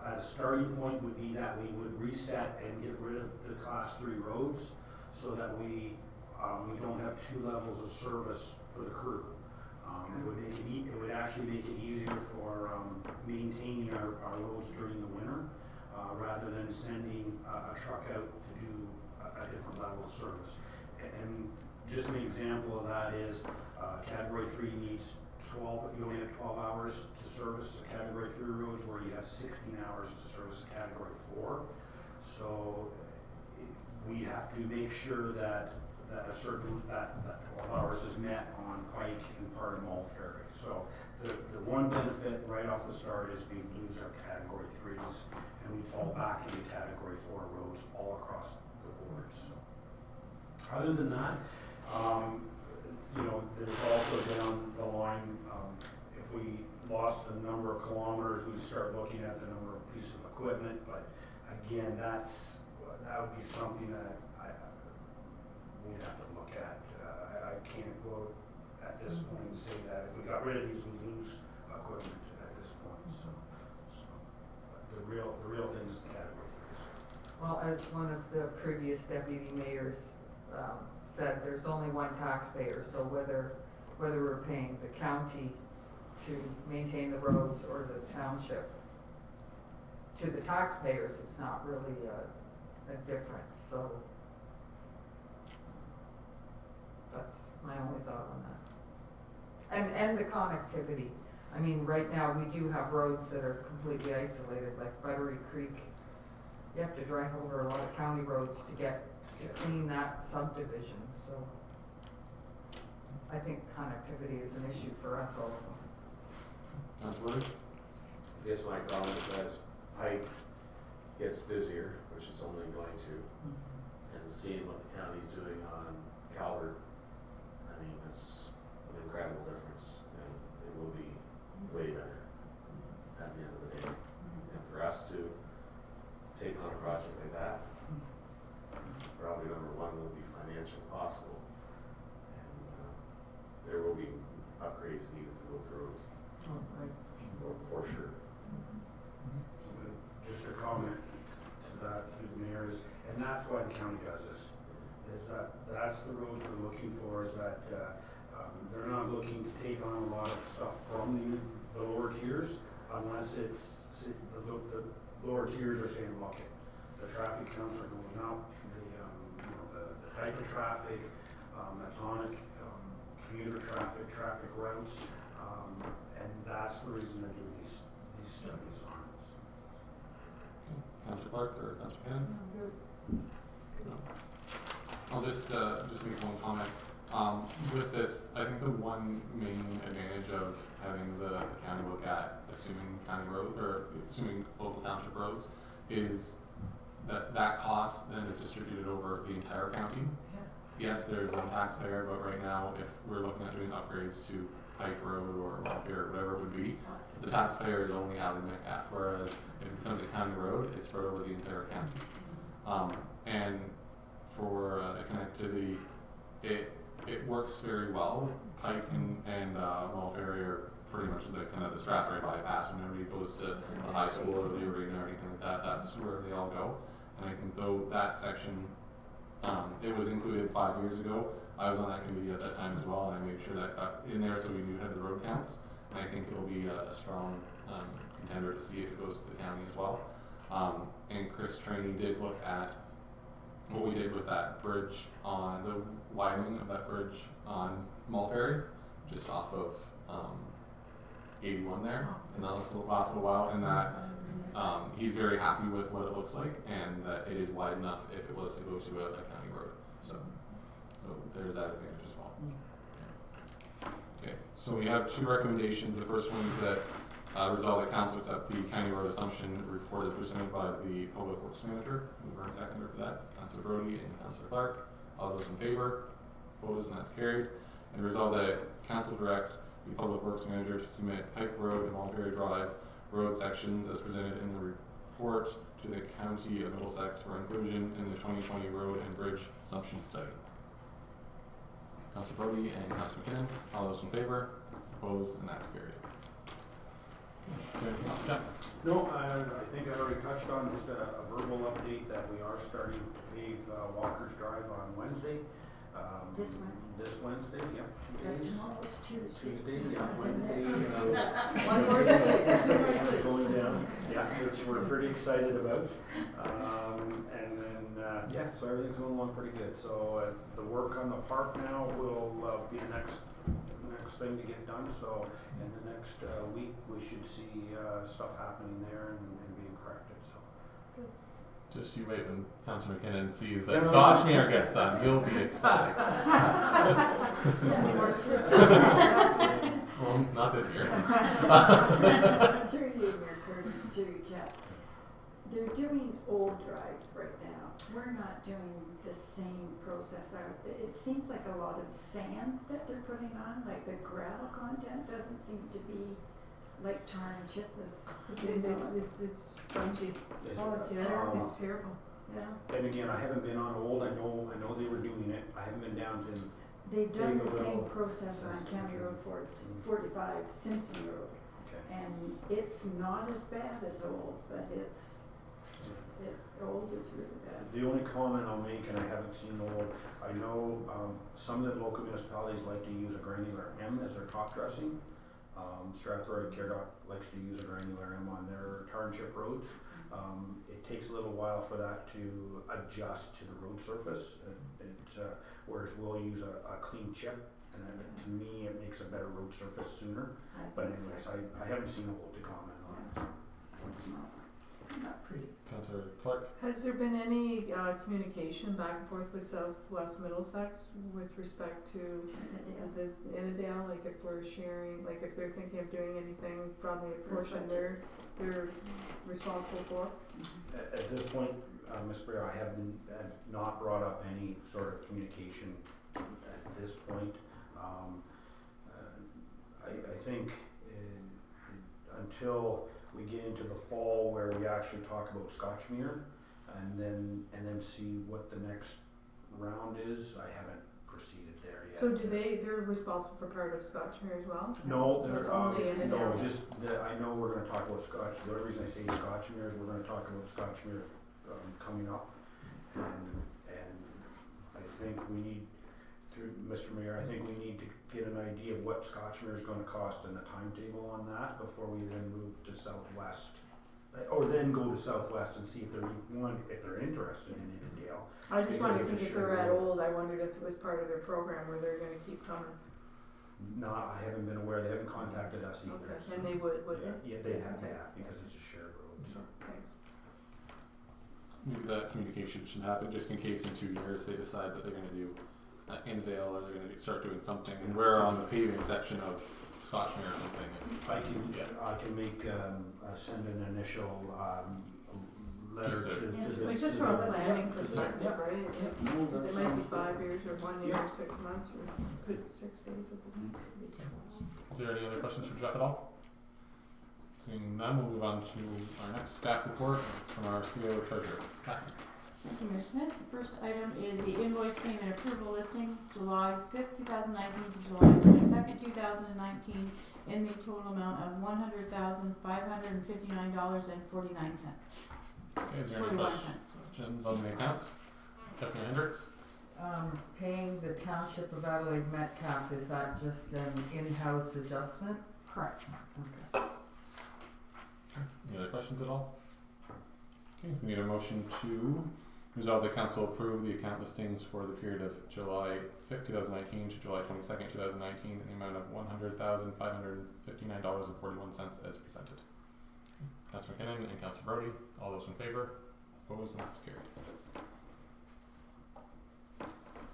at a starting point would be that we would reset and get rid of the class 3 roads so that we don't have 2 levels of service for the crew. It would actually make it easier for maintaining our roads during the winter, rather than sending a truck out to do a different level of service. And just an example of that is Category 3 needs 12, you only have 12 hours to service Category 3 roads, where you have 16 hours to service Category 4. So we have to make sure that that 12 hours is met on Pike and part of Mall Ferry. So the one benefit right off the start is we lose our Category 3s and we fall back into Category 4 roads all across the board. So other than that, there's also down the line, if we lost a number of kilometers, we'd start looking at the number of pieces of equipment. But again, that would be something that we'd have to look at. I can't go at this point and say that if we got rid of these, we'd lose equipment at this point. So but the real thing is the Category 3s. Well, as one of the previous deputy mayors said, there's only one taxpayer, so whether we're paying the county to maintain the roads or the township, to the taxpayers, it's not really a difference. So that's my only thought on that. And the connectivity. I mean, right now we do have roads that are completely isolated, like Buttery Creek. You have to drive over a lot of county roads to get to clean that subdivision, so I think connectivity is an issue for us also. Councilor? I guess my problem is as Pike gets busier, which it's only going to, and seeing what the county's doing on Calvert, I mean, it's an incredible difference, and it will be way better at the end of the day. And for us to take on a project like that, probably number one will be financial possible, and there will be upgrades needed to those roads. Oh, right. For sure. Just a comment to that, through the mayor, and that's why the county does this, is that's the roads we're looking for, is that they're not looking to take on a lot of stuff from the lower tiers unless the lower tiers are saying, look, the traffic counts are going up, the type of traffic that's on it, commuter traffic routes, and that's the reason they're doing these studies on it. Councilor Clark or Councilor Cannon? No. I'll just make one comment. With this, I think the one main advantage of having the county look at assuming county road or assuming local township roads is that cost then is distributed over the entire county. Yes, there's one taxpayer, but right now, if we're looking at doing upgrades to Pike Road or Welfare, whatever it would be, the taxpayer is only Adelaide Metcalfe, whereas if it becomes a county road, it's spread over the entire county. And for connectivity, it works very well. Pike and Welfare are pretty much the kind of the Strathroy bypass. When everybody goes to the high school or the arena or anything like that, that's where they all go. And I think though that section, it was included 5 years ago. I was on that committee at that time as well, and I made sure that got in there so we knew had the road counts. And I think it'll be a strong contender to see if it goes to the county as well. And Chris Trainee did look at what we did with that bridge on the widening of that bridge on Mulferry, just off of 81 there, and that last little while, and that he's very happy with what it looks like, and that it is wide enough if it was to go to a county road. So there's that advantage as well. Okay, so we have two recommendations. The first one is that resolve that council accept the county road assumption report as presented by the public works manager. Mover and seconder for that, Councilor Brody and Councilor Clark. All those in favor? Opposed? And that's carried. And resolve that council direct the public works manager to submit Pike Road and Mulberry Drive road sections as presented in the report to the County of Middlesex for inclusion in the 2020 road and bridge assumption study. Councilor Brody and Councilor McKinnon. All those in favor? Opposed? And that's carried. Is there anything else, Scott? No, I think I already touched on just a verbal update that we are starting to pave Walker's Drive on Wednesday. This Wednesday? This Wednesday, yeah, 2 But days. tomorrow's Tuesday. Tuesday, yeah, Wednesday, One more sleep, 2 more it's sleeps. going down, yeah, which we're pretty excited about. And then, yeah, so everything's going along pretty good. So the work on the park now will be the next thing to get done. So in the next week, we should see stuff happening there and being corrected, so. Just you wait when Councillor McKinnon sees that Scotchmere gets done, you'll be ecstatic. Well, not this year. Through you, Mayor Curtis, too, Jeff. They're doing Old Drive right now. We're not doing the same process. It seems like a lot of sand that they're putting on, like the gravel content doesn't seem to be like tar and chip is. It's spongy. Oh, it's terrible. It's terrible. Yeah. And again, I haven't been on Old. I know they were doing it. I haven't been down to. They've done the Take a same little- process on County Road 45, Simpson Road. Okay. And it's not as bad as Old, but Old is really bad. The only comment I'll make, and I haven't seen Old, I know some of the local municipalities like to use a granular M as their top dressing. Strathroy Caredoc likes to use a granular M on their tar and chip roads. It takes a little while for that to adjust to the road surface. Whereas we'll use a clean chip, and then to me it makes a better road surface sooner. But anyways, I haven't seen Old to comment on it. It's not pretty. Councillor Clark? Has there been any communication back and forth with Southwest Middlesex with respect to this Innedale? Like if we're sharing, like if they're thinking of doing anything from the portion they're responsible for? At this point, Ms. Breer, I have not brought up any sort of communication at this point. I think until we get into the fall where we actually talk about Scotchmere and then see what the next round is, I haven't proceeded there yet. So they're responsible for part of Scotchmere as well? No, It's only Innedale. I know we're gonna talk about Scotch, the only reason I say Scotchmere is we're gonna talk about Scotchmere coming up. And I think we need, through Mr. Mayor, I think we need to get an idea of what Scotchmere is gonna cost and the timetable on that before we then move to Southwest. Or then go to Southwest and see if they're interested in Innedale. I just wondered, Because because it's if a they're shared at road. Old, I wondered if it was part of their program where they're gonna keep coming. No, I haven't been aware, they haven't contacted us either. Okay, and they would they? Yeah, they'd have, because it's a shared road, so. Thanks. Maybe that communication should happen just in case in 2 years they decide that they're going to do Innedale or they're going to start doing something, and we're on the paving section of Scotchmere or something. I can make, send an initial, letter Just to Like the. just from a planning perspective, Yeah. right? Yeah. No, Because that it might be sounds 5 years or 1 year or 6 months or could 6 days with Is there any other questions for Jeff at all? Seeing none, we'll move on to our next staff report from our CO treasurer. Catherine. Thank you, Mayor Smith. The first item is the invoice payment approval listing, July 5th, 2019 to July 22nd, 2019, in the total amount of $100,559.49. Okay, is there any 41 questions cents. on the accounts? Deputy Hendricks? Paying the Township of Adelaide Metcalfe, is that just an in-house adjustment? Correct. Okay. Any other questions at all? Okay, we need a motion to resolve the council approve the account listings for the period of July 5th, 2019 to July 22nd, 2019 in the amount of $100,559.41 as presented. Councillor McKinnon and Councillor Brody, all those in favor? Opposed, and that's carried.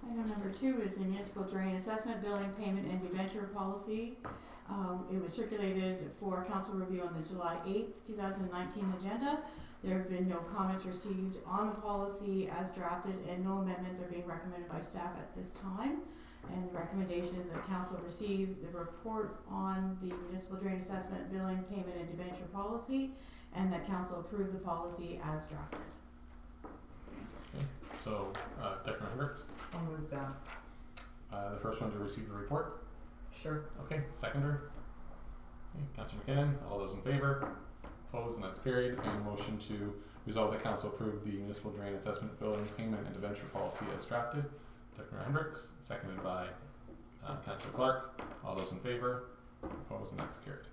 Item number 2 is the municipal drain assessment, billing, payment, and debenture policy. It was circulated for council review on the July 8th, 2019 agenda. There have been no comments received on the policy as drafted, and no amendments are being recommended by staff at this time. And the recommendation is that council receive the report on the municipal drain assessment, billing, payment, and debenture policy, and that council approve the policy as drafted. Okay, so Deputy Hendricks, I'll move that. the first one to receive the report. Sure. Okay, seconder. Okay, Councillor McKinnon, all those in favor? Opposed, and that's carried. And motion to resolve that council approve the municipal drain assessment, billing, payment, and debenture policy as drafted. Deputy Hendricks, seconded by Councillor Clark. All those in favour? Opposed? And that's carried.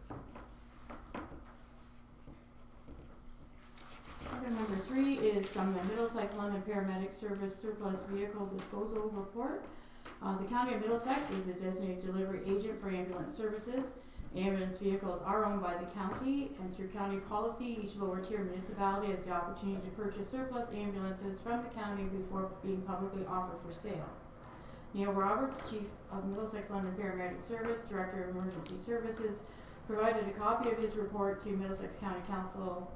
Item number 3 is from the Middlesex London Paramedic Service Surplus Vehicle Disposal Report. The County of Middlesex is a designated delivery agent for ambulance services. Ambulance vehicles are owned by the county, and through county policy, each lower tier municipality has the opportunity to purchase surplus ambulances from the county before being publicly offered for sale. Neil Roberts, Chief of Middlesex London Paramedic Service, Director of Emergency Services, provided a copy of his report to Middlesex County Council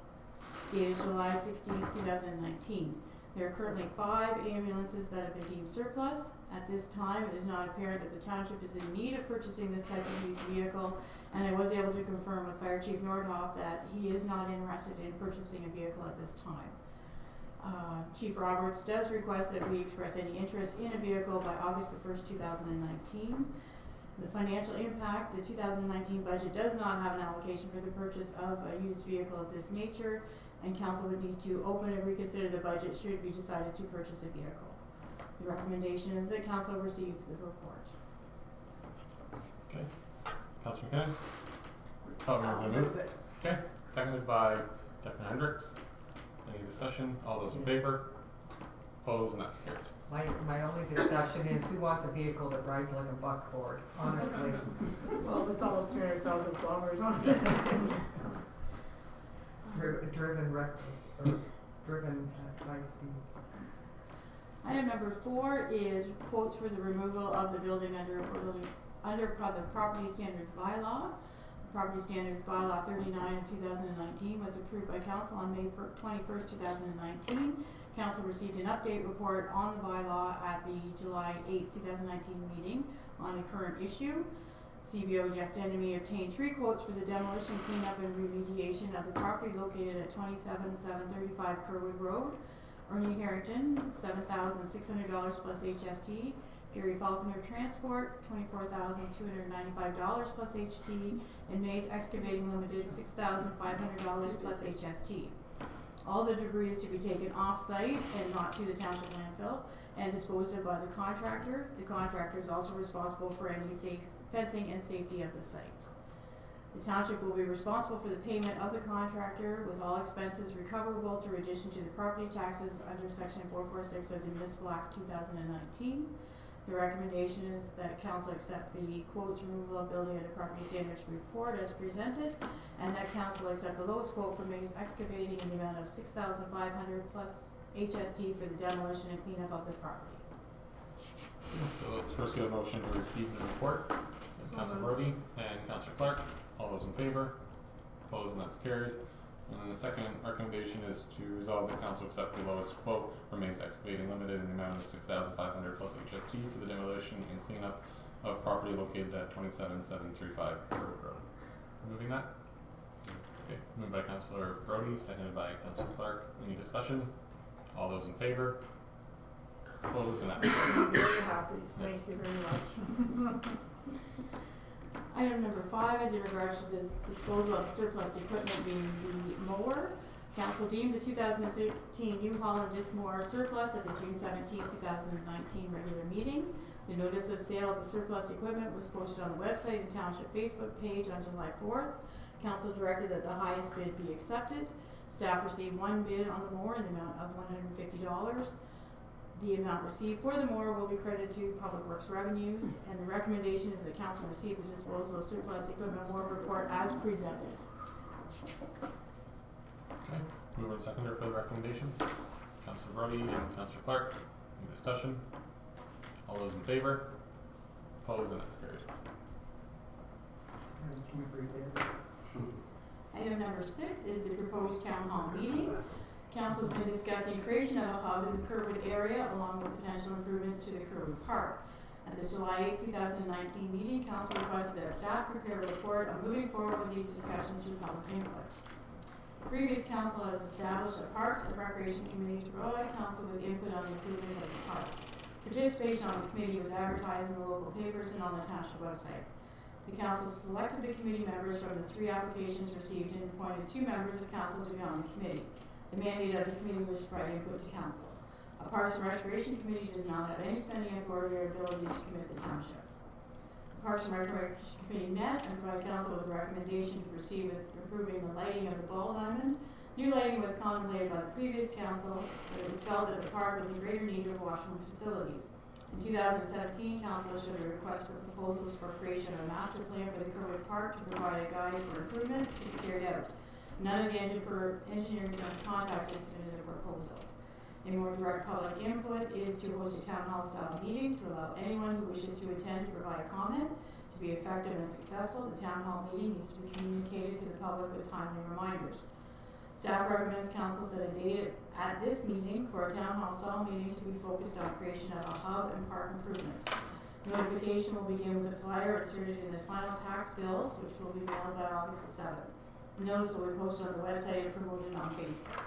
dated July 16, 2019. There are currently 5 ambulances that have been deemed surplus. At this time, it is not apparent that the township is in need of purchasing this type of used vehicle, and I was able to confirm with Fire Chief Nordhoff that he is not interested in purchasing a vehicle at this time. Chief Roberts does request that we express any interest in a vehicle by August the 1st, 2019. The financial impact, the 2019 budget does not have an allocation for the purchase of a used vehicle of this nature, and council would need to open and reconsider the budget should it be decided to purchase a vehicle. The recommendation is that council receive the report. Okay. Councillor McKinnon? Oh, we're going to move? Okay. Seconded by Deputy Hendricks. Any discussion? All those in favour? Opposed? And that's carried. My only discussion is who wants a vehicle that rides like a buckboard, honestly. Well, with almost 300,000 kilometers on it. driven at high speeds. Item number 4 is quotes for the removal of the building under the Property Standards Bylaw. The Property Standards Bylaw 39 of 2019 was approved by Council on May 21st, 2019. Council received an update report on the bylaw at the July 8, 2019 meeting on a current issue. CBO Jack Dennemy obtained 3 quotes for the demolition, cleanup, and remediation of the property located at 27735 Kerwood Road. Ernie Harrington, $7,600 plus HST. Gary Falconer Transport, $24,295 plus HT. And Mays Excavating Limited, $6,500 plus HST. All the debris is to be taken off-site and not to the township landfill and disposed of by the contractor. The contractor is also responsible for any fencing and safety of the site. The township will be responsible for the payment of the contractor with all expenses recoverable through addition to the property taxes under section 446 of the Municipal Act 2019. The recommendation is that council accept the quotes removal of building under property standards report as presented, and that council accept the lowest quote from Mays Excavating in the amount of $6,500 plus HST for the demolition and cleanup of the property. So let's first get a motion to receive the report. Councillor Brody and Councillor Clark. All those in favour? Opposed? And that's carried. And then the second recommendation is to resolve that council accept the lowest quote from Mays Excavating Limited in the amount of $6,500 plus HST for the demolition and cleanup of property located at 27735 Kerwood Road. Moving that? Okay. Moved by Councillor Brody, seconded by Councillor Clark. Any discussion? All those in favour? Opposed? And that's carried. Very happy. Yes. Thank you very much. Item number 5 is in regards to this disposal of surplus equipment being the mower. Council deemed the 2013 New Holland disc mower surplus at the June 17, 2019 regular meeting. The notice of sale of the surplus equipment was posted on the website and township Facebook page on July 4th. Council directed that the highest bid be accepted. Staff received 1 bid on the mower in the amount of $150. The amount received for the mower will be credited to Public Works revenues, and the recommendation is that council receive the disposal of surplus equipment mower report as presented. Okay. Mover and seconder for the recommendation. Councillor Brody and Councillor Clark. Any discussion? All those in favour? Opposed? And that's carried. Can you read it? Item number 6 is the proposed town hall meeting. Council's been discussing creation of a hub in the Kerwood area along with potential improvements to the Kerwood Park. At the July 8, 2019 meeting, council requested that staff prepare a report on moving forward with these discussions through public input. Previous council has established a Parks and Recreation Committee to provide council with input on the improvements of the park. Participation on the committee was advertised in the local papers and on the township website. The council selected the committee members from the 3 applications received and appointed 2 members of council to be on the committee. The mandate of the committee was to provide input to council. A Parks and Recreation Committee does not have any spending authority or ability to commit the township. The Parks and Recreation Committee met and provided council with a recommendation to proceed with approving the lighting of the ball diamond. New lighting was contemplated by the previous council, but it was felt that the park was in greater need of washroom facilities. In 2017, council issued a request for proposals for creation of a master plan for the Kerwood Park to provide a guide for improvements to be carried out. None of the engineering firms contacted submitted a proposal. A more direct public input is to host a town hall style meeting to allow anyone who wishes to attend to provide comment. To be effective and successful, the town hall meeting needs to be communicated to the public with timely reminders. Staff recommends council set a date at this meeting for a town hall style meeting to be focused on creation of a hub and park improvement. Notification will begin with a flyer inserted in the final tax bills, which will be mailed by August the 7th. The notice will be posted on the website and promoted on Facebook.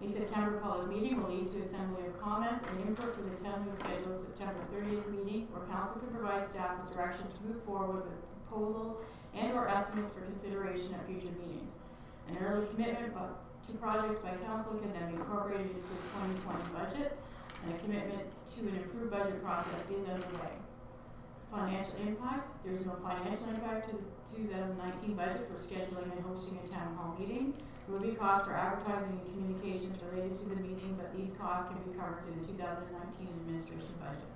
A September public meeting will lead to assembly of comments and input for the tentatively scheduled September 30th meeting, where council can provide staff with direction to move forward with proposals and/or estimates for consideration at future meetings. An early commitment to projects by council can then be incorporated into the 2020 budget, and a commitment to an improved budget process is underway. Financial impact: there is no financial impact to the 2019 budget for scheduling and hosting a town hall meeting. There will be costs for advertising and communications related to the meeting, but these costs can be covered through the 2019 administration budget.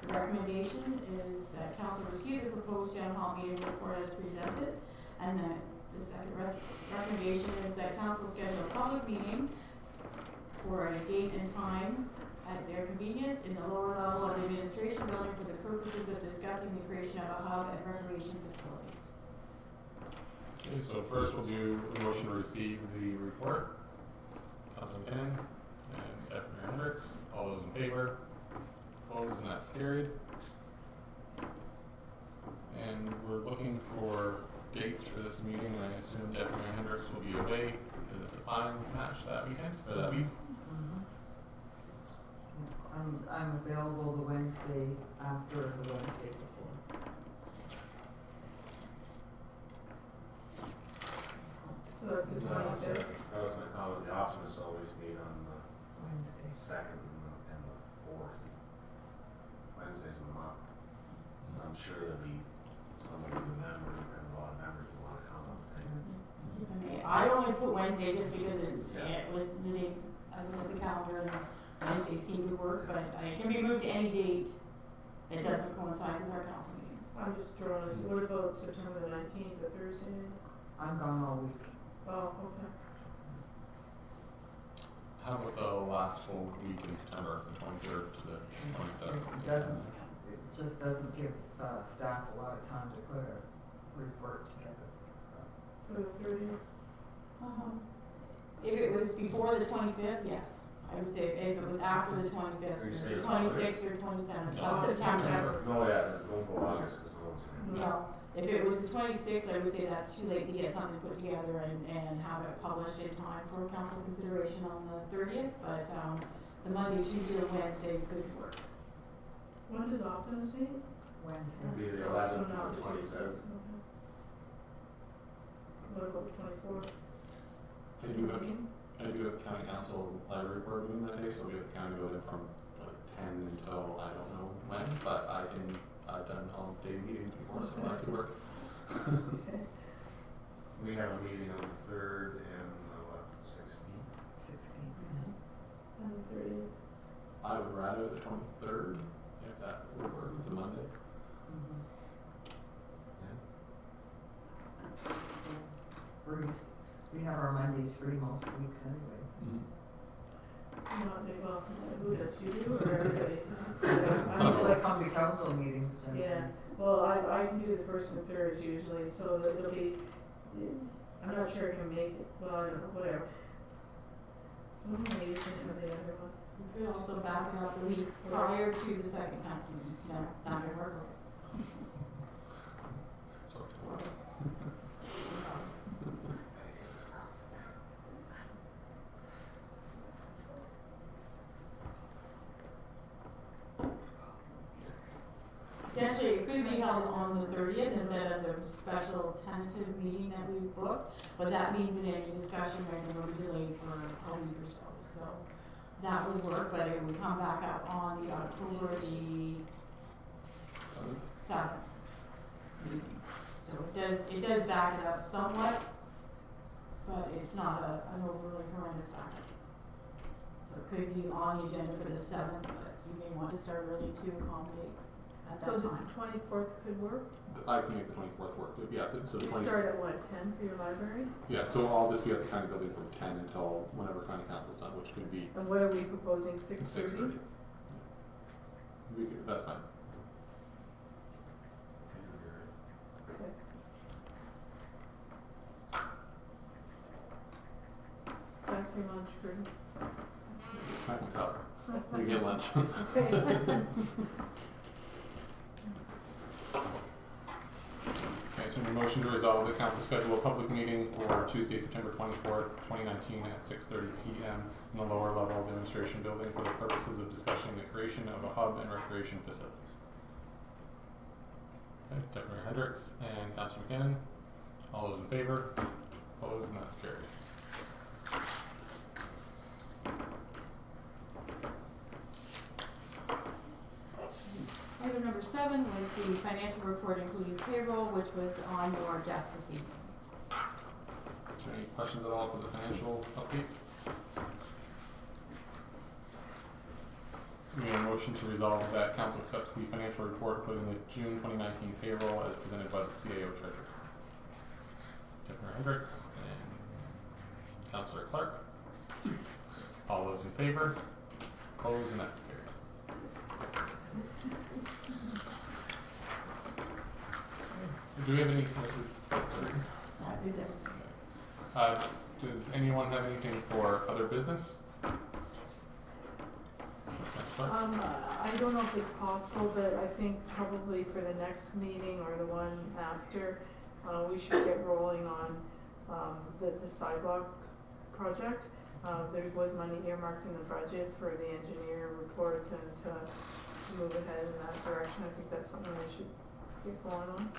The recommendation is that council receive the proposed town hall meeting report as presented, and that the second recommendation is that council schedule a public meeting for a date and time at their convenience in the lower level of the administration building for the purposes of discussing the creation of a hub and recreation facilities. Okay, so first we'll do a motion to receive the report. Councilman McKinnon and Deputy Mayor Hendricks. All those in favor? Opposed? And that's carried. And we're looking for dates for this meeting, and I assume Deputy Mayor Hendricks will be away because it's a fine match that weekend, or that week. I'm available the Wednesday after the Wednesday before. So that's the 25th. I was gonna comment, the Optimists always meet on the Wednesday. 2nd and the 4th. Wednesdays of the month. And I'm sure there'll be somebody who member and a lot of members who wanna come up. Okay, I only put Wednesday just because it was the day I looked at the calendar and Wednesday seemed to work, but it can be moved to any date that doesn't coincide with our council meeting. I'm just throwing this, what about September the 19th, the Thursday? I'm gone all week. Oh, okay. How about the last full week in September, the 23rd to the 27th? It just doesn't give staff a lot of time to put a report together. For the 30th? If it was before the 25th, yes. I would say if it was after the 25th, You say the it's 26th or 27th No, of September. No, yeah, don't go August, cause no one's gonna. No, if it was the 26th, I would say that's too late to get something put together and have it published in time for council consideration on the 30th, but the Monday, Tuesday, or Wednesday could work. When does Optimus meet? Wednesday. Be the So 11th, now the it's 27th. Okay. What about the 24th? I do have county council library board meeting that day, so we have the county building from like 10 until I don't know when, but I've done all day meetings before, so that could work. Okay. We have a meeting on the 3rd and the 16th. 16th. And the 30th? I would rather the 23rd, if that would work. It's a Monday. We have our Mondays free most weeks anyways. Not big off, who does, you do or everybody? People that come to council meetings generally. Yeah, well, I can do the 1st and 3rd usually, so it'll be, I'm not sure I can make it, well, I don't know, whatever. I usually have the other one. You could also back it up the week prior to the second council meeting, that may work. So tomorrow. Potentially, it could be held on the 30th instead of the special tentative meeting that we booked, but that means that any discussion will be delayed for a week or so. So that would work, but it would come back up on the October the 7th meeting. So it does back it up somewhat, but it's not an overly horrendous backup. So it could be on the agenda for the 7th, but you may want to start early to accommodate at that So the time. 24th could work? I can make the 24th work. Yeah, so the You 20th. start at what, 10 for your library? Yeah, so I'll just be at the county building from 10 until whenever county council's done, which could be And what are we proposing, 6:30? 6:30. That's fine. Okay. Back your lunch, Rudy. Pack myself. You get lunch. Okay, so a motion to resolve the council schedule a public meeting for Tuesday, September 24th, 2019 at 6:30 p.m. in the lower level demonstration building for the purposes of discussing the creation of a hub and recreation facilities. Okay, Deputy Hendricks and Councilor McKinnon. All those in favor? Opposed? And that's carried. Item number 7 was the financial report including payroll, which was on your desk this evening. Is there any questions at all for the financial update? We need a motion to resolve that council accepts the financial report including the June 2019 payroll as presented by the CAO treasurer. Deputy Hendricks and Councillor Clark. All those in favor? Opposed? And that's carried. Do we have any questions? That is it. Does anyone have anything for other business? I don't know if it's possible, but I think probably for the next meeting or the one after, we should get rolling on the sidewalk project. There was money earmarked in the budget for the engineer report and to move ahead in that direction. I think that's something we should get going on.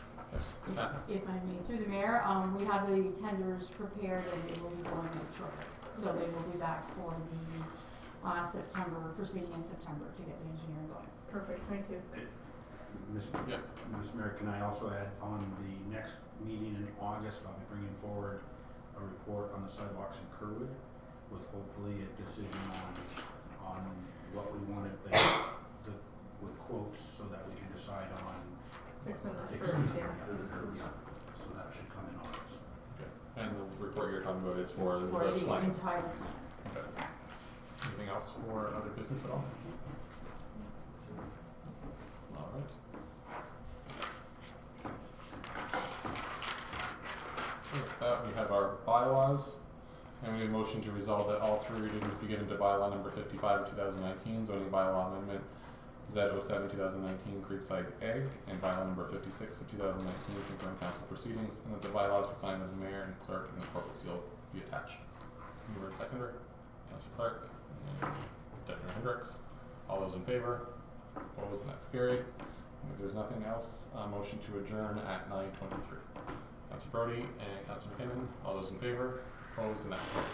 If I may, through the mayor, we have the tenders prepared and they will be going out shortly. So they will be back for the first meeting in September to get the engineering going. Perfect, thank you. Mr. Mayor, can I also add on the next meeting in August, I'll be bringing forward a report on the sidewalks in Kerwood with hopefully a decision on what we wanted with quotes so that we can decide on Fixing that fixing first, the yeah. curb, yeah. So that should come in August. Okay. And the report you're talking about is for the the plan. entire plan. Okay. Anything else for other business at all? All right. With that, we have our bylaws, and we have a motion to resolve that all 3 readings be given to bylaw number 55 of 2019, zoning bylaw amendment Z07 2019 Creekside Egg, and bylaw number 56 of 2019 concurrent council proceedings, and that the bylaws be signed by the mayor and clerk and the corporate seal be attached. Mover and seconder, Councilor Clark and Deputy Hendricks. All those in favor? Opposed? And that's carried. And if there's nothing else, motion to adjourn at 9:23. Councilor Brody and Councilor McKinnon. All those in favor? Opposed? And that's carried.